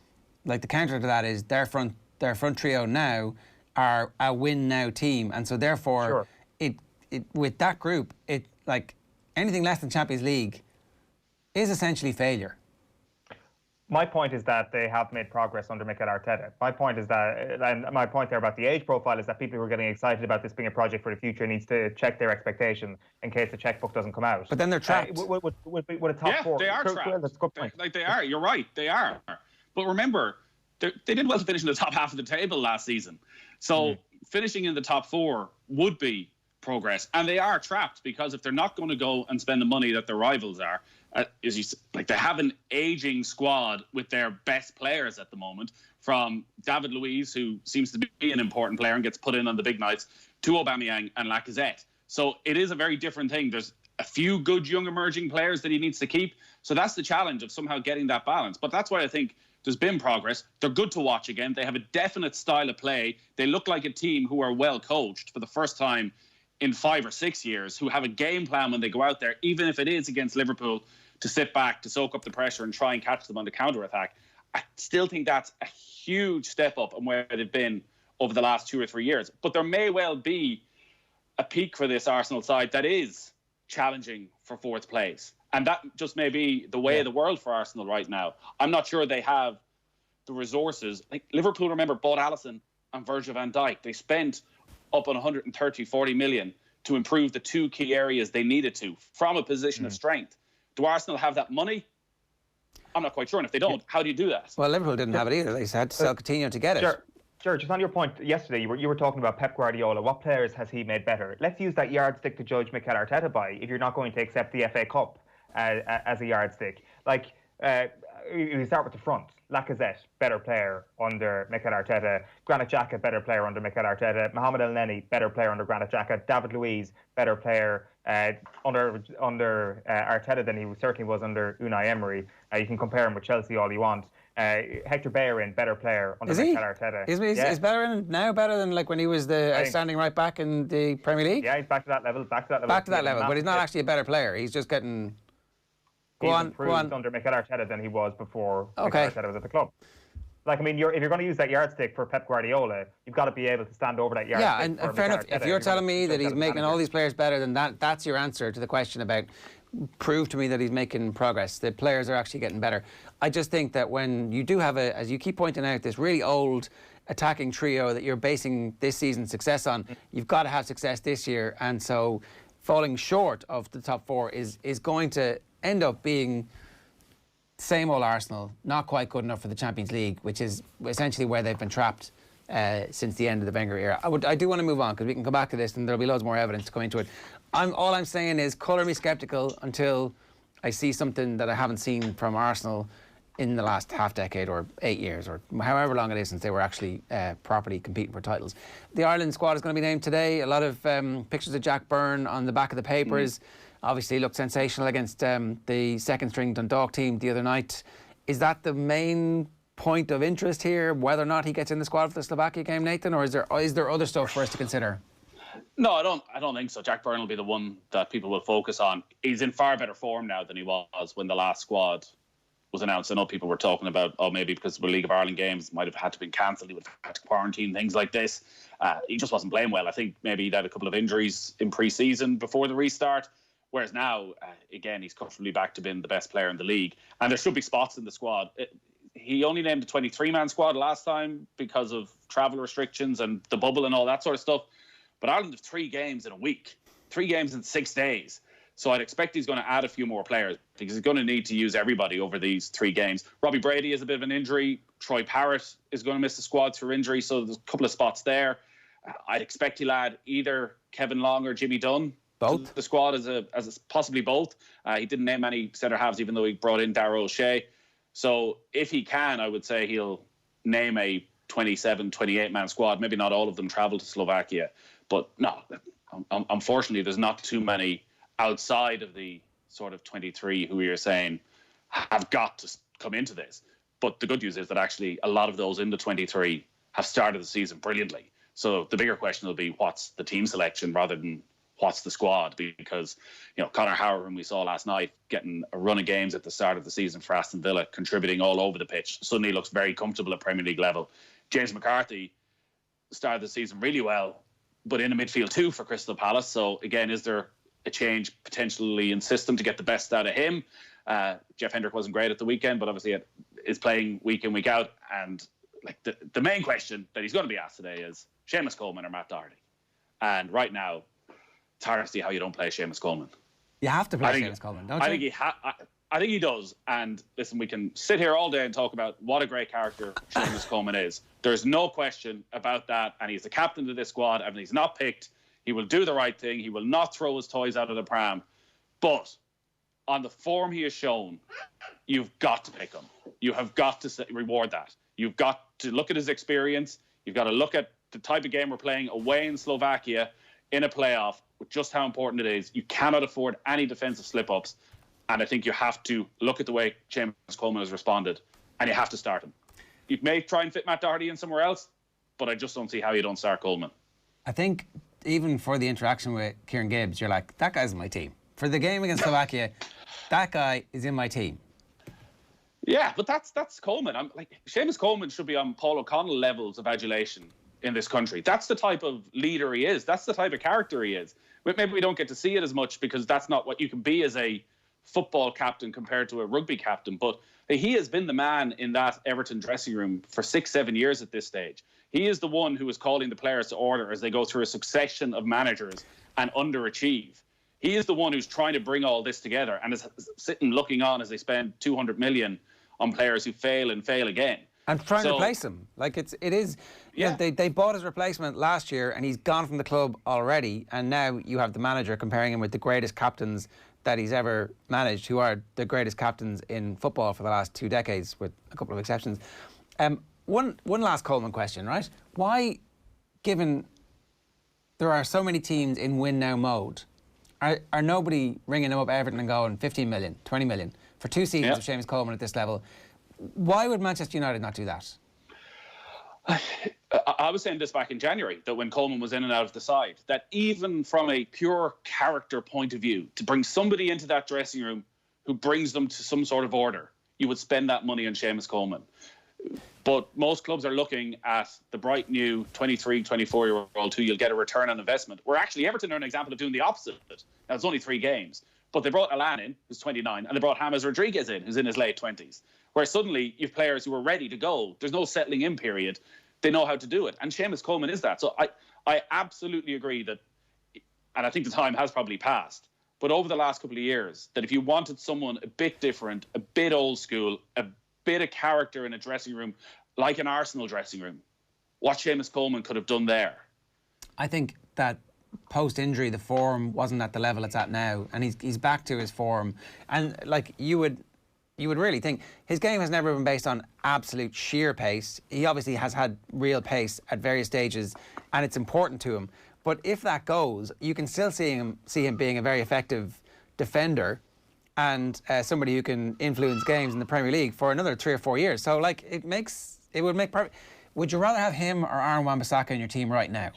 the counter to that is their front trio now are a win now team, and so therefore it with that group, anything less than Champions League is essentially failure. My point is that they have made progress under Mikel Arteta. My point is that, and my point there about the age profile is that people who are getting excited about this being a project for the future needs to check their expectation in case the checkbook doesn't come out. But then they're trapped. With a top four. They are trapped. That's a good point. They are. You're right. They are. But remember, they did well to finish in the top half of the table last season. So finishing in the top 4 would be progress. And they are trapped because if they're not going to go and spend the money that their rivals are, they have an aging squad with their best players at the moment, from David Luiz, who seems to be an important player and gets put in on the big nights, to Aubameyang and Lacazette. So it is a very different thing. There's a few good young emerging players that he needs to keep. So that's the challenge of somehow getting that balance. But that's why I think there's been progress. They're good to watch again. They have a definite style of play. They look like a team who are well coached for the first time in 5 or 6 years, who have a game plan when they go out there, even if it is against Liverpool, to sit back, to soak up the pressure and try and catch them on the counter-attack. I still think that's a huge step up on where they've been over the last 2 or 3 years. But there may well be a peak for this Arsenal side that is challenging for 4th place. And that just may be the way of the world for Arsenal right now. I'm not sure they have the resources. Liverpool, remember, bought Alisson and Virgil van Dijk. They spent up on 40 million to improve the 2 key areas they needed to from a position of strength. Do Arsenal have that money? I'm not quite sure. And if they don't, how do you do that? Well, Liverpool didn't have it either. They had to sell Coutinho to get it. Sure, just on your point yesterday, you were talking about Pep Guardiola. What players has he made better? Let's use that yardstick to judge Mikel Arteta by, if you're not going to accept the FA Cup as a yardstick. You start with the front. Lacazette, better player under Mikel Arteta. Granit Xhaka, better player under Mikel Arteta. Mohamed Elneny, better player under Granit Xhaka. David Luiz, better player under Arteta than he certainly was under Unai Emery. You can compare him with Chelsea all you want. Hector Bellerin, better player under Mikel Arteta. Is Bellerin now better than when he was the outstanding right back in the Premier League? Yeah, he's back to that level. But he's not actually a better player. He's just getting... He's improved under Mikel Arteta than he was before Mikel Arteta was at the club. Like, I mean, if you're going to use that yardstick for Pep Guardiola, you've got to be able to stand over that yardstick. Yeah, and fair enough. If you're telling me that he's making all these players better, then that's your answer to the question about prove to me that he's making progress. The players are actually getting better. I just think that when you do have as you keep pointing out, this really old attacking trio that you're basing this season's success on, you've got to have success this year. And so falling short of the top four is going to end up being same old Arsenal, not quite good enough for the Champions League, which is essentially where they've been trapped since the end of the Wenger era. I do want to move on because we can come back to this and there'll be loads more evidence to come into it. All I'm saying is colour me sceptical until I see something that I haven't seen from Arsenal in the last half decade or 8 years or however long it is since they were actually properly competing for titles. The Ireland squad is going to be named today. A lot of pictures of Jack Byrne on the back of the papers. Obviously looked sensational against the second-string Dundalk team the other night. Is that the main point of interest here, whether or not he gets in the squad for the Slovakia game, Nathan, or is there other stuff for us to consider? No, I don't think so. Jack Byrne will be the one that people will focus on. He's in far better form now than he was when the last squad was announced. I know people were talking about, maybe because the League of Ireland games might have had to been cancelled, he would have had to quarantine, things like this. He just wasn't playing well. I think maybe he'd had a couple of injuries in pre-season before the restart. Whereas now, again, he's comfortably back to being the best player in the league. And there should be spots in the squad. He only named a 23-man squad last time because of travel restrictions and the bubble and all that sort of stuff. But Ireland have 3 games in a week, 3 games in 6 days. So I'd expect he's going to add a few more players because he's going to need to use everybody over these 3 games. Robbie Brady has a bit of an injury. Troy Parrott is going to miss the squad through injury. So there's a couple of spots there. I'd expect he'll add either Kevin Long or Jimmy Dunn. Both the squad as possibly both. He didn't name any centre halves, even though he brought in Darragh O'Shea. So if he can, I would say he'll name a 27, 28-man squad. Maybe not all of them travel to Slovakia, but no, unfortunately, there's not too many outside of the sort of 23 who you're saying have got to come into this. But the good news is that actually a lot of those in the 23 have started the season brilliantly. So the bigger question will be what's the team selection rather than what's the squad, because Conor Howard, whom we saw last night, getting a run of games at the start of the season for Aston Villa, contributing all over the pitch, suddenly looks very comfortable at Premier League level. James McCarthy started the season really well, but in a midfield too for Crystal Palace. So again, is there a change potentially in system to get the best out of him? Jeff Hendrick wasn't great at the weekend, but obviously is playing week in, week out. And like the main question that he's going to be asked today is Seamus Coleman or Matt Doherty. And right now, it's hard to see how you don't play Seamus Coleman. You have to play Seamus Coleman, don't you? I think he does. And listen, we can sit here all day and talk about what a great character Seamus Coleman is. There's no question about that. And he's the captain of this squad. And he's not picked. He will do the right thing. He will not throw his toys out of the pram. But on the form he has shown, you've got to pick him. You have got to reward that. You've got to look at his experience. You've got to look at the type of game we're playing away in Slovakia in a playoff, with just how important it is. You cannot afford any defensive slip-ups. And I think you have to look at the way Seamus Coleman has responded, and you have to start him. You may try and fit Matt Doherty in somewhere else, but I just don't see how you don't start Coleman. I think even for the interaction with Kieran Gibbs, you're like, that guy's in my team. For the game against Slovakia, that guy is in my team. Yeah, but that's Coleman. Seamus Coleman should be on Paul O'Connell levels of adulation in this country. That's the type of leader he is. That's the type of character he is. Maybe we don't get to see it as much because that's not what you can be as a football captain compared to a rugby captain. But he has been the man in that Everton dressing room for 6-7 years at this stage. He is the one who is calling the players to order as they go through a succession of managers and underachieve. He is the one who's trying to bring all this together and is sitting looking on as they spend 200 million on players who fail and fail again. And trying to replace him. Like it is. Yeah. They bought his replacement last year and he's gone from the club already. And now you have the manager comparing him with the greatest captains that he's ever managed, who are the greatest captains in football for the last 2 decades, with a couple of exceptions. One last Coleman question, right? Why, given there are so many teams in win now mode, are nobody ringing him up Everton and going 15 million, 20 million for 2 seasons of Seamus Coleman at this level? Why would Manchester United not do that? I was saying this back in January, that when Coleman was in and out of the side, that even from a pure character point of view, to bring somebody into that dressing room who brings them to some sort of order, you would spend that money on Seamus Coleman. But most clubs are looking at the bright new 23, 24-year-old who you'll get a return on investment. Where actually Everton are an example of doing the opposite. Now, it's only 3 games. But they brought Milan in, who's 29, and they brought James Rodriguez in, who's in his late 20s. Where suddenly you have players who are ready to go. There's no settling in period. They know how to do it. And Seamus Coleman is that. So I absolutely agree that, and I think the time has probably passed, but over the last couple of years, that if you wanted someone a bit different, a bit old school, a bit of character in a dressing room, like an Arsenal dressing room, what Seamus Coleman could have done there. I think that post-injury, the form wasn't at the level it's at now, and he's back to his form. And like you would really think his game has never been based on absolute sheer pace. He obviously has had real pace at various stages, and it's important to him. But if that goes, you can still see him being a very effective defender and somebody who can influence games in the Premier League for another 3 or 4 years. So like it would make perfect. Would you rather have him or Aaron Wan-Bissaka in your team right now?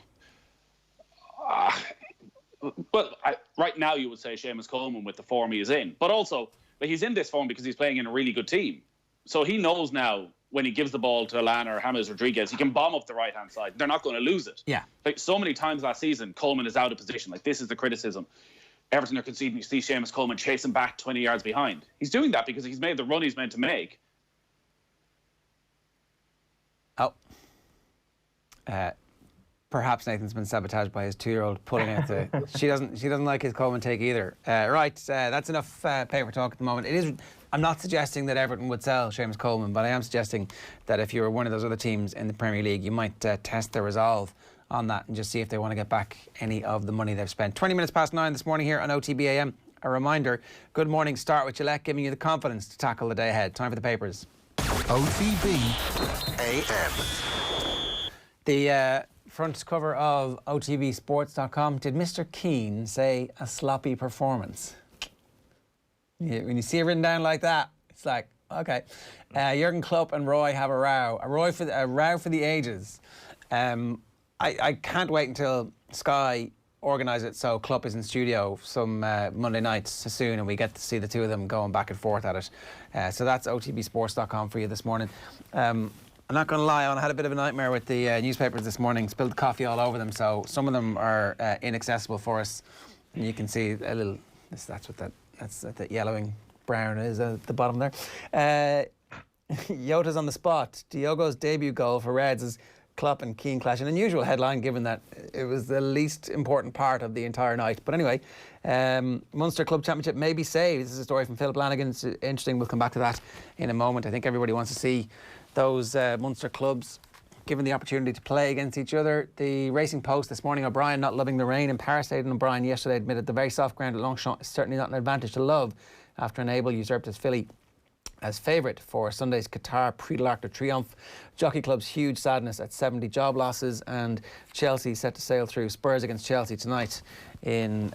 Right now you would say Seamus Coleman with the form he is in. But also, he's in this form because he's playing in a really good team. So he knows now when he gives the ball to Alana or James Rodriguez, he can bomb up the right-hand side. They're not going to lose it. Yeah. Like so many times last season, Coleman is out of position. Like this is the criticism. Everton are conceding. You see Seamus Coleman chasing back 20 yards behind. He's doing that because he's made the run he's meant to make. Oh. Perhaps Nathan's been sabotaged by his 2-year-old pulling out the... She doesn't like his Coleman take either. That's enough paper talk at the moment. I'm not suggesting that Everton would sell Seamus Coleman, but I am suggesting that if you were one of those other teams in the Premier League, you might test their resolve on that and just see if they want to get back any of the money they've spent. 20 minutes past 9 this morning here on OTB AM. A reminder, good morning start with Gillette, giving you the confidence to tackle the day ahead. Time for the papers. OTB AM. The front cover of OTBsports.com. Did Mr. Keane say a sloppy performance? Yeah, when you see it written down like that, it's like, okay. Jurgen Klopp and Roy have a row. A row for the ages. I can't wait until Sky organise it so Klopp is in studio some Monday nights soon and we get to see the two of them going back and forth at it. So that's OTBsports.com for you this morning. I'm not going to lie, I had a bit of a nightmare with the newspapers this morning. Spilled coffee all over them, so some of them are inaccessible for us. And you can see a little... That's what that yellowing brown is at the bottom there. Yota's on the spot. Diogo's debut goal for Reds is Klopp and Keane clash. An unusual headline, given that it was the least important part of the entire night. But anyway, Munster Club Championship may be saved. This is a story from Philip Lanigan. It's interesting. We'll come back to that in a moment. I think everybody wants to see those Munster clubs given the opportunity to play against each other. The Racing Post this morning, O'Brien not loving the rain in Paris Stadium. O'Brien yesterday admitted the very soft ground at Longchamp is certainly not an advantage to love after Enable usurped his filly as favourite for Sunday's Qatar Prix de l'Arc de Triomphe. Jockey Club's huge sadness at 70 job losses, and Chelsea set to sail through Spurs against Chelsea tonight in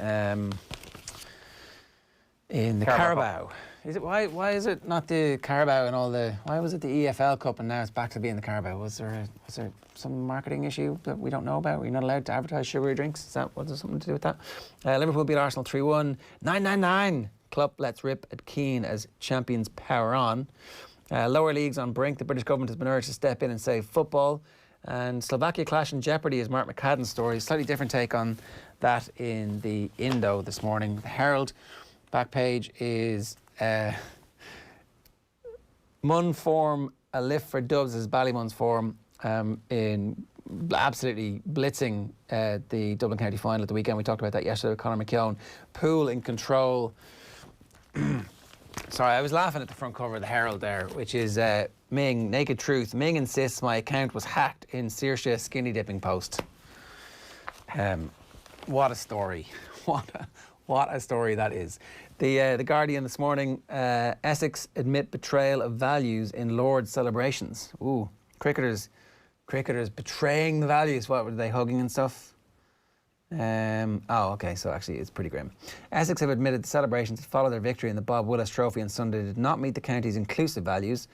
the Carabao. Is it why is it not the Carabao and all the... Why was it the EFL Cup and now it's back to being the Carabao? Was there some marketing issue that we don't know about? Were you not allowed to advertise sugary drinks? Was there something to do with that? Liverpool beat Arsenal 3-1. 999. Klopp lets rip at Keane as champions power on. Lower leagues on brink. The British government has been urged to step in and save football. And Slovakia clash in jeopardy is Mark McCadden's story. Slightly different take on that in the Indo this morning. The Herald back page is... Mun form a lift for Dubs as Ballymun's form in absolutely blitzing the Dublin County final at the weekend. We talked about that yesterday with Conor McKeown. Poole in control. Sorry, I was laughing at the front cover of the Herald there, which is Ming, naked truth. Ming insists my account was hacked in Saoirse skinny dipping post. What a story. What a story that is. The Guardian this morning, Essex admit betrayal of values in Lord's celebrations. Ooh, cricketers betraying the values. What were they, hugging and stuff? Okay, so actually it's pretty grim. Essex have admitted the celebrations that followed their victory in the Bob Willis Trophy on Sunday did not meet the county's inclusive values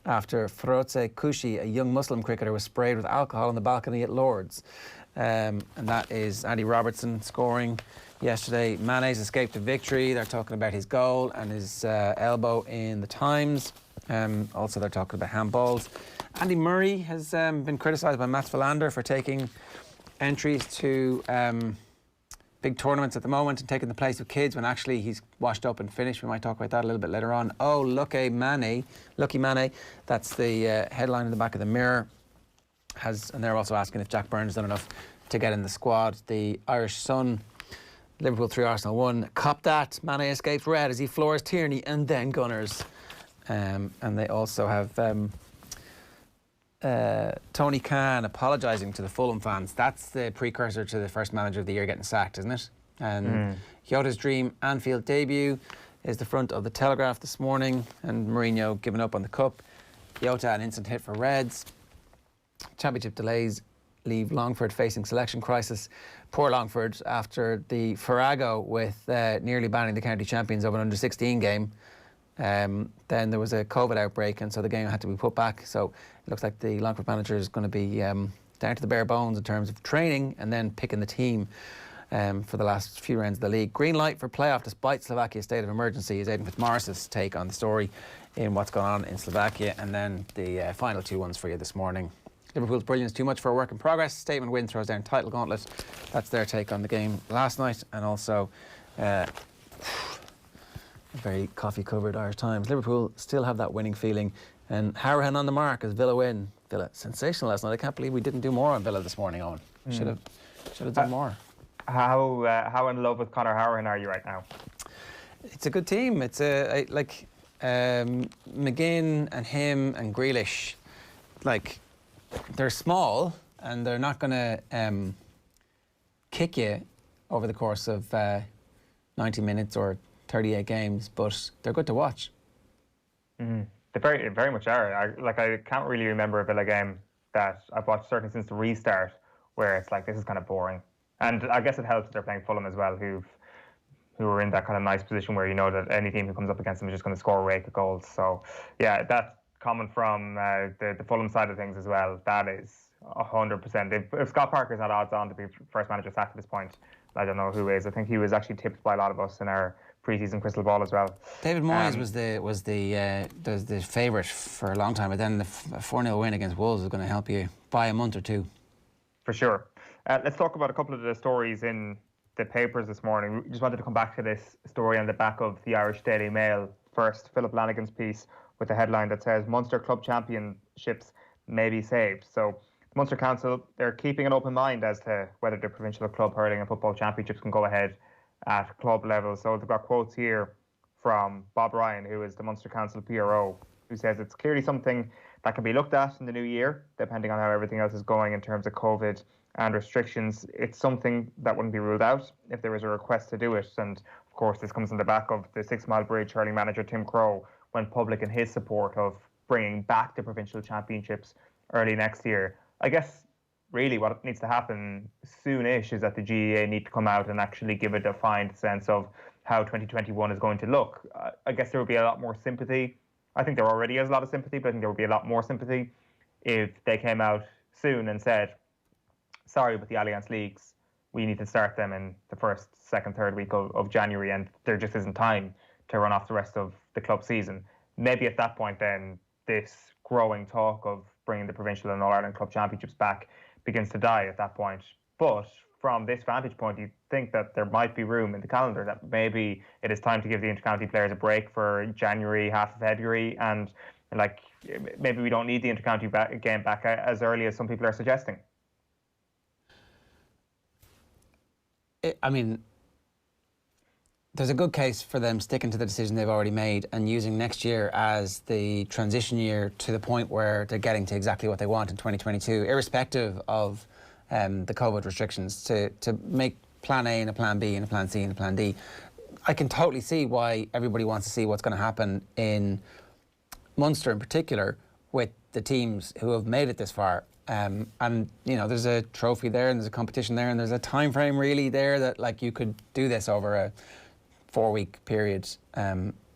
after Feroze Kushi, a young Muslim cricketer, was sprayed with alcohol on the balcony at Lord's. And that is Andy Robertson scoring yesterday. Mane's escaped to victory. They're talking about his goal and his elbow in the Times. Also, they're talking about handballs. Andy Murray has been criticised by Mats Wilander for taking entries to big tournaments at the moment and taking the place of kids when actually he's washed up and finished. We might talk about that a little bit later on. Oh, Lucky Mane, that's the headline in the back of the Mirror. And they're also asking if Jack Byrne has done enough to get in the squad. The Irish Sun, Liverpool 3, Arsenal 1. Cop that, Mane escapes red as he floors Tierney and then Gunners. And they also have Tony Khan apologising to the Fulham fans. That's the precursor to the first manager of the year getting sacked, isn't it? And Jota's dream Anfield debut is the front of the Telegraph this morning, and Mourinho giving up on the cup. Jota an instant hit for Reds. Championship delays leave Longford facing selection crisis. Poor Longford after the farrago with nearly banning the county champions of an under-16 game. Then there was a COVID outbreak, and so the game had to be put back. So it looks like the Longford manager is going to be down to the bare bones in terms of training and then picking the team for the last few rounds of the league. Green light for playoff despite Slovakia's state of emergency is Aidan Fitzmaurice's take on the story in what's going on in Slovakia. And then the final two ones for you this morning. Liverpool's brilliance too much for a work in progress. Statement win throws down title gauntlet. That's their take on the game last night. And also very coffee-covered Irish Times. Liverpool still have that winning feeling. And Harahan on the mark as Villa win. Villa, sensational last night. I can't believe we didn't do more on Villa this morning, Eoin. Should have done more. How in love with Conor Harahan are you right now? It's a good team. It's McGinn and him and Grealish, they're small and they're not going to kick you over the course of 90 minutes or 38 games, but they're good to watch. They very, very much are. I can't really remember a Villa game that I've watched, certainly since the restart, where it's like, this is kind of boring. And I guess it helps that they're playing Fulham as well, who are in that kind of nice position where you know that any team who comes up against them is just going to score a rake of goals. So, yeah, that's coming from the Fulham side of things as well. That is 100%. If Scott Parker's not odds on to be first manager sacked at this point, I don't know who is. I think he was actually tipped by a lot of us in our pre-season crystal ball as well. David Moyes was the favourite for a long time, but then the 4-0 win against Wolves is going to help you by a month or two. For sure. Let's talk about a couple of the stories in the papers this morning. We just wanted to come back to this story on the back of the Irish Daily Mail first. Philip Lanigan's piece with a headline that says Munster Club Championships may be saved. So the Munster Council, they're keeping an open mind as to whether the Provincial Club Hurling and Football Championships can go ahead at club level. So they've got quotes here from Bob Ryan, who is the Munster Council PRO, who says it's clearly something that can be looked at in the new year, depending on how everything else is going in terms of COVID and restrictions. It's something that wouldn't be ruled out if there was a request to do it. And of course, this comes on the back of the 6 Mile Bridge hurling manager Tim Crowe went public in his support of bringing back the provincial championships early next year. I guess really what needs to happen soonish is that the GAA need to come out and actually give a defined sense of how 2021 is going to look. I guess there will be a lot more sympathy. I think there already is a lot of sympathy, but I think there will be a lot more sympathy if they came out soon and said, sorry, but the Allianz Leagues, we need to start them in the first, second, third week of January, and there just isn't time to run off the rest of the club season. Maybe at that point then this growing talk of bringing the Provincial and All-Ireland Club Championships back begins to die at that point. But from this vantage point, you think that there might be room in the calendar, that maybe it is time to give the intercounty players a break for January, half of February, and maybe we don't need the intercounty game back as early as some people are suggesting. There's a good case for them sticking to the decision they've already made and using next year as the transition year to the point where they're getting to exactly what they want in 2022, irrespective of the COVID restrictions, to make plan A and a plan B and a plan C and a plan D. I can totally see why everybody wants to see what's going to happen in Munster in particular with the teams who have made it this far. And there's a trophy there and there's a competition there and there's a time frame really there that you could do this over a 4-week period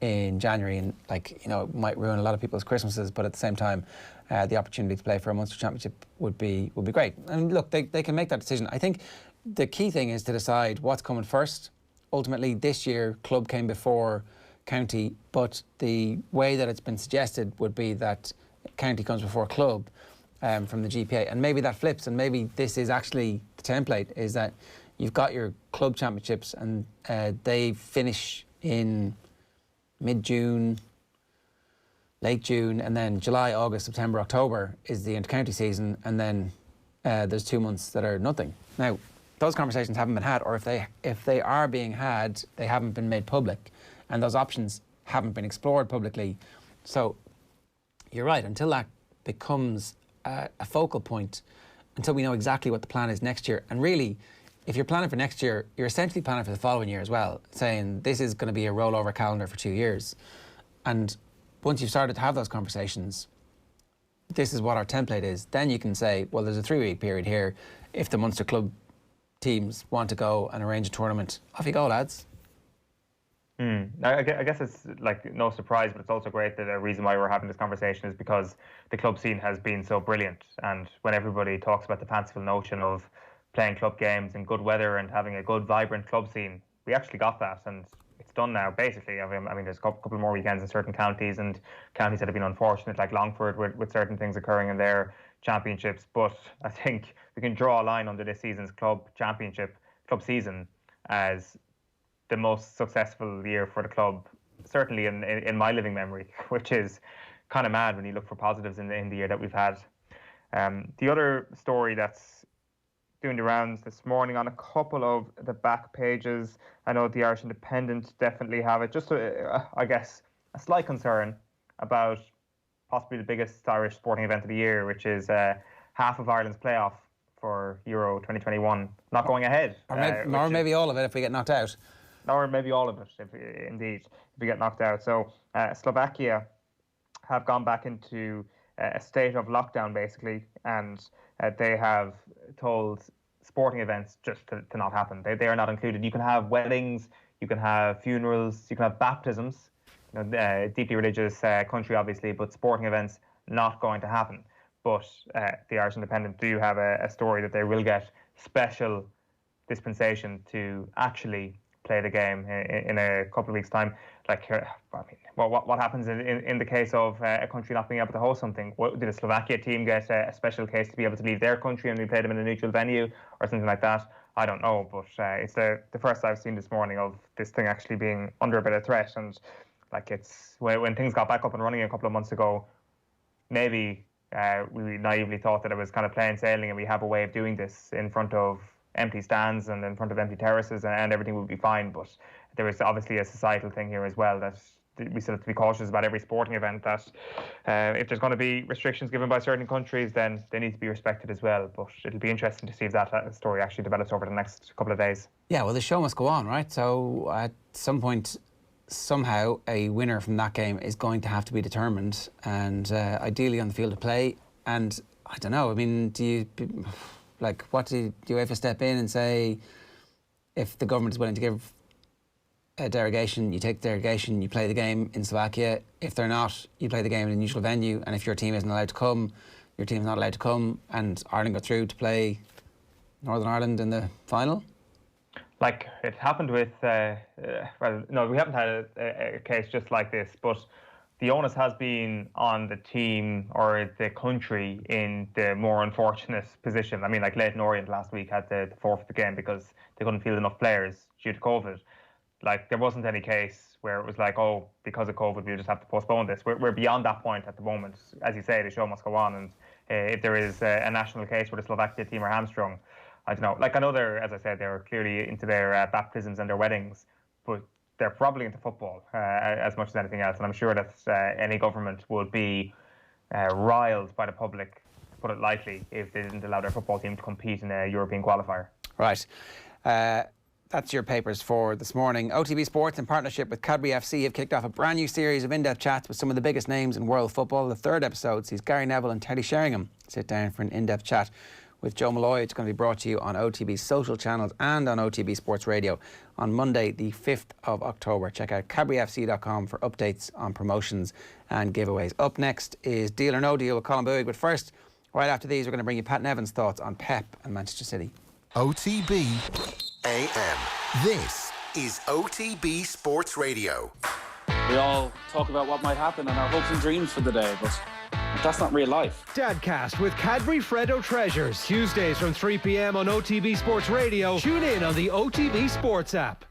in January, and it might ruin a lot of people's Christmases, but at the same time the opportunity to play for a Munster Championship would be great. And look, they can make that decision. I think the key thing is to decide what's coming first. Ultimately this year club came before county, but the way that it's been suggested would be that county comes before club from the GPA, and maybe that flips, and maybe this is actually the template, is that you've got your club championships and they finish in mid-June, late June, and then July, August, September, October is the inter-county season, and then there's 2 months that are nothing. Now, those conversations haven't been had, or if they are being had, they haven't been made public, and those options haven't been explored publicly. So you're right, until that becomes a focal point, until we know exactly what the plan is next year, and really, if you're planning for next year, you're essentially planning for the following year as well, saying this is going to be a rollover calendar for 2 years. And once you've started to have those conversations, this is what our template is, then you can say, well, there's a 3-week period here. If the Munster club teams want to go and arrange a tournament, off you go, lads. I guess it's like no surprise, but it's also great that the reason why we're having this conversation is because the club scene has been so brilliant. And when everybody talks about the fanciful notion of playing club games in good weather and having a good, vibrant club scene, we actually got that, and it's done now, basically. I mean, there's a couple more weekends in certain counties, and counties that have been unfortunate, like Longford, with certain things occurring in their championships. But I think we can draw a line under this season's club season as the most successful year for the club, certainly in my living memory, which is kind of mad when you look for positives in the year that we've had. The other story that's doing the rounds this morning on a couple of the back pages, I know the Irish Independent definitely have it, just I guess a slight concern about possibly the biggest Irish sporting event of the year, which is half of Ireland's playoff for Euro 2021 not going ahead. Or maybe all of it if we get knocked out. Or maybe all of it, if we get knocked out. So Slovakia have gone back into a state of lockdown, basically, and they have told sporting events just to not happen. They are not included. You can have weddings, you can have funerals, you can have baptisms. Deeply religious country, obviously, but sporting events not going to happen. But the Irish Independent do have a story that they will get special dispensation to actually play the game in a couple of weeks' time. Like, what happens in the case of a country not being able to host something? Did the Slovakia team get a special case to be able to leave their country and we play them in a neutral venue or something like that? I don't know, but it's the first I've seen this morning of this thing actually being under a bit of threat. And like, it's when things got back up and running a couple of months ago, maybe we naively thought that it was kind of plain sailing and we have a way of doing this in front of empty stands and in front of empty terraces and everything would be fine. But there is obviously a societal thing here as well, that we still have to be cautious about every sporting event, that if there's going to be restrictions given by certain countries, then they need to be respected as well. But it'll be interesting to see if that story actually develops over the next couple of days. Yeah, well, the show must go on, right? So at some point, somehow, a winner from that game is going to have to be determined, and ideally on the field of play. And I don't know, I mean, what do UEFA step in and say, if the government is willing to give a derogation, you take the derogation, you play the game in Slovakia. If they're not, you play the game in a neutral venue, and if your team isn't allowed to come, your team's not allowed to come, and Ireland go through to play Northern Ireland in the final? Like it happened with, no, we haven't had a case just like this, but the onus has been on the team or the country in the more unfortunate position. I mean, like Leyton Orient last week had to forfeit the game because they couldn't field enough players due to COVID. Like, there wasn't any case where it was like, oh, because of COVID, we'll just have to postpone this. We're beyond that point at the moment. As you say, the show must go on. And if there is a national case where the Slovakia team are hamstrung, I don't know. Like, I know as I said, they're clearly into their baptisms and their weddings, but they're probably into football as much as anything else. And I'm sure that any government would be riled by the public, to put it lightly, if they didn't allow their football team to compete in a European qualifier. Right. That's your papers for this morning. OTB Sports, in partnership with Cadbury FC, have kicked off a brand new series of in-depth chats with some of the biggest names in world football. The third episode sees Gary Neville and Teddy Sheringham sit down for an in-depth chat with Joe Malloy. It's going to be brought to you on OTB's social channels and on OTB Sports Radio on Monday, the 5th of October. Check out cadburyfc.com for updates on promotions and giveaways. Up next is Deal or No Deal with Colin Boog. But first, right after these, we're going to bring you Pat Nevin's thoughts on Pep and Manchester City. OTB AM. This is OTB Sports Radio. We all talk about what might happen and our hopes and dreams for the day, but that's not real life. Dadcast with Cadbury Freddo Treasures. Tuesdays from 3 p.m. on OTB Sports Radio. Tune in on the OTB Sports app.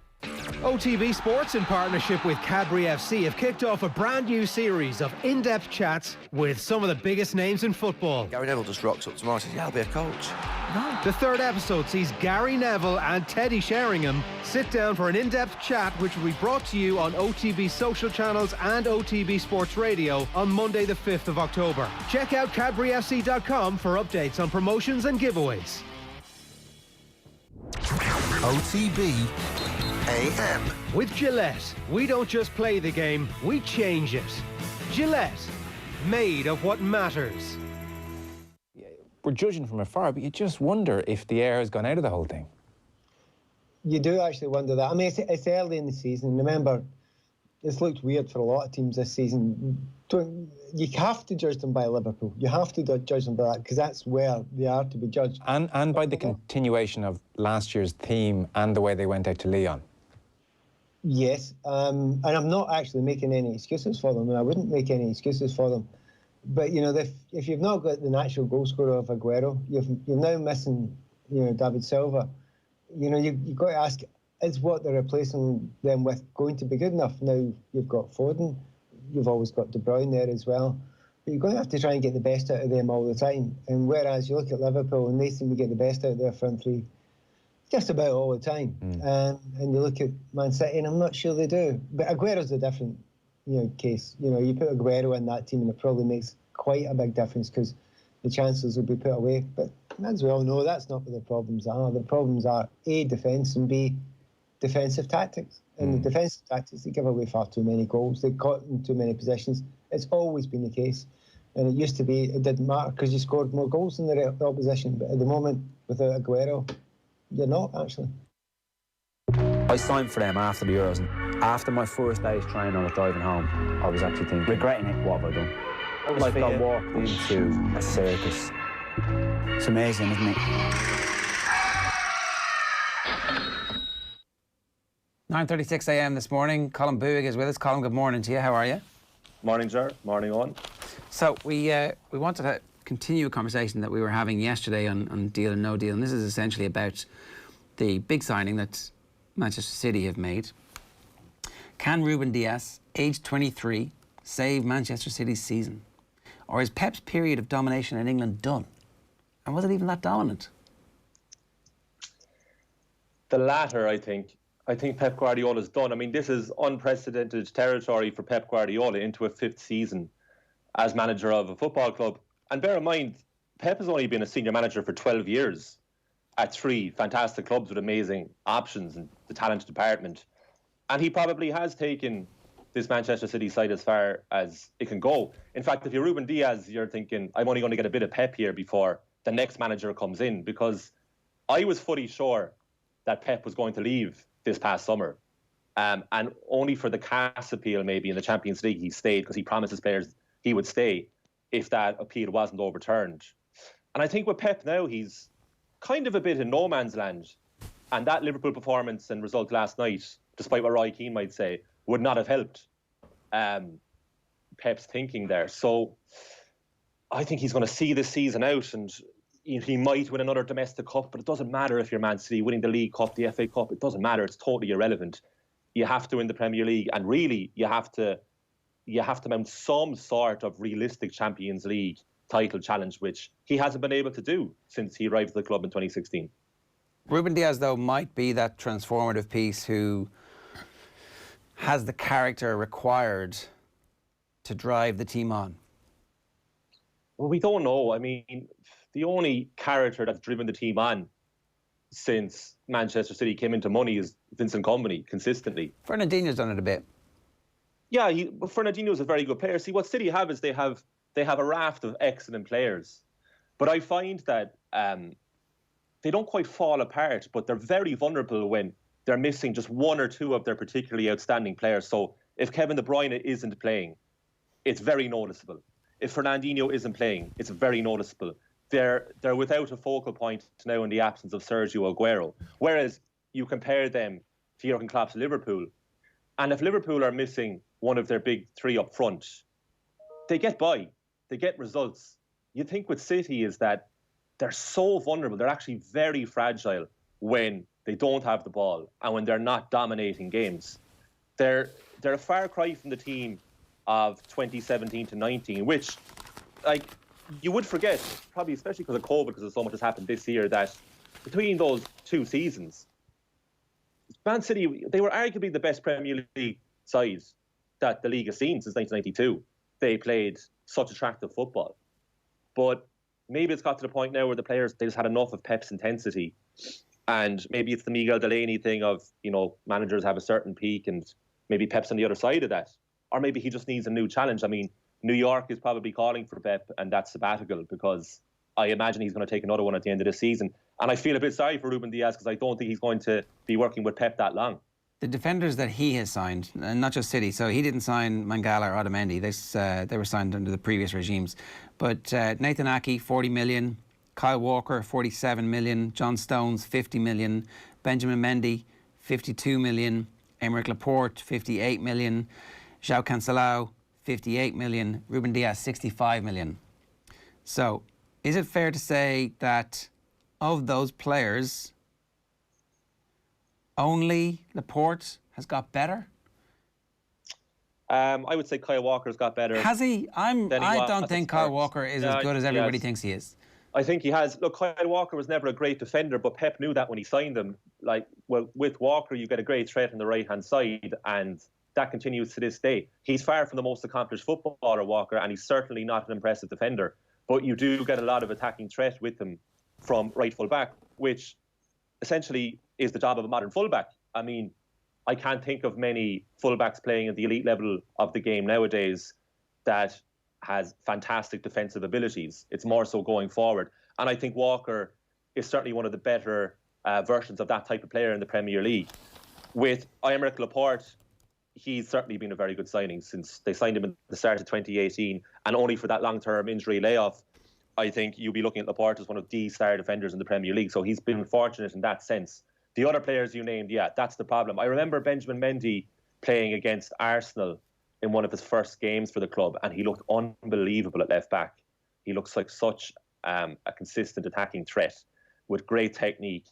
OTB Sports, in partnership with Cadbury FC, have kicked off a brand new series of in-depth chats with some of the biggest names in football. Gary Neville just rocks up tomorrow and says, yeah, I'll be a coach. No. The third episode sees Gary Neville and Teddy Sheringham sit down for an in-depth chat, which will be brought to you on OTB social channels and OTB Sports Radio on Monday the 5th of October. Check out CadburyFC.com for updates on promotions and giveaways. OTB AM. With Gillette, we don't just play the game, we change it. Gillette, made of what matters. We're judging from afar, but you just wonder if the air has gone out of the whole thing. You do actually wonder that. I mean, it's early in the season. Remember, it's looked weird for a lot of teams this season. You have to judge them by Liverpool. You have to judge them by that, because that's where they are to be judged. And by the continuation of last year's theme and the way they went out to Leon. Yes, and I'm not actually making any excuses for them, and I wouldn't make any excuses for them. But, you know, if you've not got the natural goal scorer of Aguero, you're now missing, David Silva. You've got to ask, is what they're replacing them with going to be good enough? Now, you've got Foden, you've always got De Bruyne there as well. But you're going to have to try and get the best out of them all the time. And whereas you look at Liverpool and they seem to get the best out of their front three just about all the time. And you look at Man City, and I'm not sure they do. But Aguero's a different, case. You put Aguero in that team, and it probably makes quite a big difference because the chances will be put away. But as we all know, that's not what the problems are. The problems are A, defence, and B, defensive tactics. And the defensive tactics, they give away far too many goals. They caught in too many possessions. It's always been the case. And it used to be it didn't matter because you scored more goals than the opposition. But at the moment, without Aguero, you're not, actually. I signed for them after the Euros, and after my first day's training, I was driving home. I was actually thinking, regretting it, what have I done? Like I walked into a circus. It's amazing, isn't it? 9:36 a.m. this morning. Colin Buig is with us. Colin, good morning to you. How are you? Morning, sir. Morning, Eoin. So we wanted to continue a conversation that we were having yesterday on deal and no deal, and this is essentially about the big signing that Manchester City have made. Can Ruben Dias, aged 23, save Manchester City's season? Or is Pep's period of domination in England done? And was it even that dominant? The latter, I think. I think Pep Guardiola's done. I mean, this is unprecedented territory for Pep Guardiola into a fifth season as manager of a football club. And bear in mind, Pep has only been a senior manager for 12 years at three fantastic clubs with amazing options and the talent department. And he probably has taken this Manchester City side as far as it can go. In fact, if you're Ruben Dias, you're thinking, I'm only going to get a bit of Pep here before the next manager comes in, because I was fully sure that Pep was going to leave this past summer. And only for the CAS appeal maybe in the Champions League he stayed, because he promised his players he would stay if that appeal wasn't overturned. And I think with Pep now, he's kind of a bit in no man's land. And that Liverpool performance and result last night, despite what Roy Keane might say, would not have helped Pep's thinking there. So I think he's going to see this season out, and he might win another domestic cup, but it doesn't matter if you're Man City winning the League Cup, the FA Cup. It doesn't matter. It's totally irrelevant. You have to win the Premier League, and really you have to mount some sort of realistic Champions League title challenge, which he hasn't been able to do since he arrived at the club in 2016. Ruben Dias, though, might be that transformative piece who has the character required to drive the team on. Well, we don't know. I mean, the only character that's driven the team on since Manchester City came into money is Vincent Kompany, consistently. Fernandinho's done it a bit. Yeah, Fernandinho's a very good player. See, what City have is they have a raft of excellent players. But I find that they don't quite fall apart, but they're very vulnerable when they're missing just one or two of their particularly outstanding players. So if Kevin De Bruyne isn't playing, it's very noticeable. If Fernandinho isn't playing, it's very noticeable. They're without a focal point now in the absence of Sergio Aguero. Whereas you compare them to Jurgen Klopp's Liverpool, and if Liverpool are missing one of their big three up front, they get by. They get results. You think with City is that they're so vulnerable. They're actually very fragile when they don't have the ball and when they're not dominating games. They're a far cry from the team of 2017 to 19, which, like, you would forget, probably especially because of COVID, because so much has happened this year, that between those two seasons, Man City, they were arguably the best Premier League side that the league has seen since 1992. They played such attractive football. But maybe it's got to the point now where the players, they just had enough of Pep's intensity. And maybe it's the Miguel Delaney thing of, you know, managers have a certain peak and maybe Pep's on the other side of that. Or maybe he just needs a new challenge. I mean, New York is probably calling for Pep and that sabbatical, because I imagine he's going to take another one at the end of the season. And I feel a bit sorry for Ruben Diaz, because I don't think he's going to be working with Pep that long. The defenders that he has signed, and not just City, so he didn't sign Mangala or Otamendi. They were signed under the previous regimes. But Nathan Ake, 40 million. Kyle Walker, 47 million. John Stones, 50 million. Benjamin Mendy, 52 million. Aymeric Laporte, 58 million. João Cancelo, 58 million. Ruben Diaz, 65 million. So, is it fair to say that of those players, only Laporte has got better? I would say Kyle Walker's got better. Has he? I don't think Kyle Walker is as good as everybody thinks he is. I think he has. Look, Kyle Walker was never a great defender, but Pep knew that when he signed him. Like, well, with Walker, you get a great threat on the right-hand side, and that continues to this day. He's far from the most accomplished footballer, Walker, and he's certainly not an impressive defender. But you do get a lot of attacking threat with him from right full-back, which essentially is the job of a modern full-back. I mean, I can't think of many full-backs playing at the elite level of the game nowadays that has fantastic defensive abilities. It's more so going forward. And I think Walker is certainly one of the better versions of that type of player in the Premier League. With Aymeric Laporte, he's certainly been a very good signing since they signed him at the start of 2018, and only for that long-term injury layoff. I think you'll be looking at Laporte as one of the star defenders in the Premier League, so he's been fortunate in that sense. The other players you named, yeah, that's the problem. I remember Benjamin Mendy playing against Arsenal in one of his first games for the club, and he looked unbelievable at left-back. He looks like such a consistent attacking threat with great technique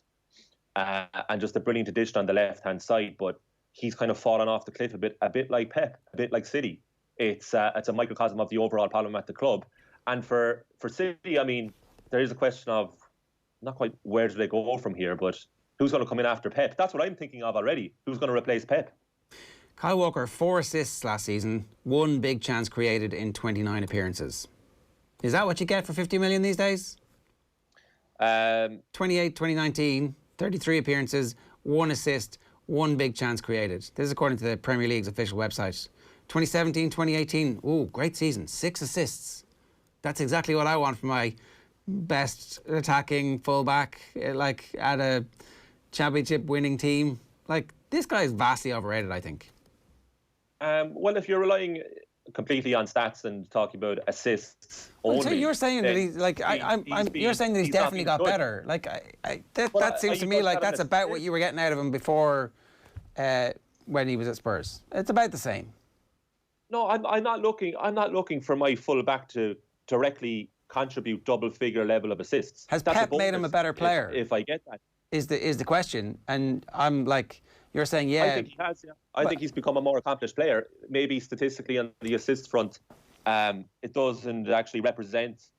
and just a brilliant addition on the left-hand side, but he's kind of fallen off the cliff a bit like Pep, a bit like City. It's a microcosm of the overall problem at the club. And for City, I mean, there is a question of not quite where do they go from here, but who's going to come in after Pep? That's what I'm thinking of already. Who's going to replace Pep? Kyle Walker, 4 assists last season, 1 big chance created in 29 appearances. Is that what you get for 50 million these days? 2019, 33 appearances, 1 assist, 1 big chance created. This is according to the Premier League's official website. 2017, 2018, ooh, great season, 6 assists. That's exactly what I want for my best attacking fullback, like at a championship winning team. Like, this guy is vastly overrated, I think. Well, if you're relying completely on stats and talking about assists only, so you're saying that he's like, you're saying that he's definitely got better. Like, that seems to me like that's about what you were getting out of him before when he was at Spurs. It's about the same. No, I'm not looking for my full-back to directly contribute double-figure level of assists. Has Pep made him a better player? If I get that, is the question, and I'm like, you're saying, yeah. I think he has. Yeah. I think he's become a more accomplished player. Maybe statistically on the assist front, it doesn't actually represent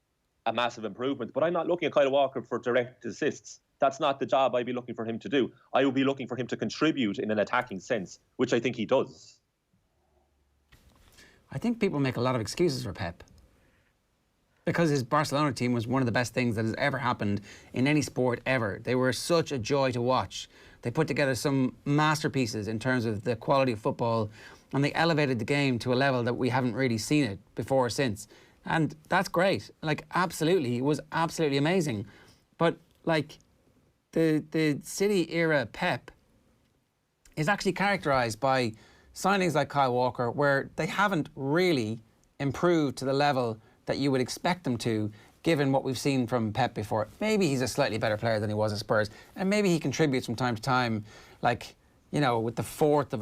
a massive improvement. But I'm not looking at Kyle Walker for direct assists. That's not the job I'd be looking for him to do. I would be looking for him to contribute in an attacking sense, which I think he does. I think people make a lot of excuses for Pep, because his Barcelona team was one of the best things that has ever happened in any sport ever. They were such a joy to watch. They put together some masterpieces in terms of the quality of football, and they elevated the game to a level that we haven't really seen it before or since. And that's great. Like, absolutely, it was absolutely amazing. But, like, the City era Pep is actually characterised by signings like Kyle Walker, where they haven't really improved to the level that you would expect them to, given what we've seen from Pep before. Maybe he's a slightly better player than he was at Spurs, and maybe he contributes from time to time, like, you know, with the fourth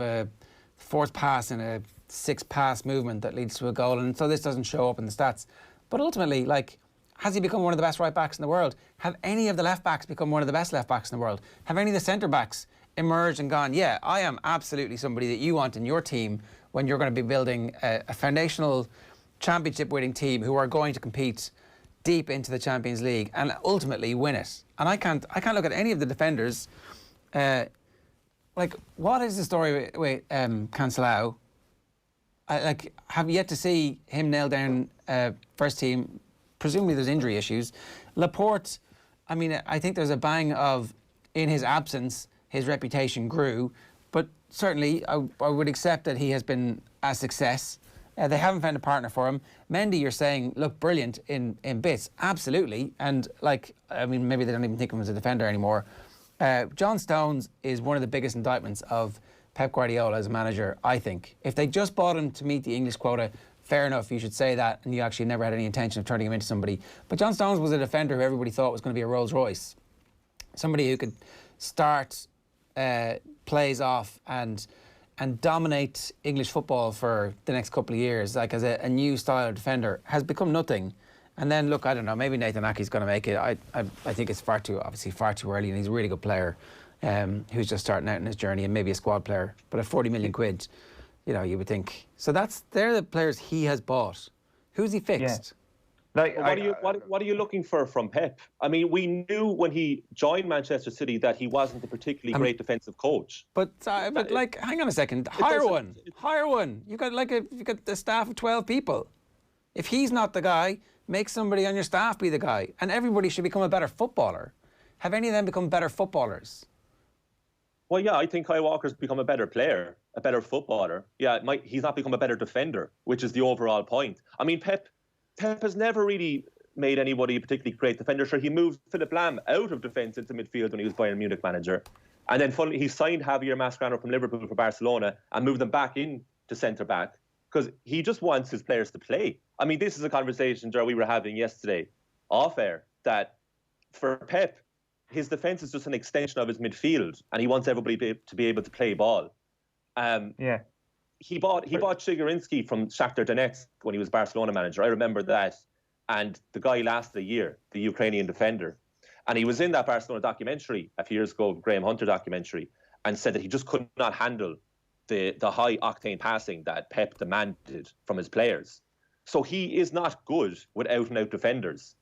pass in a 6-pass movement that leads to a goal, and so this doesn't show up in the stats. But ultimately, like, has he become one of the best right backs in the world? Have any of the left backs become one of the best left backs in the world? Have any of the centre backs emerged and gone, yeah, I am absolutely somebody that you want in your team when you're going to be building a foundational championship-winning team who are going to compete deep into the Champions League and ultimately win it? And I can't look at any of the defenders. Like, what is the story with Cancelao? I have yet to see him nail down first team. Presumably there's injury issues. Laporte, I mean, I think there's a bang of, in his absence, his reputation grew, but certainly I would accept that he has been a success. They haven't found a partner for him. Mendy, you're saying, look brilliant in bits. Absolutely. And, like, I mean, maybe they don't even think of him as a defender anymore. John Stones is one of the biggest indictments of Pep Guardiola as a manager, I think. If they just bought him to meet the English quota, fair enough, you should say that, and you actually never had any intention of turning him into somebody. But John Stones was a defender who everybody thought was going to be a Rolls Royce. Somebody who could start plays off and dominate English football for the next couple of years, like as a new style of defender, has become nothing. And then, look, I don't know, maybe Nathan Ake's going to make it. I think it's far too early, and he's a really good player who's just starting out in his journey, and maybe a squad player. But at 40 million quid, you know, you would think. So they're the players he has bought. Who's he fixed? Yeah. Like, what are you looking for from Pep? I mean, we knew when he joined Manchester City that he wasn't a particularly great defensive coach. But like, hang on a second. Hire one. You've got the staff of 12 people. If he's not the guy, make somebody on your staff be the guy. And everybody should become a better footballer. Have any of them become better footballers? Well, yeah, I think Kyle Walker's become a better player, a better footballer. Yeah, he's not become a better defender, which is the overall point. I mean, Pep has never really made anybody a particularly great defender. Sure, he moved Philip Lahm out of defence into midfield when he was Bayern Munich manager. And then finally, he signed Javier Mascherano from Liverpool for Barcelona and moved them back in to centre-back because he just wants his players to play. I mean, this is a conversation, Ger, we were having yesterday off air, that for Pep, his defence is just an extension of his midfield, and he wants everybody to be able to play ball. He bought Shigarinski from Shakhtar Donetsk when he was Barcelona manager. I remember that. And the guy lasted a year, the Ukrainian defender. And he was in that Barcelona documentary a few years ago, Graham Hunter documentary, and said that he just could not handle the high-octane passing that Pep demanded from his players. So he is not good with out-and-out defenders.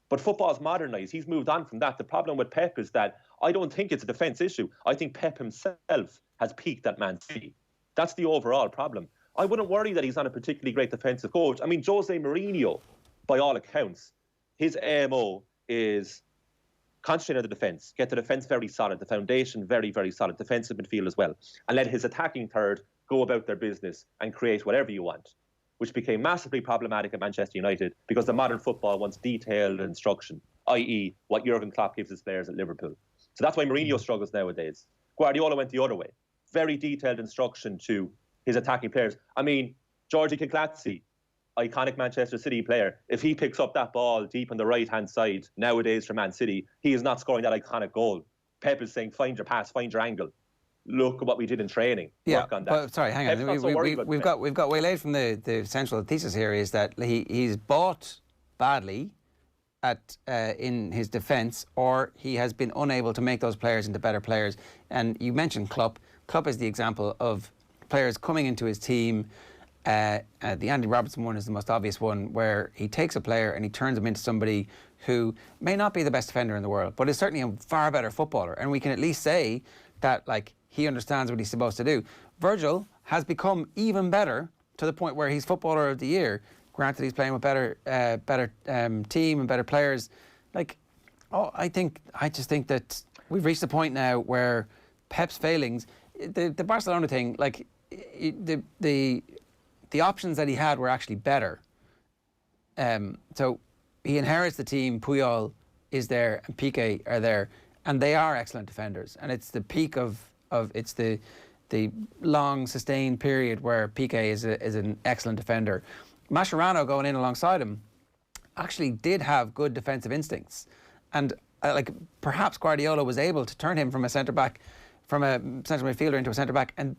But football's modernised. He's moved on from that. The problem with Pep is that I don't think it's a defence issue. I think Pep himself has peaked at Man City. That's the overall problem. I wouldn't worry that he's not a particularly great defensive coach. I mean, Jose Mourinho, by all accounts, his MO is concentrate on the defence, get the defence very solid, the foundation very, very solid, defensive midfield as well, and let his attacking third go about their business and create whatever you want, which became massively problematic at Manchester United because the modern football wants detailed instruction, i.e. what Jurgen Klopp gives his players at Liverpool. So that's why Mourinho struggles nowadays. Guardiola went the other way. Very detailed instruction to his attacking players. I mean, Georgie Kiklatsi, iconic Manchester City player, if he picks up that ball deep on the right-hand side nowadays for Man City, he is not scoring that iconic goal. Pep is saying, find your pass, find your angle. Look at what we did in training. Work on that. But sorry, hang on. We've got waylaid from the central thesis here is that he's bought badly in his defence, or he has been unable to make those players into better players. And you mentioned Klopp. Klopp is the example of players coming into his team. The Andy Robertson one is the most obvious one, where he takes a player and he turns him into somebody who may not be the best defender in the world, but is certainly a far better footballer. And we can at least say that, like, he understands what he's supposed to do. Virgil has become even better to the point where he's Footballer of the Year. Granted, he's playing with better team and better players. I just think that we've reached a point now where Pep's failings, the Barcelona thing, like the options that he had were actually better. So he inherits the team. Puyol is there and Piqué are there, and they are excellent defenders. And it's the peak of it's the long sustained period where Piqué is an excellent defender. Mascherano going in alongside him actually did have good defensive instincts, and perhaps Guardiola was able to turn him from a centre back, from a central midfielder into a centre back, and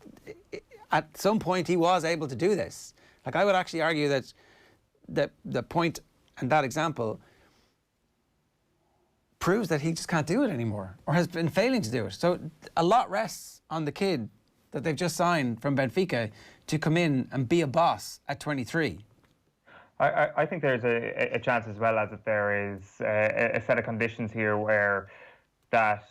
at some point he was able to do this. Like, I would actually argue that the point and that example proves that he just can't do it anymore, or has been failing to do it. So a lot rests on the kid that they've just signed from Benfica to come in and be a boss at 23. I think there's a chance as well as that there is a set of conditions here where that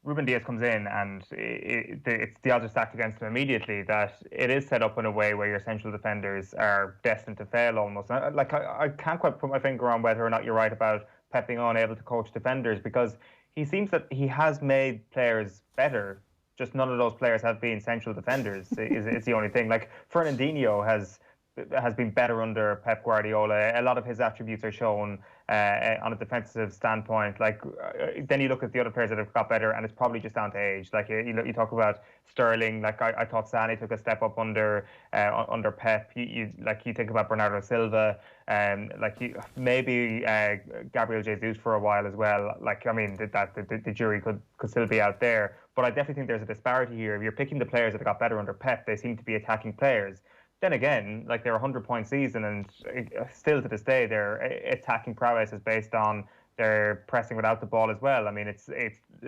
Ruben Diaz comes in and it's the odds are stacked against him immediately, that it is set up in a way where your central defenders are destined to fail almost. Like, I can't quite put my finger on whether or not you're right about Pep being unable to coach defenders, because he seems that he has made players better, just none of those players have been central defenders is the only thing. Like, Fernandinho has been better under Pep Guardiola. A lot of his attributes are shown on a defensive standpoint. Like, then you look at the other players that have got better, and it's probably just down to age. Like, you talk about Sterling. Like, I thought Sané took a step up under Pep. You think about Bernardo Silva, maybe Gabriel Jesus for a while as well. Like, I mean, the jury could still be out there. But I definitely think there's a disparity here. If you're picking the players that got better under Pep, they seem to be attacking players. Then again, like, they're a 100-point season, and still to this day, their attacking prowess is based on their pressing without the ball as well. I mean, it's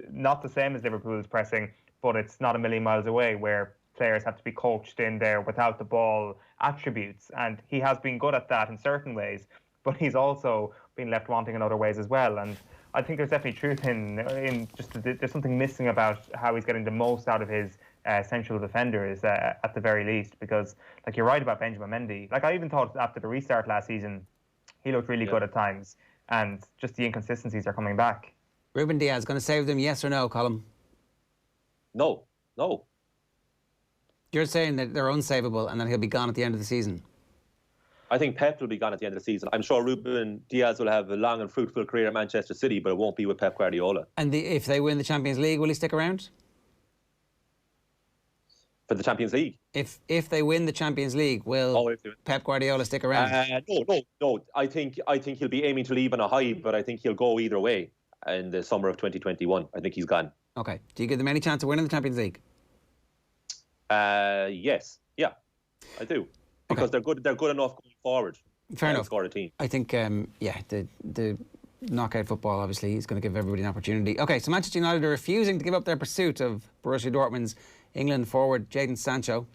not the same as Liverpool's pressing, but it's not a million miles away, where players have to be coached in their without the ball attributes. And he has been good at that in certain ways, but he's also been left wanting in other ways as well. And I think there's definitely truth in just there's something missing about how he's getting the most out of his central defenders at the very least, because, like, you're right about Benjamin Mendy. Like, I even thought after the restart last season, he looked really good at times, and just the inconsistencies are coming back. Ruben Diaz going to save them, yes or no, Colm? No. You're saying that they're unsavable and that he'll be gone at the end of the season? I think Pep will be gone at the end of the season. I'm sure Ruben Diaz will have a long and fruitful career at Manchester City, but it won't be with Pep Guardiola. And if they win the Champions League, will he stick around? For the Champions League? If they win the Champions League, will Pep Guardiola stick around? No. I think he'll be aiming to leave on a high, but I think he'll go either way in the summer of 2021. I think he's gone. Okay. Do you give them any chance of winning the Champions League? Yes. Yeah, I do. Because they're good enough going forward. Fair enough. Score a team. I think, the knockout football, obviously, is going to give everybody an opportunity. Okay, so Manchester United are refusing to give up their pursuit of Borussia Dortmund's England forward Jadon Sancho,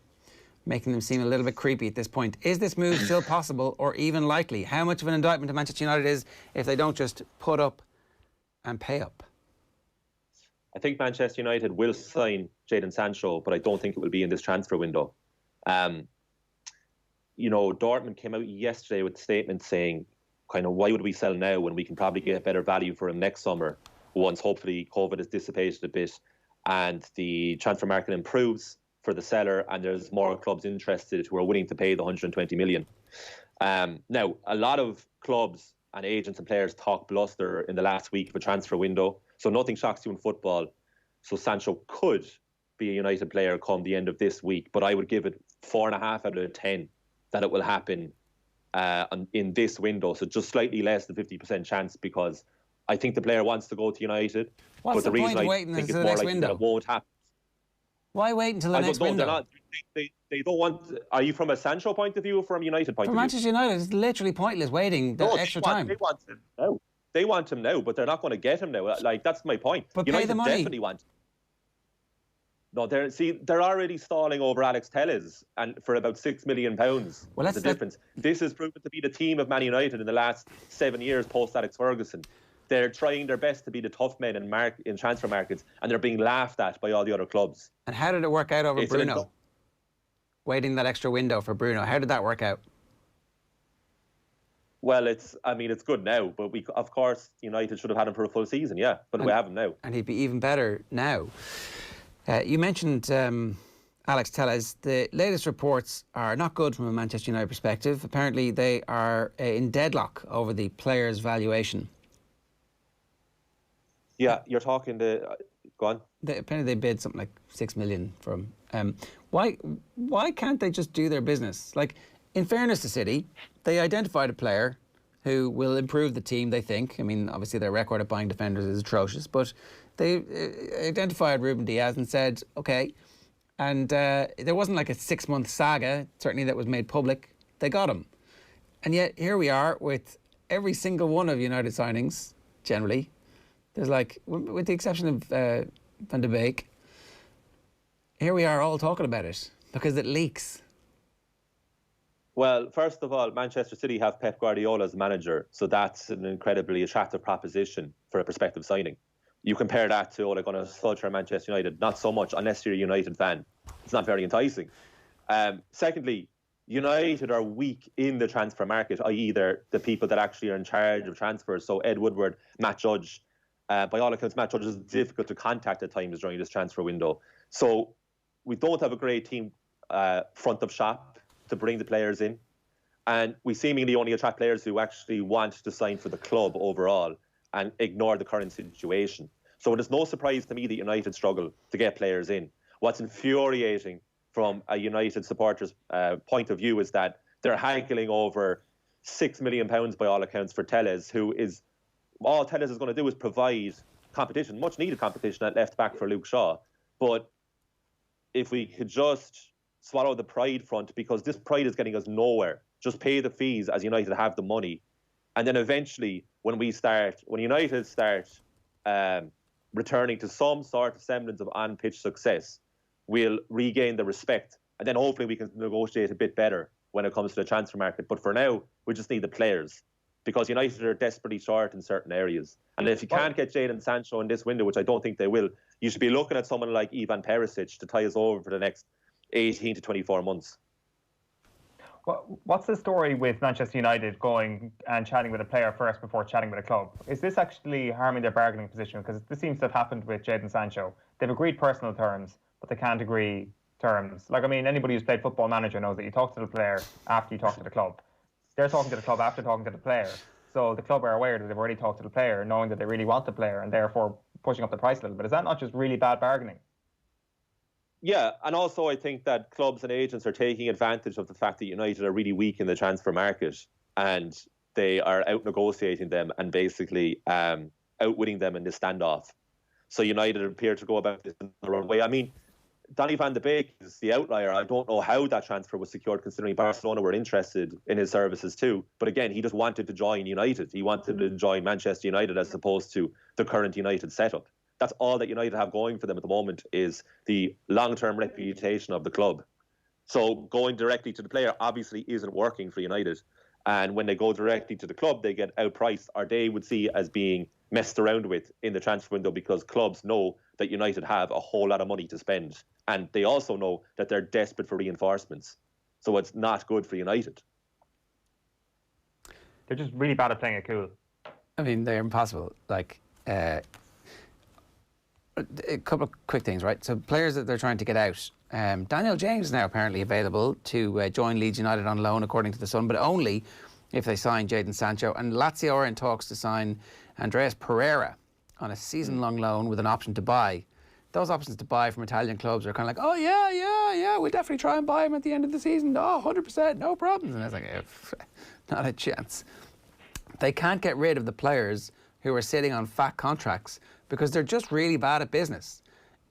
making them seem a little bit creepy at this point. Is this move still possible or even likely? How much of an indictment to Manchester United is if they don't just put up and pay up? I think Manchester United will sign Jadon Sancho, but I don't think it will be in this transfer window. Dortmund came out yesterday with a statement saying, kind of, why would we sell now when we can probably get better value for him next summer, once hopefully COVID has dissipated a bit and the transfer market improves for the seller and there's more clubs interested who are willing to pay the 120 million. Now, a lot of clubs and agents and players talk bluster in the last week of a transfer window, so nothing shocks you in football. So Sancho could be a United player come the end of this week, but I would give it 4.5 out of 10 that it will happen in this window. So just slightly less than 50% chance, because I think the player wants to go to United. What's the point of waiting until the next window? It won't happen. Why wait until the next window? They don't want. Are you from a Sancho point of view or from a United point of view? For Manchester United, it's literally pointless waiting extra time. They want him now. They want him now, but they're not going to get him now. Like, that's my point. But United pay the money. Definitely want him. No, they're already stalling over Alex Telles and for about £6 million. Well, that's the difference. This has proven to be the team of Man United in the last 7 years post Alex Ferguson. They're trying their best to be the tough men in transfer markets, and they're being laughed at by all the other clubs. And how did it work out over Bruno? Waiting that extra window for Bruno. How did that work out? Well, it's good now, but of course, United should have had him for a full season, yeah, but we have him now. And he'd be even better now. You mentioned Alex Telles. The latest reports are not good from a Manchester United perspective. Apparently, they are in deadlock over the player's valuation. Yeah, you're talking to... Go on. Apparently, they bid something like 6 million from... Why can't they just do their business? Like, in fairness to City, they identified a player who will improve the team, they think. I mean, obviously, their record of buying defenders is atrocious, but they identified Ruben Diaz and said, OK, And there wasn't like a 6-month saga, certainly, that was made public. They got him. And yet here we are with every single one of United signings, generally. There's like, with the exception of Van de Beek, here we are all talking about it because it leaks. Well, first of all, Manchester City have Pep Guardiola as manager, so that's an incredibly attractive proposition for a prospective signing. You compare that to Ole Gunnar Solskjaer and Manchester United, not so much unless you're a United fan. It's not very enticing. Secondly, United are weak in the transfer market, i.e. they're the people that actually are in charge of transfers. So Ed Woodward, Matt Judge, by all accounts, Matt Judge is difficult to contact at times during this transfer window. So we don't have a great team front of shop to bring the players in. And we seemingly only attract players who actually want to sign for the club overall and ignore the current situation. So it is no surprise to me that United struggle to get players in. What's infuriating from a United supporter's point of view is that they're haggling over £6 million by all accounts for Telles, who is, all Telles is going to do is provide competition, much needed competition at left back for Luke Shaw. But if we could just swallow the pride front, because this pride is getting us nowhere, just pay the fees as United have the money. And then eventually, when United start returning to some sort of semblance of on-pitch success, we'll regain the respect. And then hopefully we can negotiate a bit better when it comes to the transfer market. But for now, we just need the players, because United are desperately short in certain areas. And if you can't get Jadon Sancho in this window, which I don't think they will, you should be looking at someone like Ivan Perisic to tie us over for the next 18 to 24 months. What's the story with Manchester United going and chatting with a player first before chatting with a club? Is this actually harming their bargaining position? Because this seems to have happened with Jadon Sancho. They've agreed personal terms, but they can't agree terms. Like, I mean, anybody who's played Football Manager knows that you talk to the player after you talk to the club. They're talking to the club after talking to the player. So the club are aware that they've already talked to the player, knowing that they really want the player, and therefore pushing up the price a little bit. Is that not just really bad bargaining? Yeah, and also I think that clubs and agents are taking advantage of the fact that United are really weak in the transfer market, and they are out negotiating them and basically outwitting them in this standoff. So United appear to go about this in the wrong way. I mean, Donny van de Beek is the outlier. I don't know how that transfer was secured, considering Barcelona were interested in his services too. But again, he just wanted to join United. He wanted to join Manchester United as opposed to the current United setup. That's all that United have going for them at the moment, is the long-term reputation of the club. So going directly to the player obviously isn't working for United. And when they go directly to the club, they get outpriced, or they would see as being messed around with in the transfer window, because clubs know that United have a whole lot of money to spend. And they also know that they're desperate for reinforcements. So it's not good for United. They're just really bad at playing it cool. I mean, they're impossible. Like, a couple of quick things, right? So players that they're trying to get out. Daniel James is now apparently available to join Leeds United on loan, according to The Sun, but only if they sign Jadon Sancho. And Lazio are in talks to sign Andreas Pereira on a season-long loan with an option to buy. Those options to buy from Italian clubs are kind of like, oh, yeah, we'll definitely try and buy him at the end of the season. Oh, 100%, no problems. And it's like, not a chance. They can't get rid of the players who are sitting on fat contracts because they're just really bad at business.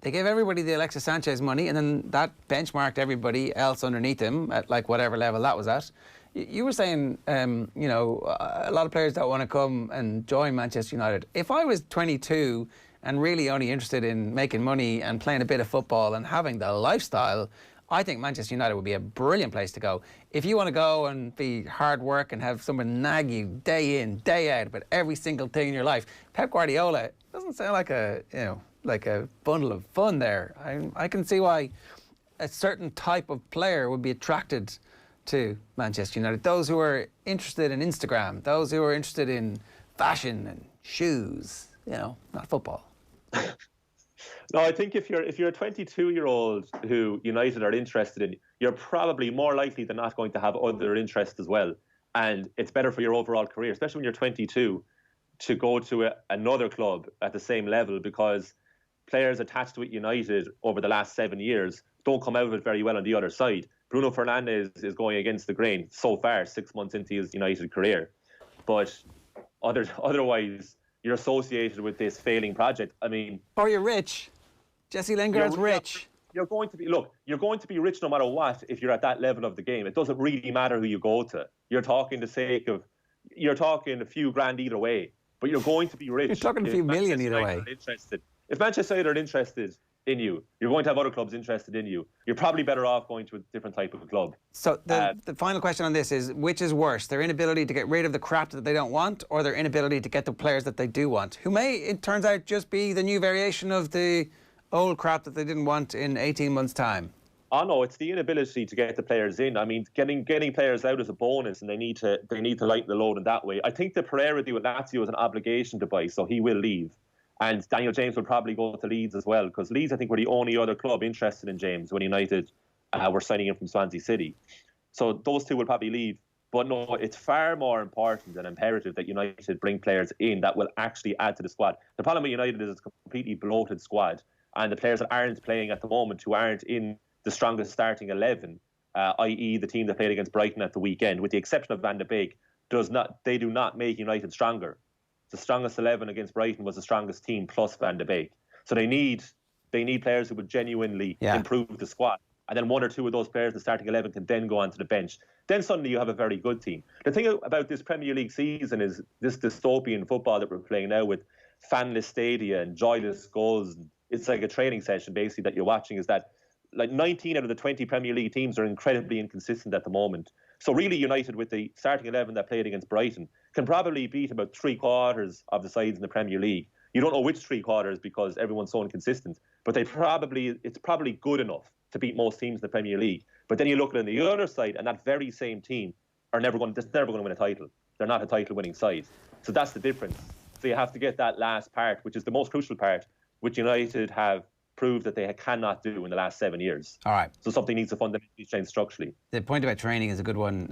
They gave everybody the Alexis Sanchez money, and then that benchmarked everybody else underneath him at like whatever level that was at. You were saying, you know, a lot of players don't want to come and join Manchester United. If I was 22 and really only interested in making money and playing a bit of football and having the lifestyle, I think Manchester United would be a brilliant place to go. If you want to go and be hard work and have someone nag you day in, day out about every single thing in your life, Pep Guardiola doesn't sound like a, you know, like a bundle of fun there. I can see why a certain type of player would be attracted to Manchester United. Those who are interested in Instagram, those who are interested in fashion and shoes, you know, not football. No, I think if you're a 22-year-old who United are interested in, you're probably more likely than not going to have other interests as well. And it's better for your overall career, especially when you're 22, to go to another club at the same level, because players attached to United over the last 7 years don't come out of it very well on the other side. Bruno Fernandes is going against the grain so far, 6 months into his United career. But otherwise, you're associated with this failing project. I mean... Or you're rich. Jesse Lingard's rich. you're going to be rich no matter what if you're at that level of the game. It doesn't really matter who you go to. You're talking a few grand either way, but you're going to be rich. You're talking a few million either way. If Manchester United are interested in you, you're going to have other clubs interested in you. You're probably better off going to a different type of club. So the final question on this is, which is worse, their inability to get rid of the crap that they don't want, or their inability to get the players that they do want, who may, it turns out, just be the new variation of the old crap that they didn't want in 18 months' time? Oh no, it's the inability to get the players in. I mean, getting players out is a bonus, and they need to lighten the load in that way. I think the Pereira deal with Lazio is an obligation to buy, so he will leave. And Daniel James will probably go to Leeds as well, because Leeds, I think, were the only other club interested in James when United were signing him from Swansea City. So those two will probably leave. But no, it's far more important and imperative that United bring players in that will actually add to the squad. The problem with United is it's a completely bloated squad, and the players that aren't playing at the moment, who aren't in the strongest starting 11, i.e. the team that played against Brighton at the weekend, with the exception of Van de Beek, they do not make United stronger. The strongest 11 against Brighton was the strongest team plus Van de Beek. So they need players who would genuinely improve the squad. And then one or two of those players, the starting 11, can then go onto the bench. Then suddenly you have a very good team. The thing about this Premier League season is this dystopian football that we're playing now with fanless stadia and joyless goals. It's like a training session, basically, that you're watching, is that like 19 out of the 20 Premier League teams are incredibly inconsistent at the moment. So really, United, with the starting 11 that played against Brighton, can probably beat about 3/4 of the sides in the Premier League. You don't know which 3/4 because everyone's so inconsistent, but it's probably good enough to beat most teams in the Premier League. But then you look at the other side, and that very same team are never going to win a title. They're not a title-winning side. So that's the difference. So you have to get that last part, which is the most crucial part, which United have proved that they cannot do in the last 7 years. All right. So something needs to fundamentally change structurally. The point about training is a good one.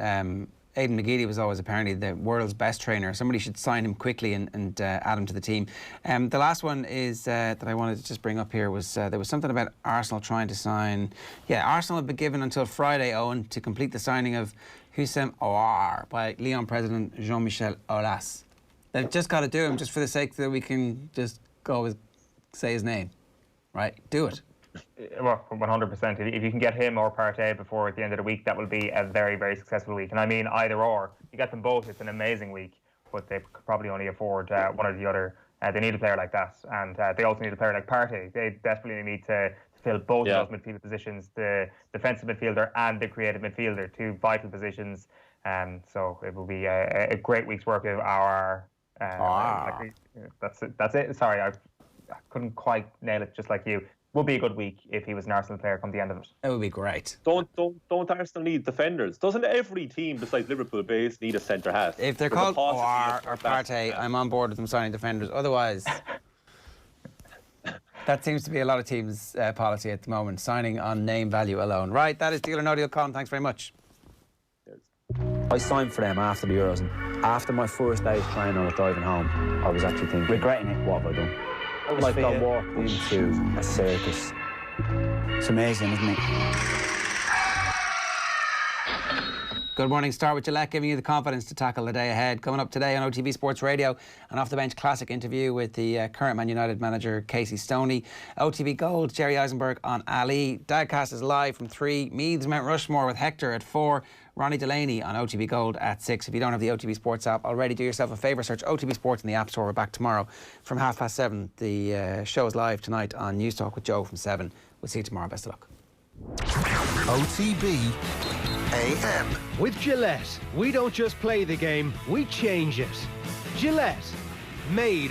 Aidan McGeady was always apparently the world's best trainer. Somebody should sign him quickly and add him to the team. The last one is that I wanted to just bring up here was there was something about Arsenal trying to sign. Yeah, Arsenal have been given until Friday, Eoin, to complete the signing of Houssem Aouar by Lyon president Jean-Michel Aulas. They've just got to do him just for the sake that we can just go say his name. Right? Do it. Well, 100%. If you can get him or Partey before the end of the week, that will be a very, very successful week. And I mean, either or. You get them both, it's an amazing week. But they could probably only afford one or the other. They need a player like that. And they also need a player like Partey. They desperately need to fill both of those midfield positions, the defensive midfielder and the creative midfielder, two vital positions. So it will be a great week's work of our... That's it. Sorry, I couldn't quite nail it just like you. Would be a good week if he was an Arsenal player come the end of it. It would be great. Don't Arsenal need defenders? Doesn't every team besides Liverpool base need a centre half? If they're called Aouar or Partey, I'm on board with them signing defenders. Otherwise, that seems to be a lot of teams' policy at the moment, signing on name value alone. Right, that is Deal or No Deal. Colin, thanks very much. I signed for them after the Euros, and after my first day's training on driving home, I was actually thinking, regretting it, what have I done? Like I walked into a circus. It's amazing, isn't it? Good morning. Start with Gillette, giving you the confidence to tackle the day ahead. Coming up today on OTB Sports Radio, an off-the-bench classic interview with the current Man United manager, Casey Stoney. OTB Gold, Jerry Eisenberg on Ali. Dagcast is live from 3. Meads Mount Rushmore with Hector at 4. Ronnie Delaney on OTB Gold at 6. If you don't have the OTB Sports app already, do yourself a favour, search OTB Sports in the App Store. We're back tomorrow from 7:30. The show is live tonight on News Talk with Joe from 7. We'll see you tomorrow. Best of luck. OTB AM. With Gillette, we don't just play the game, we change it. Gillette, made